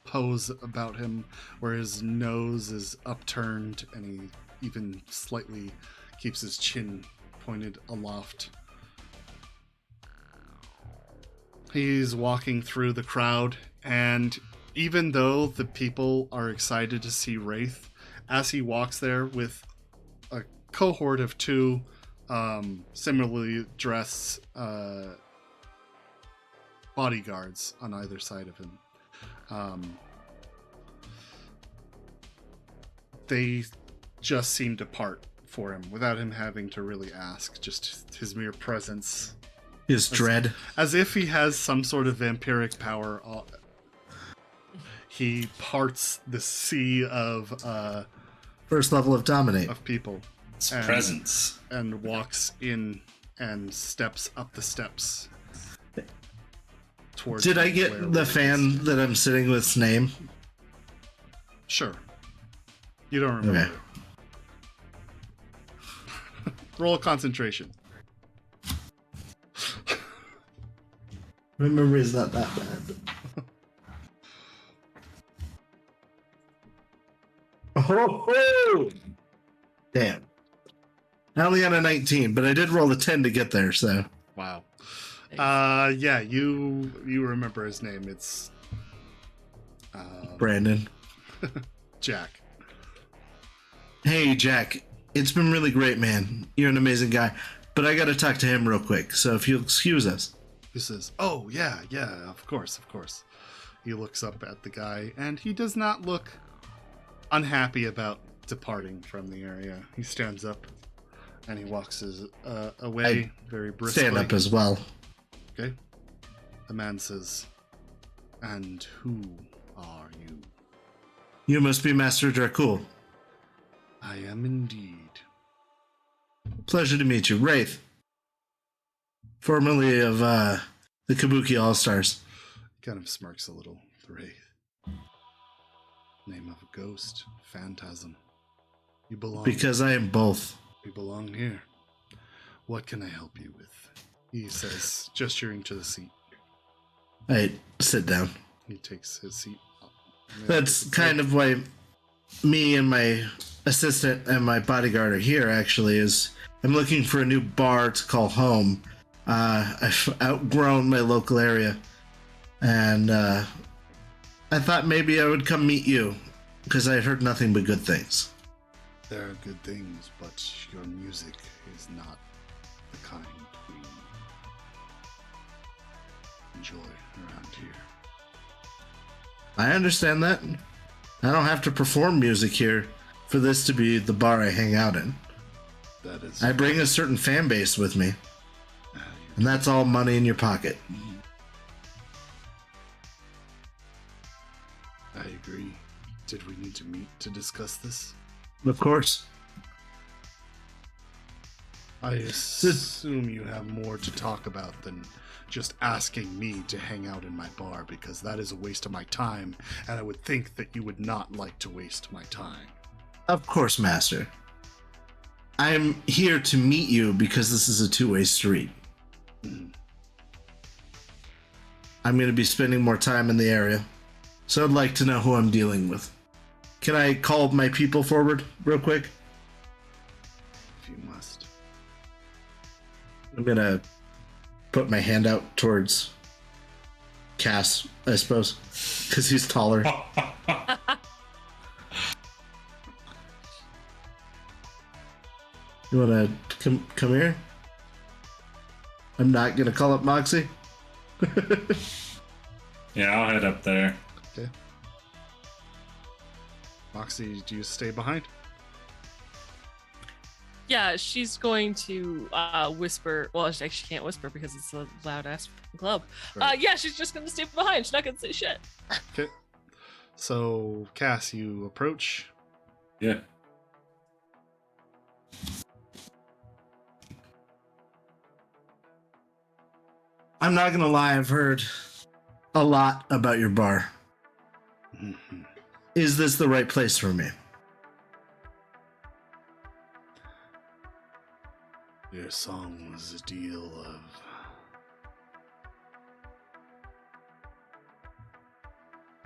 pose about him, where his nose is upturned and he even slightly keeps his chin pointed aloft. He's walking through the crowd, and even though the people are excited to see Wraith, as he walks there with a cohort of two similarly dressed bodyguards on either side of him, they just seem to part for him without him having to really ask. Just his mere presence. His dread. As if he has some sort of vampiric power. He parts the sea of First level of dominate. of people. It's presence. And walks in and steps up the steps towards. Did I where get the Wraith fan is. that I'm sitting with's name? Sure. You don't remember. Okay. Roll a concentration. My memory is not that bad. Oh, damn. I only got a 19, but I did roll a 10 to get there, so. Wow. Yeah, you remember his name. It's Brandon. Jack. Hey, Jack. It's been really great, man. You're an amazing guy. But I gotta talk to him real quick, so if you'll excuse us. He says, "Oh, yeah, of course. He looks up at the guy, and he does not look unhappy about departing from the area. He stands up and he walks away very briskly. Stand up as well. Okay. The man says, "And who are you?" You must be Master Dracul. "I am indeed." Pleasure to meet you. Wraith. Formerly of the Kabuki All-Stars. Kind of smirks a little. The Wraith. Name of a ghost. Phantasm. You belong. Because I am both. You belong here. What can I help you with? He says, gesturing to the seat. I sit down. He takes his seat. That's kind of why me and my assistant and my bodyguard are here, actually, is I'm looking for a new bar to call home. I've outgrown my local area, and I thought maybe I would come meet you, because I had heard nothing but good things. There are good things, but your music is not the kind we enjoy around here. I understand that. I don't have to perform music here for this to be the bar I hang out in. That is. I bring a certain fan base with me, and that's all money in your pocket. I agree. Did we need to meet to discuss this? Of course. I assume you have more to talk about than just asking me to hang out in my bar, because that is a waste of my time, and I would think that you would not like to waste my time. Of course, Master. I'm here to meet you because this is a two-way street. Mhm. I'm going to be spending more time in the area, so I'd like to know who I'm dealing with. Can I call my people forward real quick? If you must. I'm going to put my hand out towards Cass, I suppose, because he's taller. You want to come here? I'm not going to call up Moxie. Yeah, I'll head up there. Okay. Moxie, do you stay behind? Yeah, she's going to whisper. Well, she actually can't whisper because it's a loud ass club. Right. Yeah, she's just gonna stay behind. She's not gonna say shit. Okay. So, Cass, you approach. Yeah. I'm not going to lie, I've heard a lot about your bar. Mhm. Is this the right place for me? Your song was a deal of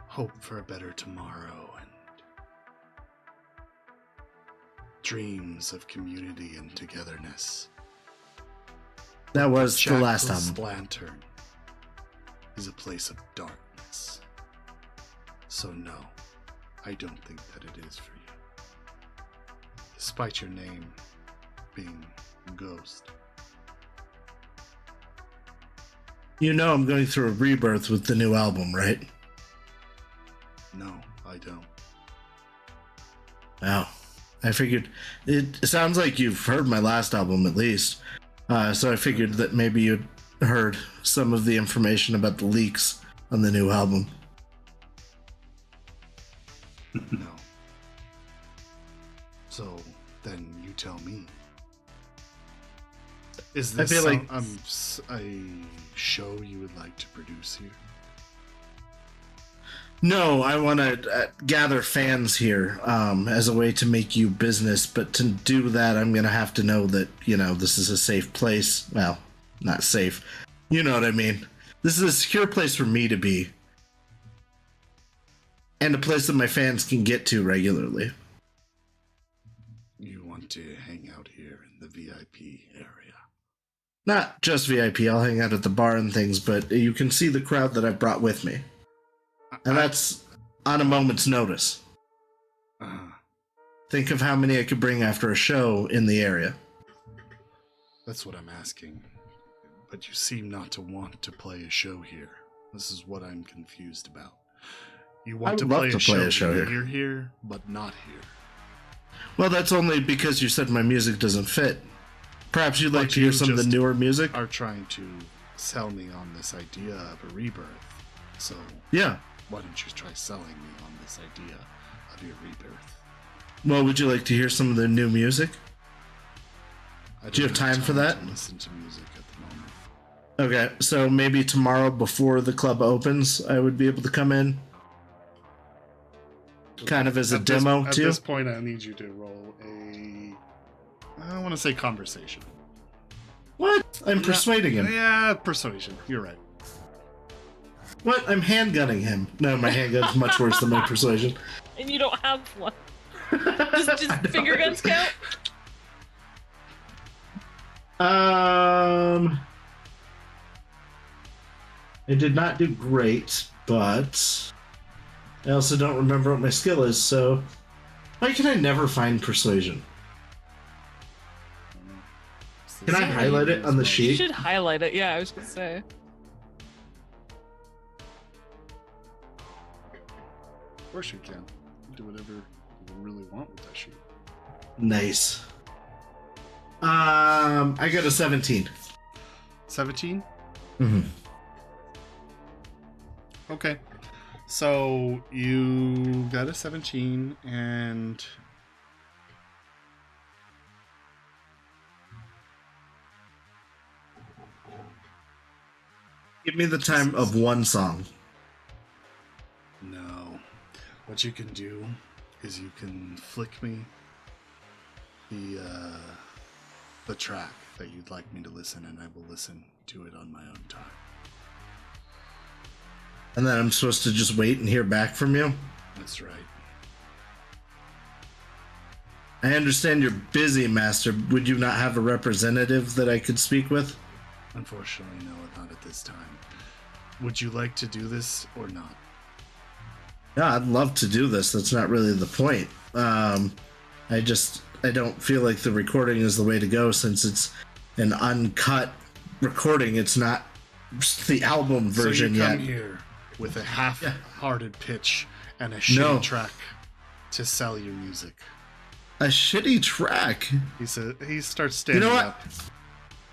hope for a better tomorrow and dreams of community and togetherness. That was the last Jackal's album. Lantern is a place of darkness. So no, I don't think that it is for you. Despite your name being Ghost. You know I'm going through a rebirth with the new album, right? No, I don't. Oh, I figured it sounds like you've heard my last album at least. So I figured that maybe you'd heard some of the information about the leaks on the new album. No. So then you tell me. Is this I feel like- a show you would like to produce here? No, I want to gather fans here as a way to make you business, but to do that, I'm going to have to know that, you know, this is a safe place. Well, not safe. You know what I mean. This is a secure place for me to be. And a place that my fans can get to regularly. You want to hang out here in the VIP area? Not just VIP, I'll hang out at the bar and things, but you can see the crowd that I've brought with me. And that's on a moment's notice. Think of how many I could bring after a show in the area. That's what I'm asking. But you seem not to want to play a show here. This is what I'm confused about. You want I to would love play to a play show, a show here. You're here, but not here. Well, that's only because you said my music doesn't fit. Perhaps you'd like But to hear you some of the just newer music? Are trying to sell me on this idea of a rebirth. So Yeah. why don't you try selling me on this idea of your rebirth? Well, would you like to hear some of the new music? I Do you don't have time for that? to listen to music at the moment. Okay, so maybe tomorrow before the club opens, I would be able to come in. Kind of as a demo, At too? this point, I need you to roll a... I don't want to say conversation. What? I'm persuading him. Yeah, persuasion. You're right. What? I'm handgunning him. No, my handgun's much worse than my persuasion. And you don't have one. Just finger guns count? I did not do great, but I also don't remember what my skill is, so why can I never find persuasion? Can I highlight it on the You sheet? should highlight it. Yeah, I was gonna say. Of course you can. Do whatever you really want with that sheet. Nice. I got a 17. 17? Mm-hmm. Okay. So you got a 17 and Give me the time of one song. no. What you can do is you can flick me the track that you'd like me to listen, and I will listen to it on my own time. And then I'm supposed to just wait and hear back from you? That's right. I understand you're busy, Master. Would you not have a representative that I could speak with? Unfortunately, no, not at this time. Would you like to do this or not? Yeah, I'd love to do this. That's not really the point. I don't feel like the recording is the way to go since it's an uncut recording. It's not the album version so you come yet. here with a half-hearted pitch and a shitty track to sell your music. A shitty track. He starts standing what? up.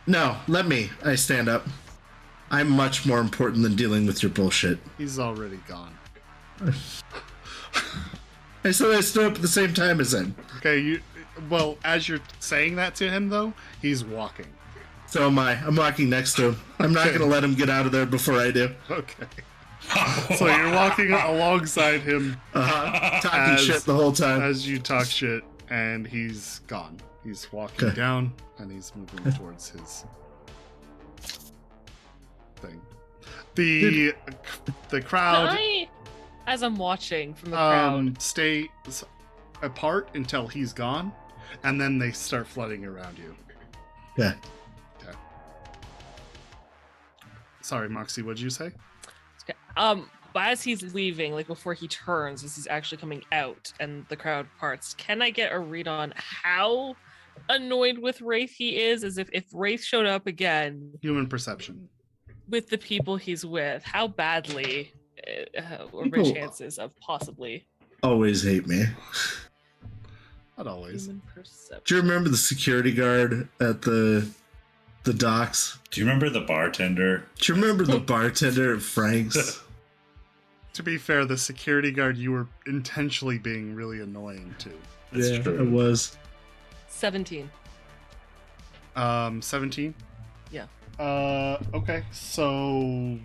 No, let me. I stand up. I'm much more important than dealing with your bullshit. He's already gone. I said I stood up at the same time as him. Okay, well, as you're saying that to him, though, he's walking. So am I. I'm walking next to him. I'm not going to let him get out of there before I do. Okay. So you're walking alongside him Talking shit the whole time. as you talk shit, and he's gone. He's walking Okay. down, and he's moving towards his thing. The Can crowd I, as I'm watching from the crowd, stay apart until he's gone, and then they start flooding around you. Yeah. Okay. Sorry, Moxie, what'd you say? but as he's leaving, like before he turns, as he's actually coming out and the crowd parts, can I get a read on how annoyed with Wraith he is? As if Wraith showed up again Human perception. with the people he's with, how badly or People- the chances of possibly Always hate me. Not always. human perception? Do you remember the security guard at the docks? Do you remember the bartender? Do you remember the bartender at Frank's? To be fair, the security guard, you were intentionally being really annoying to. That's yeah, true. it was. 17. 17? Yeah. Okay, so...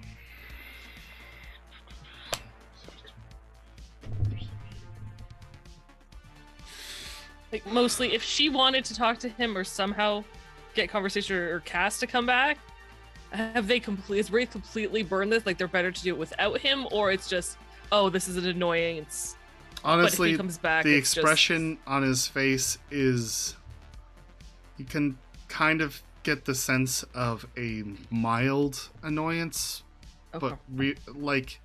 Like mostly if she wanted to talk to him or somehow get conversation or Cass to come back, have they is Wraith completely burned this? Like they're better to do it without him, or it's just, oh, this is an annoyance. But if Honestly, he comes back, the it's just- expression on his face is... You can kind of get the sense of a mild annoyance, Okay. but like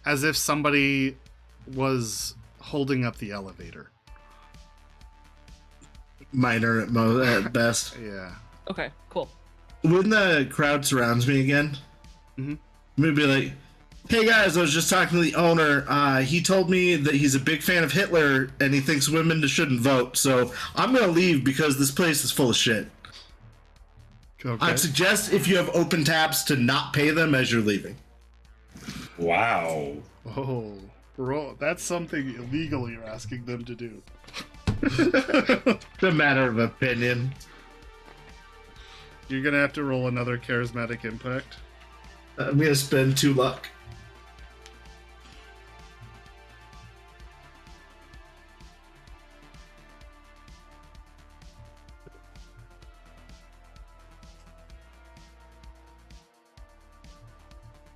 as if somebody was holding up the elevator. Minor at best. Yeah. Okay, cool. When the crowd surrounds me again, Mhm. maybe like, Hey guys, I was just talking to the owner. He told me that he's a big fan of Hitler and he thinks women shouldn't vote. So I'm gonna leave because this place is full of shit. Okay. I'd suggest if you have open tabs to not pay them as you're leaving. Wow. Oh, bro, that's something illegal you're asking them to do. It's a matter of opinion. You're gonna have to roll another charismatic impact. I'm gonna spend 2 luck.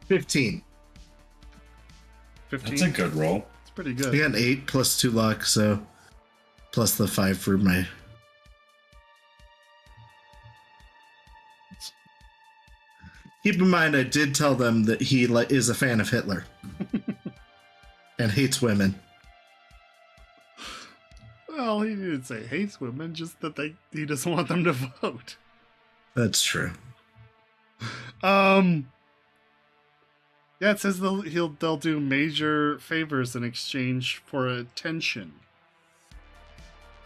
$15. 15. That's a good roll. It's pretty I good. got an 8 plus 2 luck, so plus the 5 for my. Keep in mind, I did tell them that he is a fan of Hitler and hates women. Well, he didn't say hates women, just that he doesn't want them to vote. That's true. Yeah, it says they'll do major favors in exchange for attention.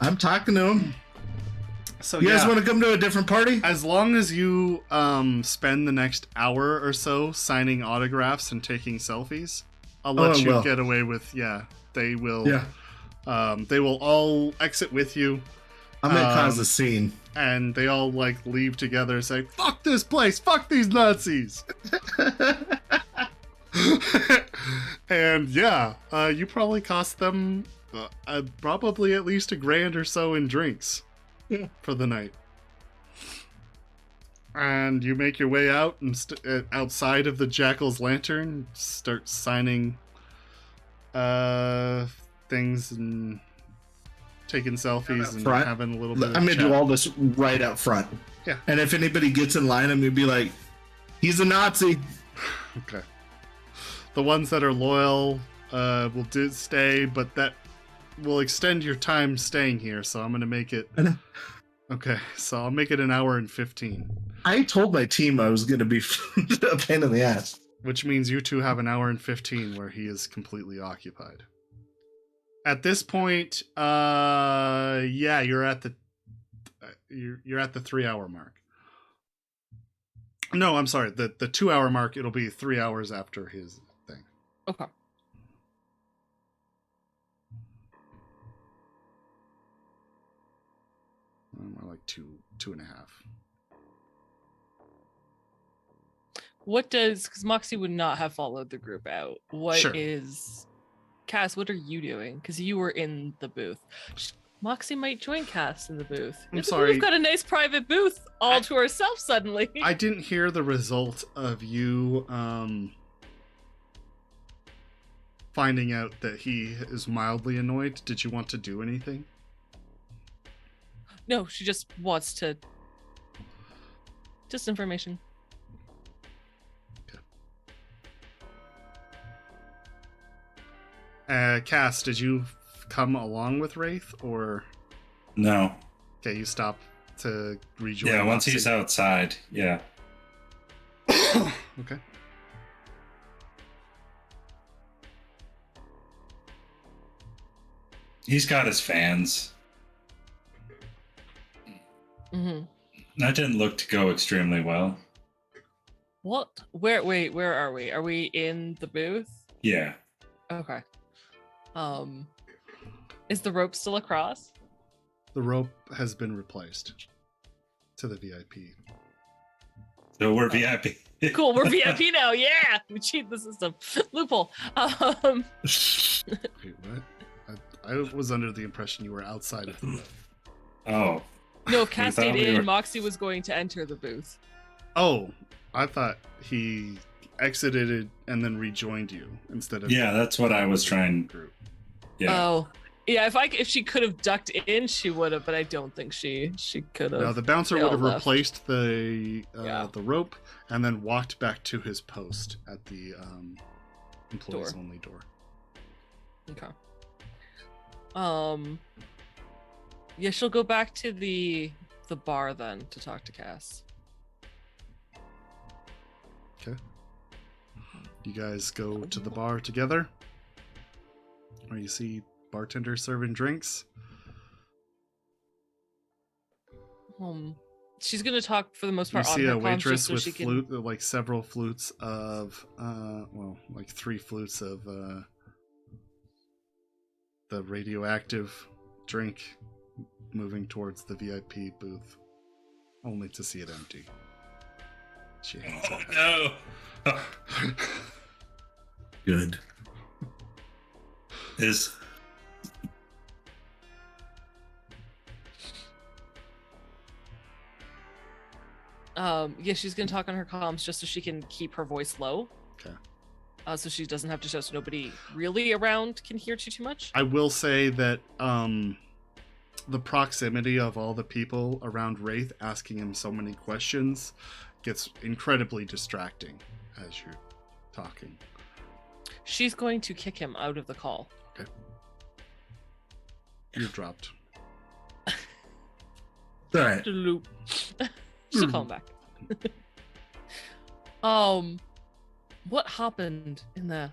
I'm talking to him. So You guys yeah, want to come to a different party? as long as you spend the next hour or so signing autographs and taking selfies, I'll let I you will. get away with. Yeah, they will. Yeah, They will all exit with you, I'm gonna cause a scene. and they all like leave together and say, "Fuck this place! Fuck these Nazis!" And yeah, you probably cost them probably at least $1,000 or so in drinks for the night. And you make your way out and outside of the Jackal's Lantern, start signing things and taking selfies and Front. having a little bit of I'm gonna chat. do all this right out front. Yeah. And if anybody gets in line, I'm gonna be like, "He's a Nazi." Okay. The ones that are loyal will stay, but that will extend your time staying here. So I'm going to make it. I know. Okay, so I'll make it 1 hour and 15, I told my team I was gonna be a pain in the ass. which means you two have 1 hour and 15 where he is completely occupied. At this point, yeah, you're at the 3 hour mark. No, I'm sorry, the 2 hour mark. It'll be 3 hours after his thing. Okay. More like two and a half. What does, because Moxie would not have followed the group out. What Sure. is, Cass, what are you doing? Because you were in the booth. Moxie might join Cass in the booth. I'm sorry. We've got a nice private booth all to ourselves suddenly. I didn't hear the result of you finding out that he is mildly annoyed. Did you want to do anything? No, she just wants to. Just information. Cass, did you come along with Wraith, or No. okay, you stop to rejoin? Yeah, once Moxie? he's outside. Yeah. Okay. He's got his fans. Mm-hmm. That didn't look to go extremely well. What? Where? Wait, where are we? Are we in the booth? Yeah. Okay. Is the rope still across? The rope has been replaced to the VIP. So we're VIP. Cool, we're VIP now. Yeah, we cheat the system. Loophole. Wait, what? I was under the impression you were outside of the rope. Oh. No, if Cass thought stayed we in, were- Moxie was going to enter the booth. Oh, I thought he exited it and then rejoined you instead of Yeah, that's what I was trying. group. Yeah. Oh, yeah. If she could have ducked in, she would have, but I don't think she could have. No, the bouncer They would all have left. replaced the Yeah. the rope and then walked back to his post at the employees Door. only door. Okay. Yeah, she'll go back to the bar then to talk to Cass. You guys go to the bar together, where you see bartender serving drinks. She's gonna talk for the most You part on see her a comms waitress just so with she can. flute, like several flutes of, like 3 flutes of the radioactive drink, moving towards the VIP booth, only to see it empty. She hangs Oh, it. no. Good. Is Yeah, she's gonna talk on her comms just so she can keep her voice low. Okay. So she doesn't have to shout, so nobody really around can hear too much. I will say that the proximity of all the people around Wraith asking him so many questions gets incredibly distracting as you're talking. She's going to kick him out of the call. Okay. You're dropped. All right. Loop. She'll call him back. What happened in there?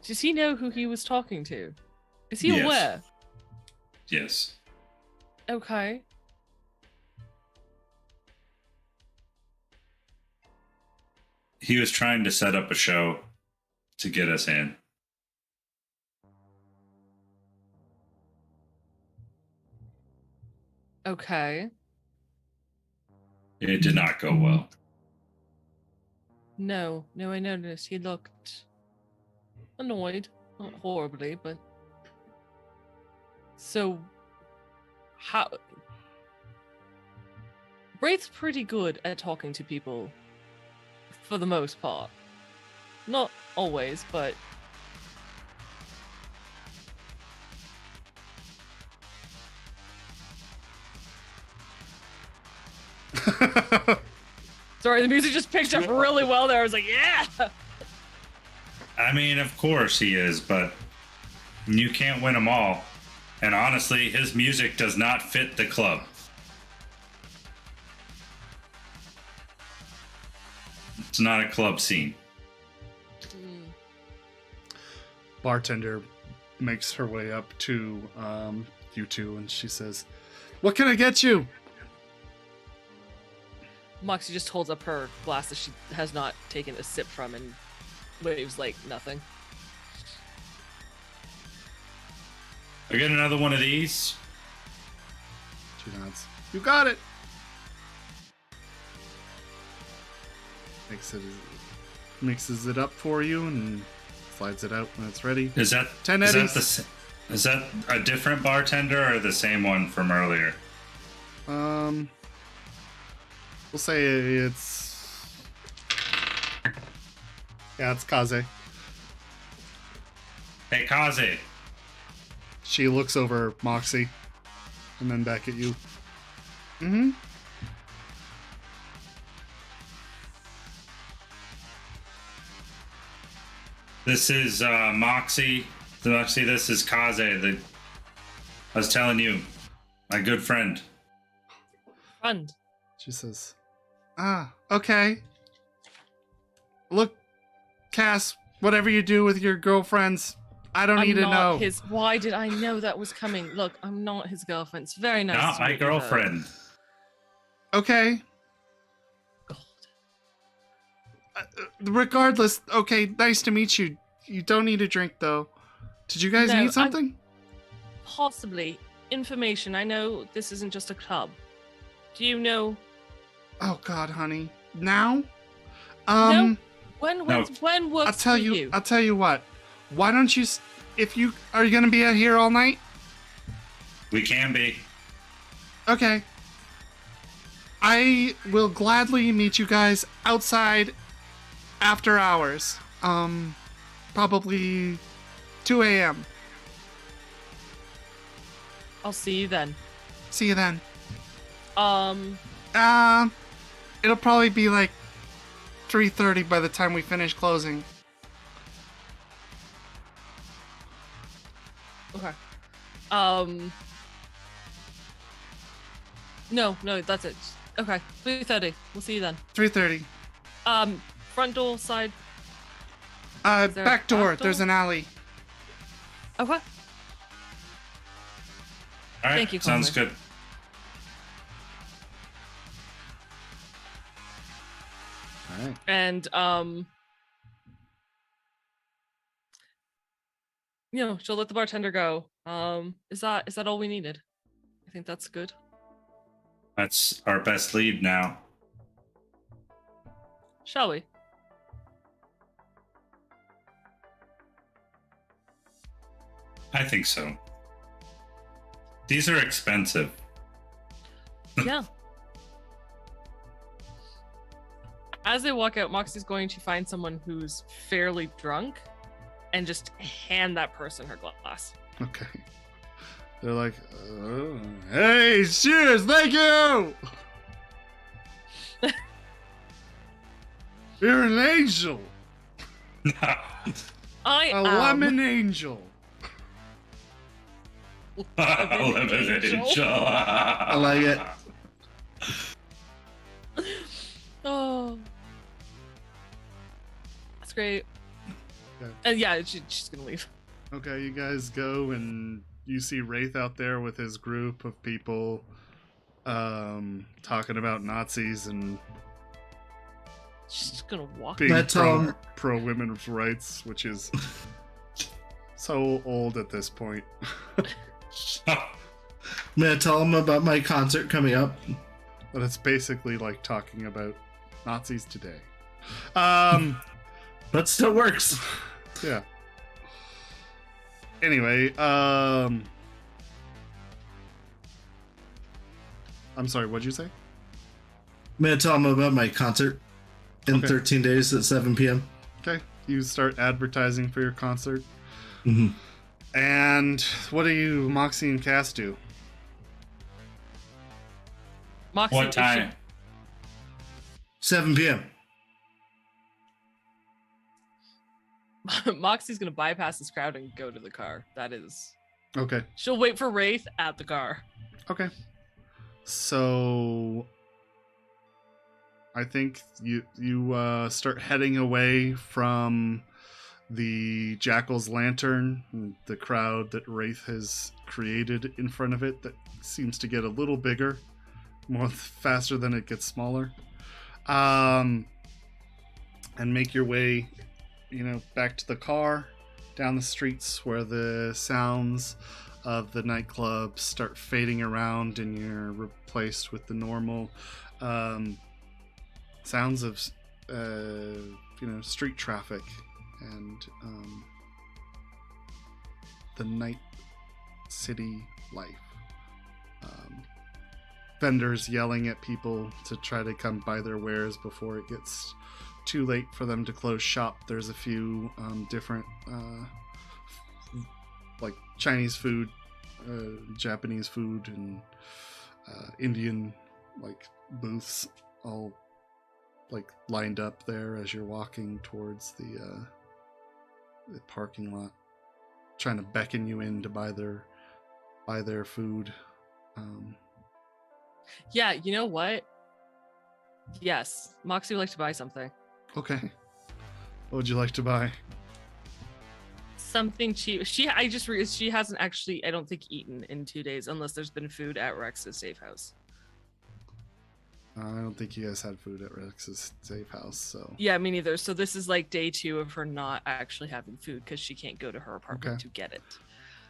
Does he know who he was talking to? Is he Yes. aware? yes. Okay. He was trying to set up a show to get us in. Okay. It did not go well. No, I noticed. He looked annoyed. Not horribly, but. So. How. Wraith's pretty good at talking to people. For the most part. Not always, but. Sorry, the music just picked up really well there. I was like, yeah! I mean, of course he is, but you can't win them all. And honestly, his music does not fit the club. It's not a club scene. Bartender makes her way up to you two, and she says, "What can I get you?" Moxie just holds up her glass that she has not taken a sip from and waves like nothing. I get another one of these. She nods. You got it. Mixes it up for you and slides it out when it's ready. Is that 10 is that eddies. the sa- is that a different bartender or the same one from earlier? We'll say it's... Yeah, it's Kaze. Hey, Kaze. She looks over Moxie and then back at you. Mm-hmm. This is Moxie. Moxie, this is Kaze. I was telling you, my good friend. Friend. She says, okay. Look, Cass, whatever you do with your girlfriends, I don't need to know. Why did I know that was coming? Look, I'm not his girlfriend. It's very nice. Not to my meet you, though. girlfriend. Okay. God. Regardless, okay, nice to meet you. You don't need a drink, though. Did you guys No, need something? Possibly. Information. I know this isn't just a club. Do you know? Oh, God, honey. Now? No. When No. works I'll tell for you. I'll tell you what. Why don't you? Are you gonna be out here all night? We can be. Okay. I will gladly meet you guys outside after hours. Probably 2 a.m. I'll see you then. See you then. It'll probably be like 3:30 by the time we finish closing. Okay. No, that's it. Okay, 3:30. We'll see you then. 3:30. Front door, side. Uh, Is there a back door. back door? There's an alley. Okay. All right, Thank you, sounds Conway. good. All right. And she'll let the bartender go. Is that all we needed? I think that's good. That's our best lead now. Shall we? I think so. These are expensive. Yeah. As they walk out, Moxie's going to find someone who's fairly drunk and just hand that person her glass. Okay. They're like, hey, cheers, thank you! You're an angel! I A am. lemon angel! Lemon angel. I like it. Oh. That's great. Okay. And yeah, she's gonna leave. Okay, you guys go and you see Wraith out there with his group of people talking about Nazis and She's just gonna walk. being That's pro women's rights, which is so old at this point. May I tell him about my concert coming up? But it's basically like talking about Nazis today. Um, But still works. yeah. Anyway, I'm sorry, what'd you say? May I tell him about my concert in Okay. 13 days at 7 p.m.? Okay, you start advertising for your concert. Mm-hmm. And what do you, Moxie and Cass, do? Moxie, What if she- time? 7 p.m. Moxie's gonna bypass this crowd and go to the car. That is. Okay. She'll wait for Wraith at the car. Okay. So I think you start heading away from the Jackal's lantern, the crowd that Wraith has created in front of it that seems to get a little bigger, more faster than it gets smaller. And make your way, back to the car, down the streets where the sounds of the nightclub start fading around and you're replaced with the normal sounds of street traffic and the night city life. Vendors yelling at people to try to come buy their wares before it gets too late for them to close shop. There's a few different like Chinese food, Japanese food, and Indian like booths all like lined up there as you're walking towards the parking lot, trying to beckon you in to buy their food. Yeah, you know what? Yes, Moxie would like to buy something. Okay, what would you like to buy? Something cheap. She hasn't actually, I don't think, eaten in 2 days unless there's been food at Rex's safe house. I don't think you guys had food at Rex's safe house, so Yeah, me neither. So this is like day 2 of her not actually having food because she can't go to her apartment Okay. to get it.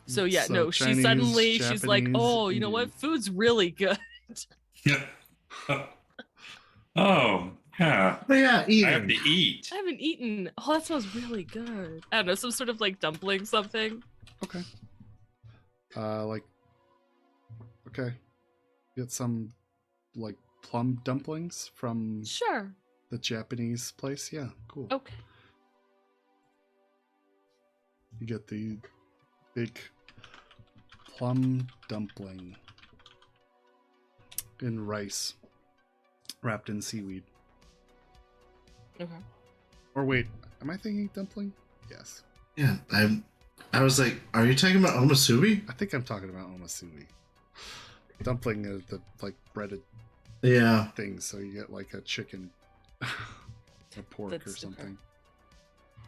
So yeah, So no, she Chinese, suddenly she's like, Japanese, oh, you know what? Indian. Food's really good. Yeah. Oh, yeah. But yeah, I have to Ian. eat. I haven't eaten. Oh, that smells really good. I don't know, some sort of like dumpling something. okay. Okay. Get some like plum dumplings from Sure. the Japanese place. Yeah, cool. Okay. You get the big plum dumpling in rice wrapped in seaweed. Okay. Or wait, am I thinking dumpling? Yes. Yeah, I was like, are you talking about omasubi? I think I'm talking about omasumi. Dumpling is the like breaded Yeah. thing, so you get like a chicken. or pork That's or okay. something.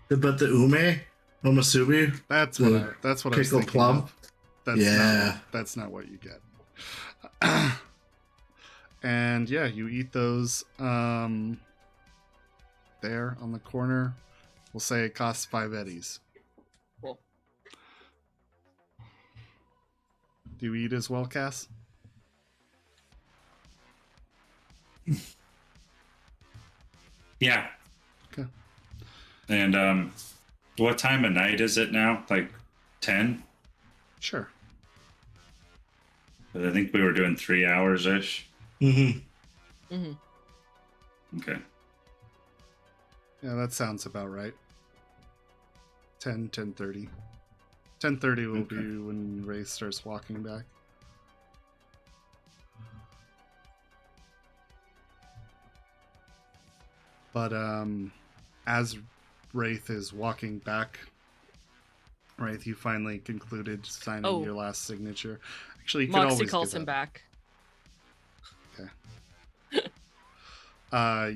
But the ume, omasubi, That's The what I was pickled thinking plum. of. That's Yeah. that's not what you get. And yeah, you eat those there on the corner. We'll say it costs 5 eddies. Cool. Do you eat as well, Cass? Yeah. Okay. And what time of night is it now? Like 10? Sure. I think we were doing 3 hours ish. Mm-hmm. Mm-hmm. Okay. Yeah, that sounds about right. 10:30. 10:30 will Okay. be when Wraith starts walking back. But as Wraith is walking back, Wraith, you finally concluded signing Oh. your last signature. Actually, you could Moxie always calls give him that. back.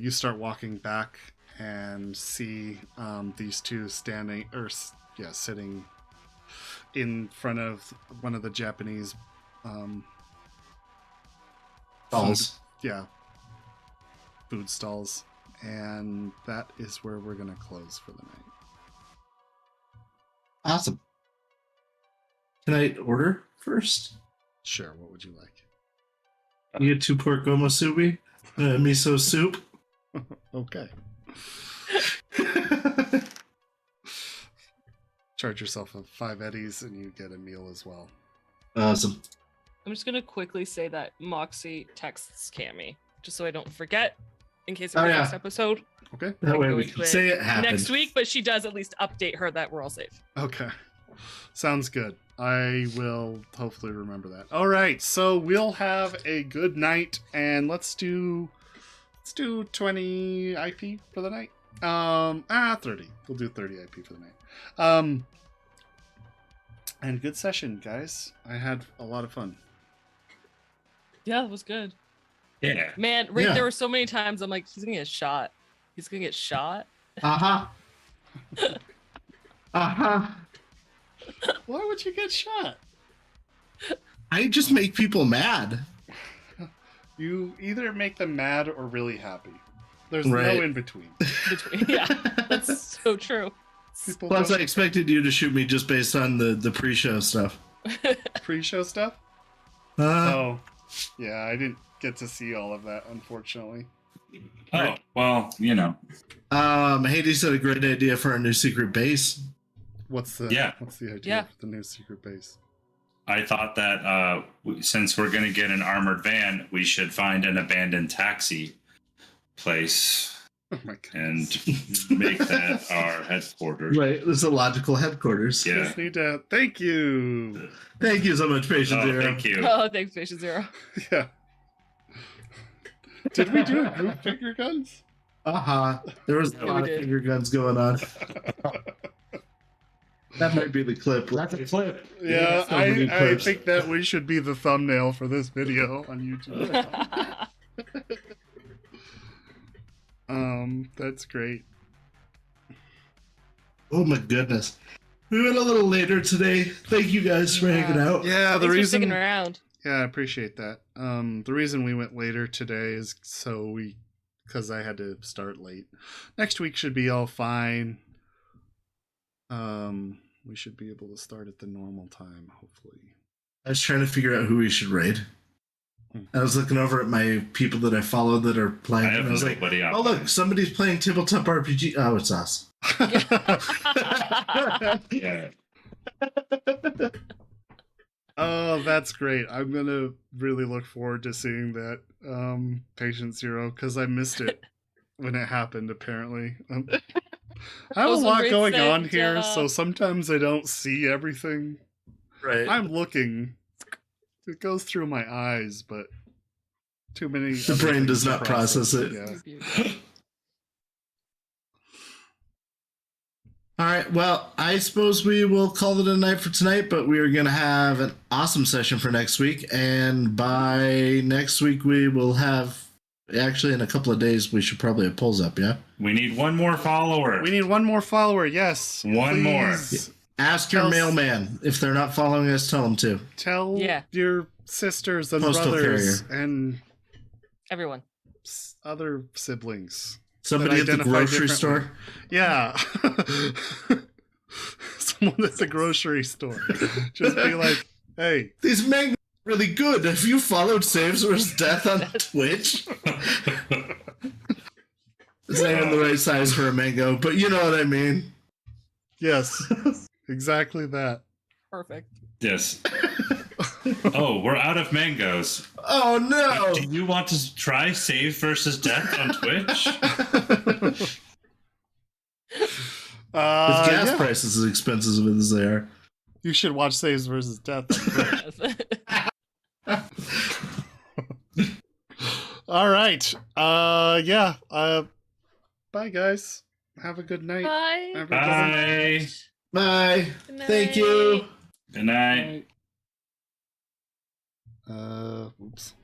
You start walking back and see these two standing, sitting in front of one of the Japanese, Balls. food stalls, and that is where we're gonna close for the night. Awesome. Can I order first? Sure, what would you like? You get 2 pork omasubi, miso soup. Okay. Charge yourself 5 eddies and you get a meal as well. Awesome. I'm just gonna quickly say that Moxie texts Cammy, just so I don't forget, in case Oh, of the yeah. next episode Okay. That way go we into can it say it happened. next week. But she does at least update her that we're all safe. Okay. Sounds good. I will hopefully remember that. All right, so we'll have a good night, and let's do 20 IP for the night. 30. We'll do 30 IP for the night. And good session, guys. I had a lot of fun. Yeah, it was good. Yeah. Man, Rick, Yeah. there were so many times I'm like, he's gonna get shot. He's gonna get shot. Uh-huh. Uh-huh. Why would you get shot? I just make people mad. You either make them mad or really happy. There's Right. no in between. Between, yeah, that's so true. People Plus, I don't expected you to shoot me just based on the pre-show stuff. pre-show stuff. Uh, Oh, yeah, I didn't get to see all of that, unfortunately. Oh, well, you know. Hades had a great idea for our new secret base. What's the Yeah. idea Yeah. for the new secret base? I thought that since we're going to get an armored van, we should find an abandoned taxi place Oh my god. and make that our headquarters. Right, this is a logical headquarters. Yeah. Just need to thank you. Thank you so much, Patient Oh, Zero. thank you. Oh, thanks, Patient Zero. Yeah. Did we do group finger guns? Uh-huh. There was a Yeah, lot we of did. finger guns going on. That might be the clip. That's a clip. Yeah, so many I clips. think that we should be the thumbnail for this video on YouTube. That's great. Oh my goodness. We went a little later today. Thank you guys for hanging out. Yeah, the Thanks for reason. sticking around. Yeah, I appreciate that. The reason we went later today is because I had to start late. Next week should be all fine. We should be able to start at the normal time, hopefully. I was trying to figure out who we should raid. I was looking over at my people that I follow that are playing, I have and I was like, nobody on oh, look, mine. somebody's playing Tabletop RPG. Oh, it's us. Yeah. Oh, that's great. I'm gonna really look forward to seeing that Patient Zero, because I missed it when it happened, apparently. I have a Also, lot Rick going said, on here, so sometimes I don't see everything. Right. I'm looking. It goes through my eyes, but too many. The other brain things does to not process it. Yeah. All right. Well, I suppose we will call it a night for tonight, but we are going to have an awesome session for next week. And by next week, we will have Actually, in a couple of days, we should probably have polls up, yeah? We need one more follower. We need one more follower. Yes. One more. Please Ask your Tell us- mailman. If they're not following us, tell them to. Tell Yeah. your sisters and Postal brothers carrier. and Everyone. other siblings. Somebody at the identify grocery differently. store. Yeah. Someone at the grocery store. Just be like, hey, These mangoes are really good. Have you followed Saves vs. Death on Twitch? It's not even the right size for a mango, but you know what I mean. yes, exactly that. Perfect. Yes. Oh, we're out of mangoes. Oh no! Do you want to try Save versus Death on Twitch? With gas Yeah. prices as expensive as they are. You should watch Saves versus Death. All right. Yeah. Bye, guys. Have a good night. Bye. Everybody. Bye. Bye. Good Thank you. night. Good night. Oops.